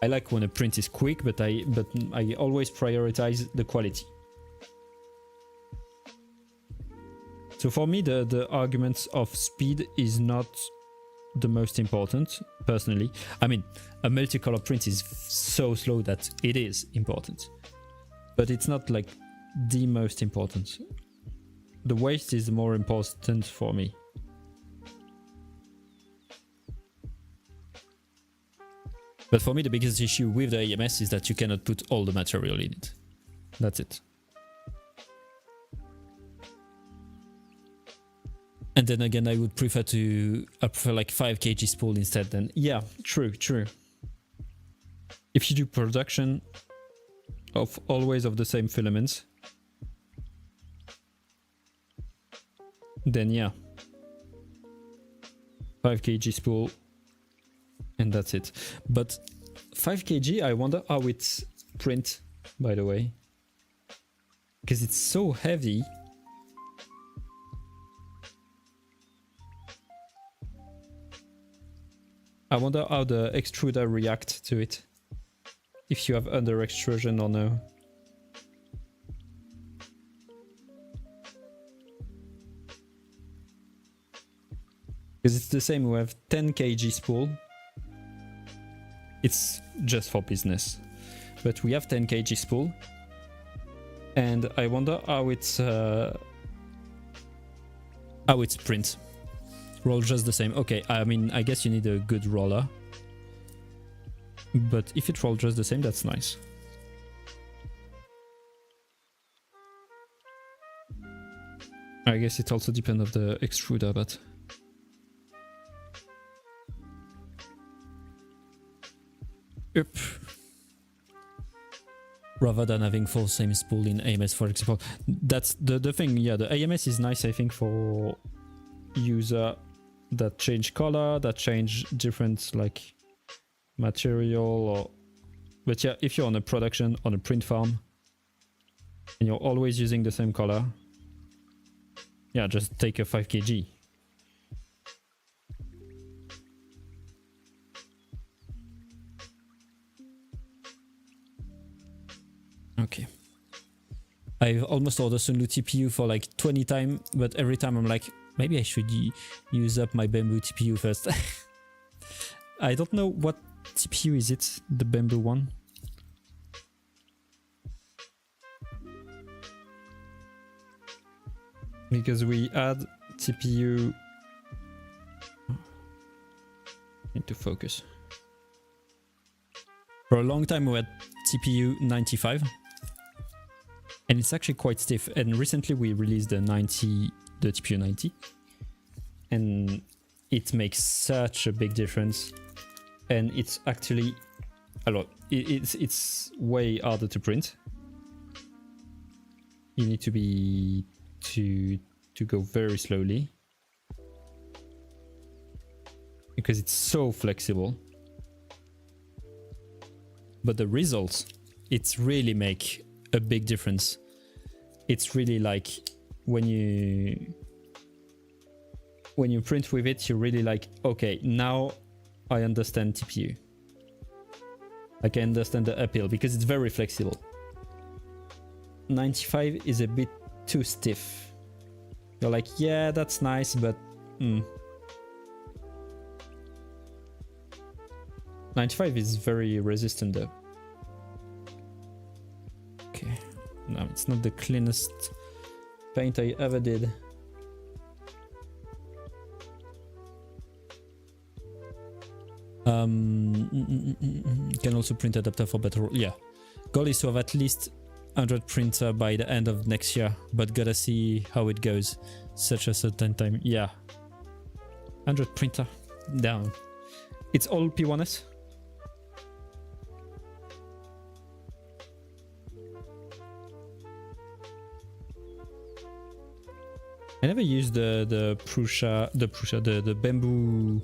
I like when a print is quick, but I always prioritize the quality. So for me, the arguments of speed is not the most important, personally. I mean, a multicolor print is so slow that it is important. But it's not like the most important. The waste is more important for me. But for me, the biggest issue with the AMS is that you cannot put all the material in it. That's it. And then again, I would prefer like 5 kg spool instead. Then yeah, true. If you do production of always of the same filaments, then yeah, 5 kg spool. And that's it. But 5 kg, I wonder how it's print, by the way. Because it's so heavy. I wonder how the extruder reacts to it. If you have under extrusion or no. Because it's the same, we have 10 kg spool. It's just for business, but we have 10 kg spool, and I wonder how it's print. Roll just the same. Okay, I mean, I guess you need a good roller, but if it rolls just the same, that's nice. I guess it also depends on the extruder, but. Yep. Rather than having 4 same spool in AMS, for example. That's the thing. Yeah, the AMS is nice, I think, for user that change color, that change different like material, or but yeah, if you're on a production on a print farm and you're always using the same color, yeah, just take a 5 kg. Okay. I've almost ordered Sunlu TPU for like 20 times, but every time I'm like, maybe I should use up my bamboo TPU first. I don't know what TPU is it, the bamboo one. Because we add TPU... Need to focus. For a long time we had TPU 95. And it's actually quite stiff. And recently we released the TPU 90. And it makes such a big difference. And it's actually a lot. It's way harder to print. You need to go very slowly. Because it's so flexible. But the results, it's really make a big difference. It's really like when you print with it, you're really like, okay, now I understand TPU. Like I understand the appeal because it's very flexible. 95 is a bit too stiff. You're like, yeah, that's nice, but 95 is very resistant though. Okay, no, it's not the cleanest paint I ever did. Can also print adapter for better. Yeah, goal is to have at least 100 printer by the end of next year, but gotta see how it goes. Such a certain time. Yeah, 100 printer down. It's all P1S. I never used the bamboo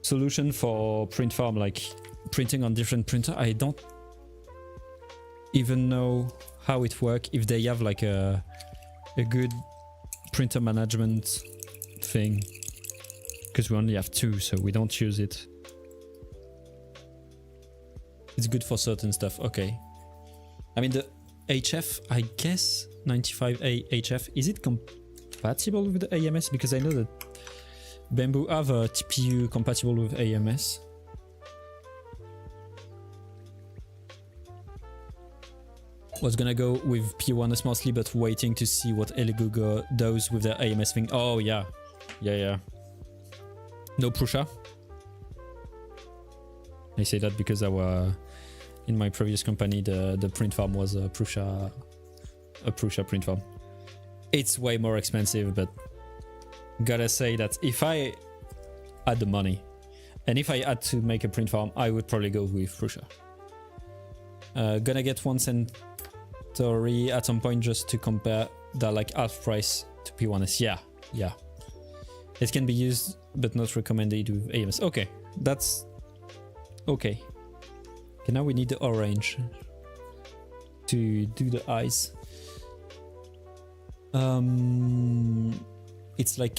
solution for print farm, like printing on different printer. I don't even know how it works, if they have like a good printer management thing, because we only have 2, so we don't use it. It's good for certain stuff. Okay, I mean the HF, I guess 95A HF, is it compatible with the AMS? Because I know that Bamboo have a TPU compatible with AMS. Was gonna go with P1S mostly, but waiting to see what Elegugo does with the AMS thing. Oh yeah, yeah. No Prussia. I say that because in my previous company the print farm was a Prussia print farm. It's way more expensive, but gotta say that if I had the money and if I had to make a print farm, I would probably go with Prussia. Gonna get one Centauri at some point just to compare the like half price to P1S. Yeah. It can be used but not recommended with AMS. Okay, that's okay. Okay, now we need the orange to do the eyes. It's like,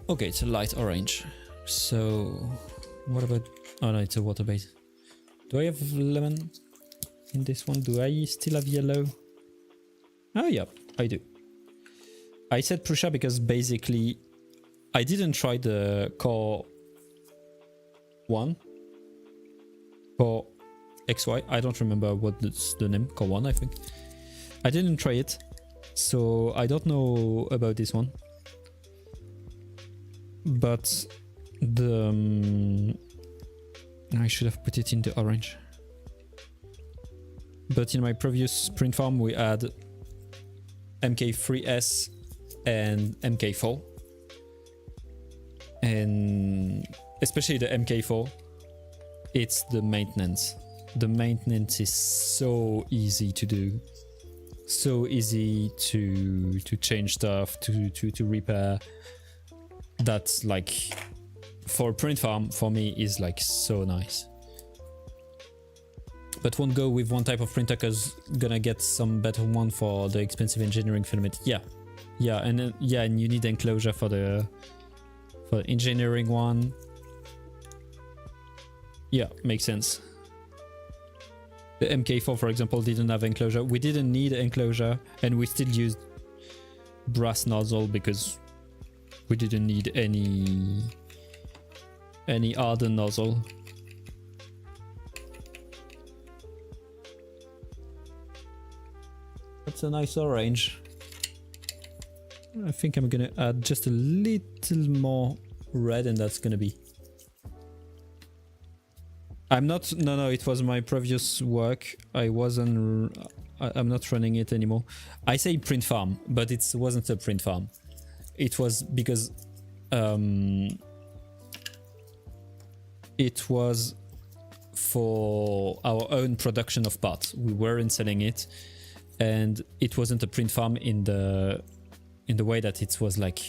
okay, it's a light orange. So what about, oh no, it's a water base. Do I have lemon in this one? Do I still have yellow? Oh yeah, I do. I said Prussia because basically I didn't try the core 1, core XY. I don't remember what's the name, core 1 I think. I didn't try it, so I don't know about this one. But the I should have put it in the orange. But in my previous print farm we had MK3S and MK4, and especially the MK4, it's the maintenance. The maintenance is so easy to do, so easy to change stuff, to repair. That's like, for a print farm, for me, is like so nice. But won't go with one type of printer because gonna get some better one for the expensive engineering filament. Yeah, and you need enclosure for the engineering one. Yeah, makes sense. The MK4, for example, didn't have enclosure. We didn't need enclosure, and we still used brass nozzle because we didn't need any hardened nozzle. That's a nice orange. I think I'm gonna add just a little more red, and that's gonna be. I'm not. No. It was my previous work. I'm not running it anymore. I say print farm, but it wasn't a print farm. It was because it was for our own production of parts. We weren't selling it, and it wasn't a print farm in the way that it was like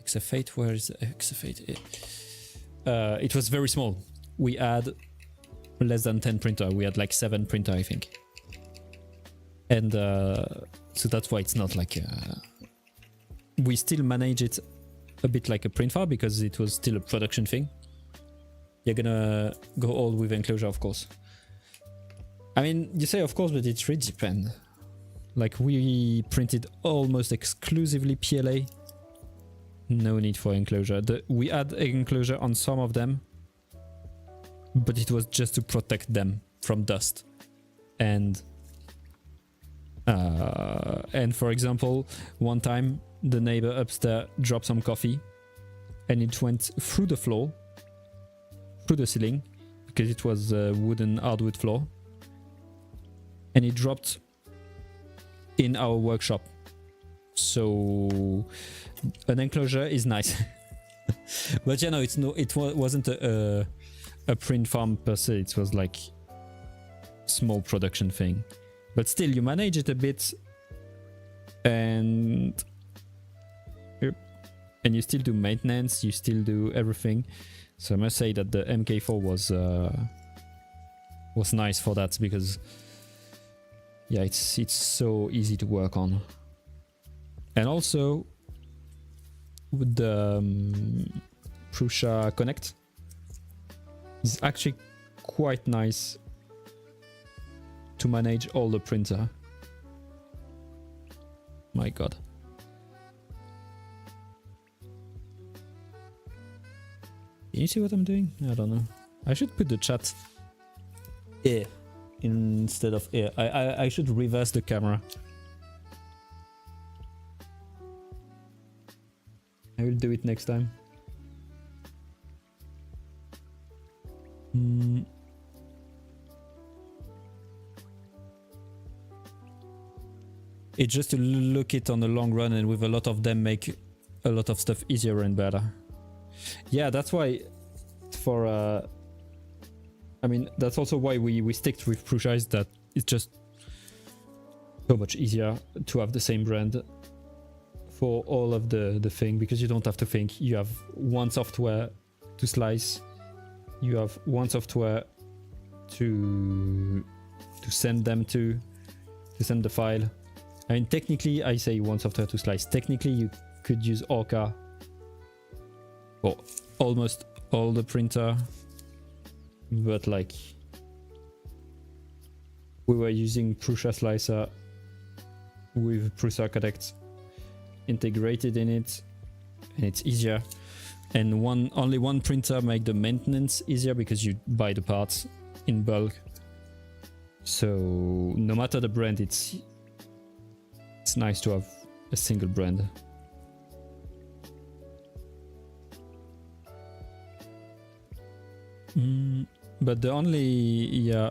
Exafate. Where is Exafate? It was very small. We had less than 10 printer. We had like 7 printer, I think. And so that's why it's not like we still manage it a bit like a print farm because it was still a production thing. You're gonna go all with enclosure, of course. I mean, you say of course, but it really depends. Like we printed almost exclusively PLA. No need for enclosure. We had enclosure on some of them, but it was just to protect them from dust. And for example, one time the neighbor upstairs dropped some coffee and it went through the floor, through the ceiling, because it was a wooden hardwood floor, and it dropped in our workshop. So an enclosure is nice. But yeah, no, wasn't a print farm per se. It was like small production thing. But still, you manage it a bit, and you still do maintenance. You still do everything. So I must say that the MK4 was nice for that, because yeah, it's so easy to work on. And also with the Prusa Connect is actually quite nice to manage all the printer. My god. Can you see what I'm doing? I don't know. I should put the chat here instead of here. I should reverse the camera. I will do it next time. It's just to look it on the long run, and with a lot of them make a lot of stuff easier and better. Yeah, that's why for I mean, that's also why we stick with Prusa, is that it's just so much easier to have the same brand for all of the thing, because you don't have to think. You have one software to slice, you have one software to send them to send the file. I mean, technically, I say one software to slice. Technically, you could use Orca for almost all the printer, but like we were using Prusa Slicer with Prusa Connect integrated in it, and it's easier. And only one printer make the maintenance easier, because you buy the parts in bulk. So no matter the brand, it's nice to have a single brand. But the only, yeah.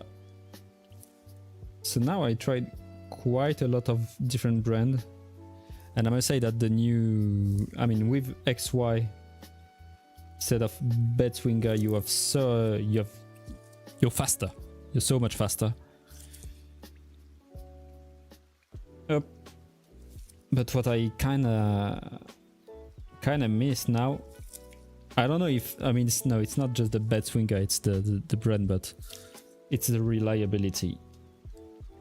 So now I tried quite a lot of different brands, and I must say that the new, I mean, with XY instead of Bedswinger, you're faster. You're so much faster. Yep. But what I kinda miss now, I don't know if, I mean, it's not just the Bedswinger, it's the brand, but it's the reliability.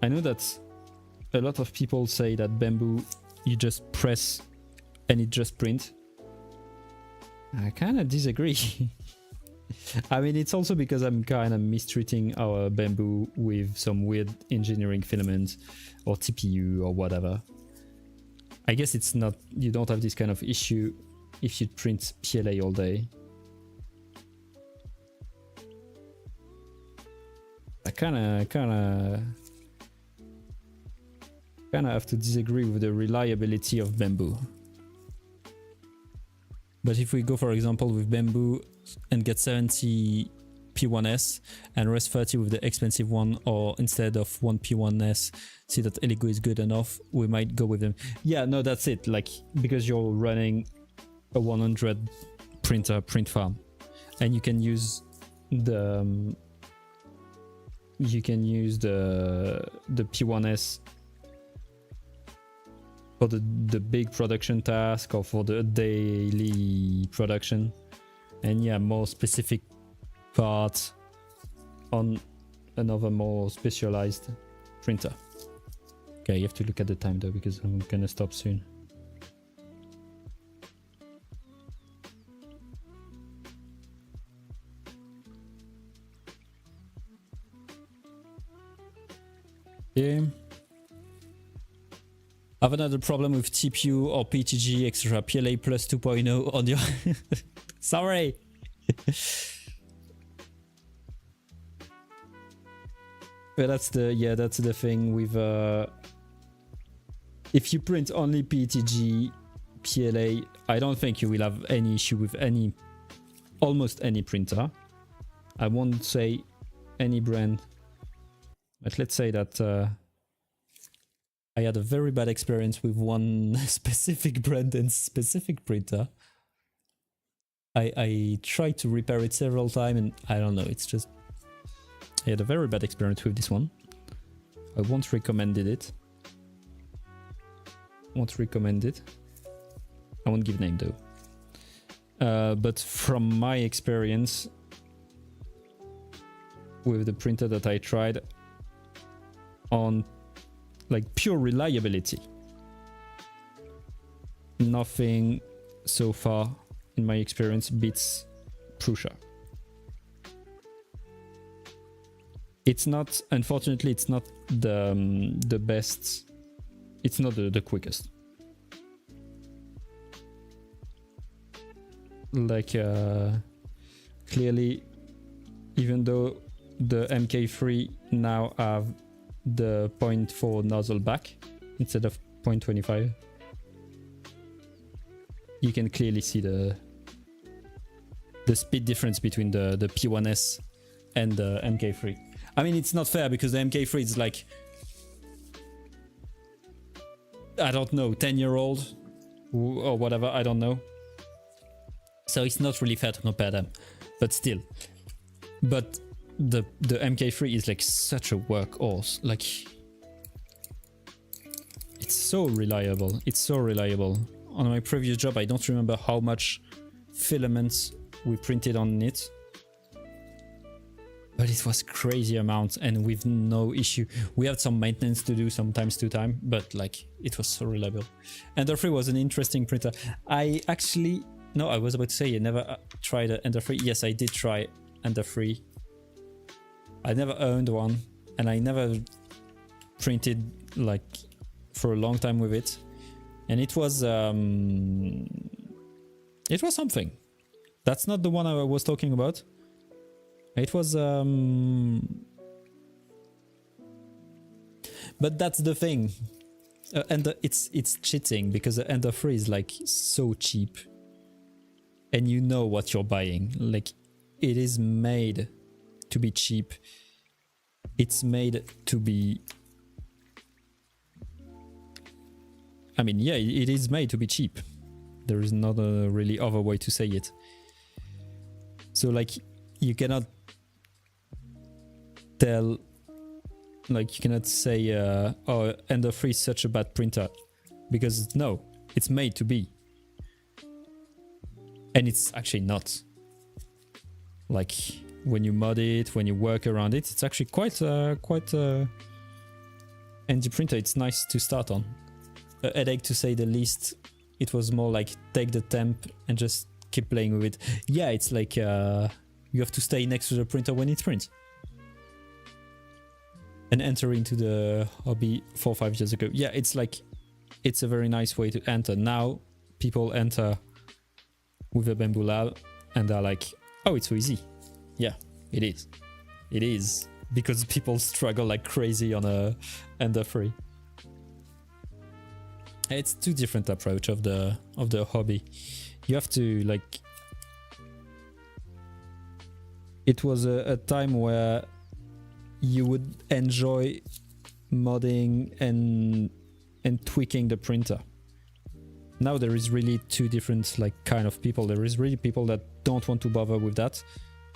I know that a lot of people say that Bamboo, you just press and it just prints. I kind of disagree. I mean, it's also because I'm kind of mistreating our Bamboo with some weird engineering filament or TPU or whatever. I guess it's not, you don't have this kind of issue if you print PLA all day. I kinda have to disagree with the reliability of Bamboo. But if we go, for example, with Bamboo and get 70 P1S and rest 30 with the expensive one, or instead of one P1S, see that Eligo is good enough, we might go with them. Yeah, no, that's it. Like, because you're running a 100 printer print farm, and you can use the P1S for the big production task or for the daily production, and yeah, more specific parts on another more specialized printer. Okay, you have to look at the time though, because I'm gonna stop soon. Yeah. I have another problem with TPU or PTG, etc. PLA plus 2.0 on your... Sorry! But that's the thing with... if you print only PTG, PLA, I don't think you will have any issue with almost any printer. I won't say any brand, but let's say that I had a very bad experience with one specific brand and specific printer. I tried to repair it several times and I don't know, it's just... I had a very bad experience with this one. I won't recommend it. Won't recommend it. I won't give name though. But from my experience with the printer that I tried on like pure reliability, nothing so far in my experience beats Prusa. It's not, unfortunately, it's not the best. It's not the quickest. Like clearly, even though the MK3 now have the 0.4 nozzle back instead of 0.25, you can clearly see the speed difference between the P1S and the MK3. I mean, it's not fair because the MK3 is like, I don't know, 10-year-old or whatever, I don't know. So it's not really fair to compare them, but still. But the MK3 is like such a workhorse. Like, it's so reliable. It's so reliable. On my previous job, I don't remember how much filaments we printed on it, but it was crazy amount and with no issue. We had some maintenance to do sometimes to time, but like it was so reliable. Ender 3 was an interesting printer. I was about to say I never tried an Ender 3. Yes, I did try Ender 3. I never owned one and I never printed like for a long time with it. And it was something. That's not the one I was talking about. It was but that's the thing. And it's cheating because the Ender 3 is like so cheap. And you know what you're buying. Like, it is made to be cheap. It's made to be... I mean, yeah, it is made to be cheap. There is not a really other way to say it. So, like, you cannot tell... Like, you cannot say, oh, Ender 3 is such a bad printer. Because, no, it's made to be. And it's actually not. Like, when you mod it, when you work around it, it's actually quite ND printer. It's nice to start on. A headache to say the least. It was more like take the temp and just keep playing with it. Yeah, it's like you have to stay next to the printer when it prints. And enter into the hobby 4 or 5 years ago. Yeah, it's like, it's a very nice way to enter. Now, people enter with a Bamboo Lab and they're like, oh, it's so easy. Yeah, it is. It is. Because people struggle like crazy on a Ender 3. It's two different approach of the hobby. You have to like... It was a time where you would enjoy modding and tweaking the printer. Now there is really two different like kind of people. There is really people that don't want to bother with that,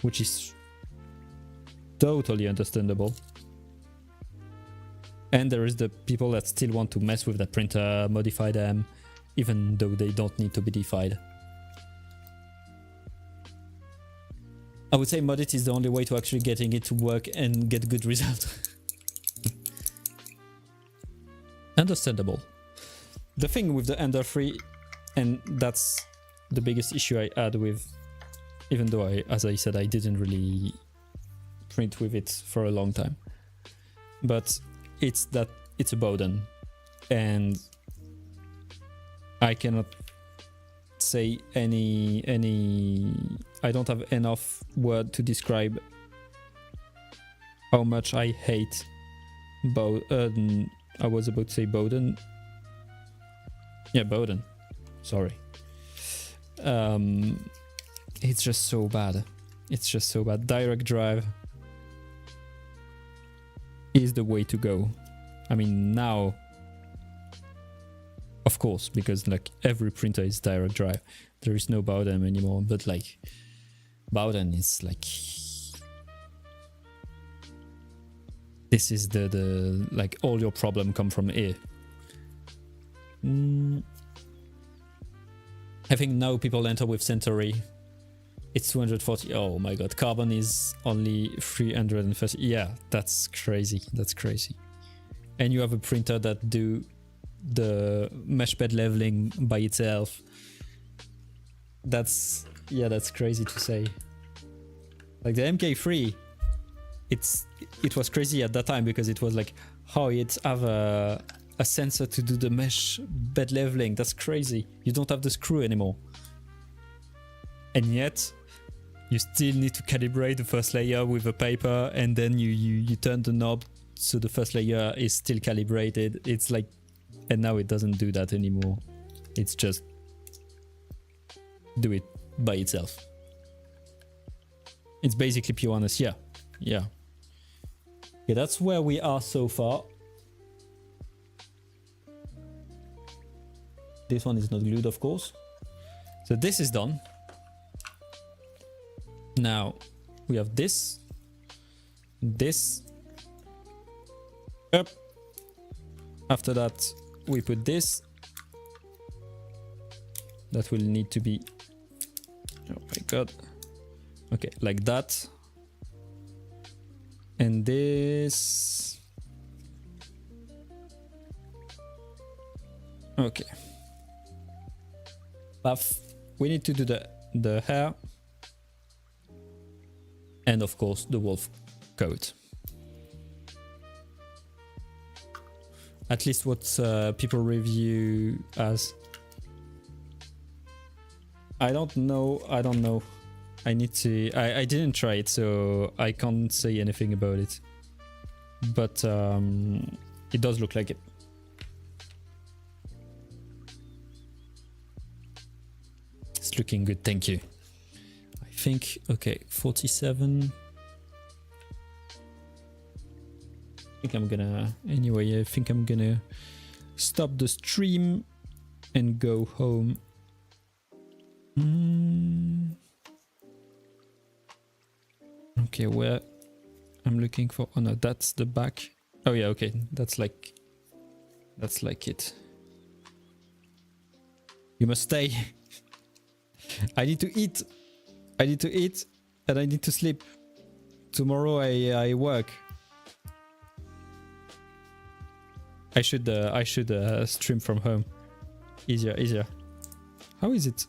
which is totally understandable. And there is the people that still want to mess with that printer, modify them, even though they don't need to be modified. I would say mod it is the only way to actually getting it to work and get good results. Understandable. The thing with the Ender 3, and that's the biggest issue I had with, even though as I said, I didn't really print with it for a long time. But it's that it's a Bowden, and I cannot say any I don't have enough word to describe how much I hate Bowden. I was about to say Bowden. Yeah, Bowden. Sorry. It's just so bad. It's just so bad. Direct drive is the way to go. I mean, now Of course, because like every printer is direct drive. There is no Bowden anymore, but like Bowden is like, this is the like all your problem come from here. I think now people enter with Centauri. It's 240. Oh my god, Carbon is only 330. Yeah, that's crazy. That's crazy. And you have a printer that do the mesh bed leveling by itself. That's, yeah, that's crazy to say. Like the MK3, it was crazy at that time because it was like, how it have a sensor to do the mesh bed leveling. That's crazy. You don't have the screw anymore. And yet, you still need to calibrate the first layer with a paper, and then you turn the knob so the first layer is still calibrated. It's like, and now it doesn't do that anymore. It's just do it by itself. It's basically P1S, yeah. Yeah. Okay, that's where we are so far. This one is not glued, of course. So this is done. Now we have this, up. After that, we put this. That will need to be, oh my god. Okay, like that. And this. Okay. We need to do the hair. And of course the wolf coat. At least what people review as. I don't know. I need to. I didn't try it, so I can't say anything about it. But it does look like it. It's looking good. Thank you. I think, okay, 47. I think I'm gonna, anyway, I think I'm gonna stop the stream and go home. Okay, where I'm looking for, oh no, that's the back. Oh yeah, okay, that's like it. You must stay. I need to eat. I need to eat and I need to sleep. Tomorrow I work. I should stream from home. Easier. How is it?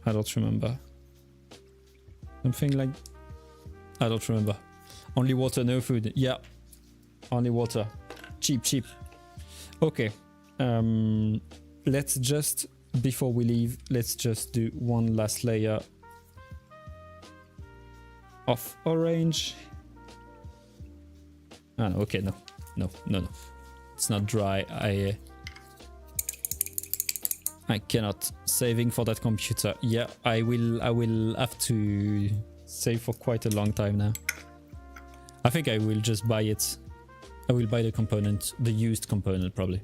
I don't remember. Something like, I don't remember. Only water, no food. Yeah, only water. Cheap. Okay. Let's just, before we leave, let's just do one last layer of orange. Ah, no, okay, no. It's not dry. I cannot. Saving for that computer. Yeah, I will have to save for quite a long time now. I think I will just buy it. I will buy the component, the used component probably.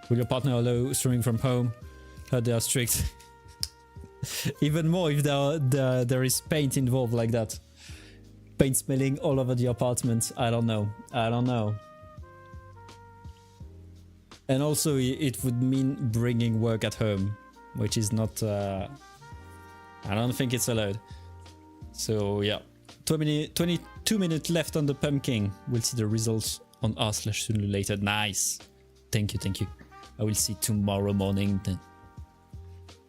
Will your partner allow streaming from home? They are strict. Even more if there is paint involved like that. Paint smelling all over the apartment. I don't know. And also it would mean bringing work at home, which is not, I don't think it's allowed. So yeah, 22 minutes left on the pumpkin. We'll see the results on r/simulated. Nice. Thank you. I will see tomorrow morning then.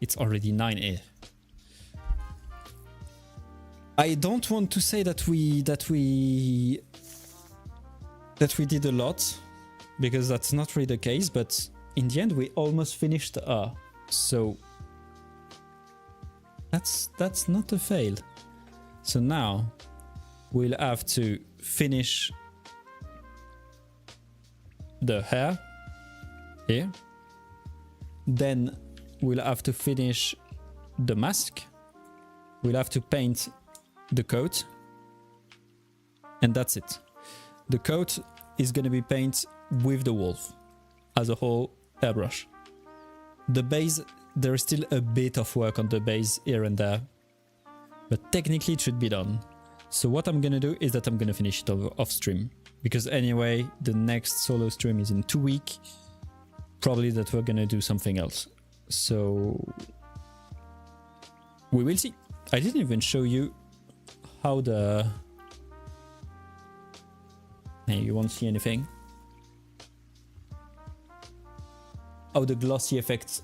It's already 9 here. I don't want to say that we did a lot, because that's not really the case, but in the end we almost finished so that's not a fail. So now we'll have to finish the hair here, then we'll have to finish the mask, we'll have to paint the coat, and that's it. The coat is going to be painted with the wolf as a whole, airbrush. The base, there is still a bit of work on the base here and there, but technically it should be done. So what I'm gonna do is that I'm gonna finish it off stream, because anyway, the next solo stream is in 2 weeks. Probably that we're gonna do something else. So we will see. I didn't even show you how the... Hey, you won't see anything. How the glossy effect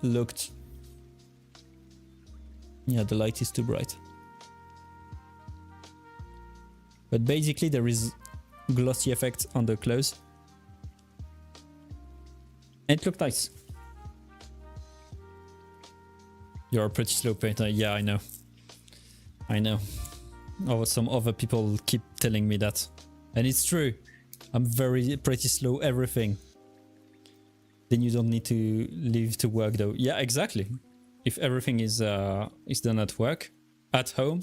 looked. Yeah, the light is too bright. But basically there is glossy effect on the clothes. And it looked nice. You're a pretty slow painter. Yeah, I know. I know. Oh, some other people keep telling me that. And it's true. I'm pretty slow everything. Then you don't need to leave to work though. Yeah, exactly. If everything is done at work, at home,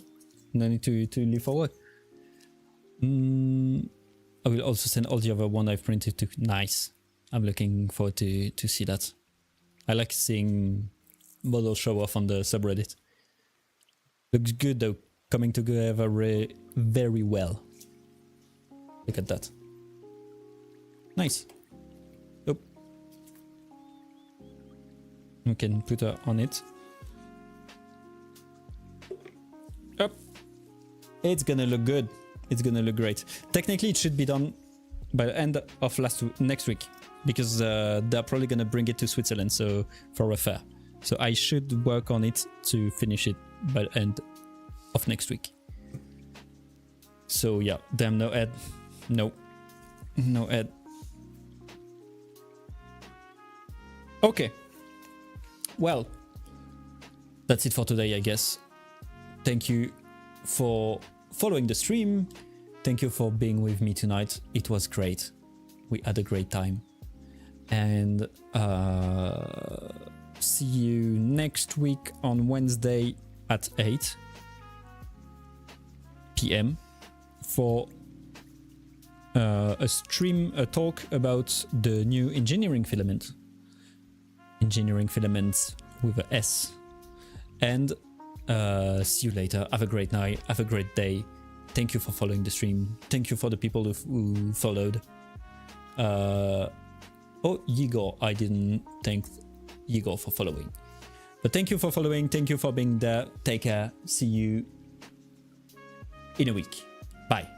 no need to leave for work. I will also send all the other one I've printed to. Nice. I'm looking forward to see that. I like seeing model show off on the subreddit. Looks good though. Coming together very well. Look at that. Nice. Oh. We can put her on it. Up. It's gonna look good. It's gonna look great. Technically, it should be done by the end of next week, because they're probably gonna bring it to Switzerland, so for a fair. So I should work on it to finish it by the end of next week. So yeah, damn, no ad. No ad. Okay. Well, that's it for today, I guess. Thank you for following the stream. Thank you for being with me tonight. It was great. We had a great time. And see you next week on Wednesday at 8 p.m. for a talk about the new engineering filament. Engineering filaments with a S. And see you later. Have a great night. Have a great day. Thank you for following the stream. Thank you for the people who followed. Oh, Igor. I didn't thank Igor for following. But thank you for following. Thank you for being there. Take care. See you in a week. Bye.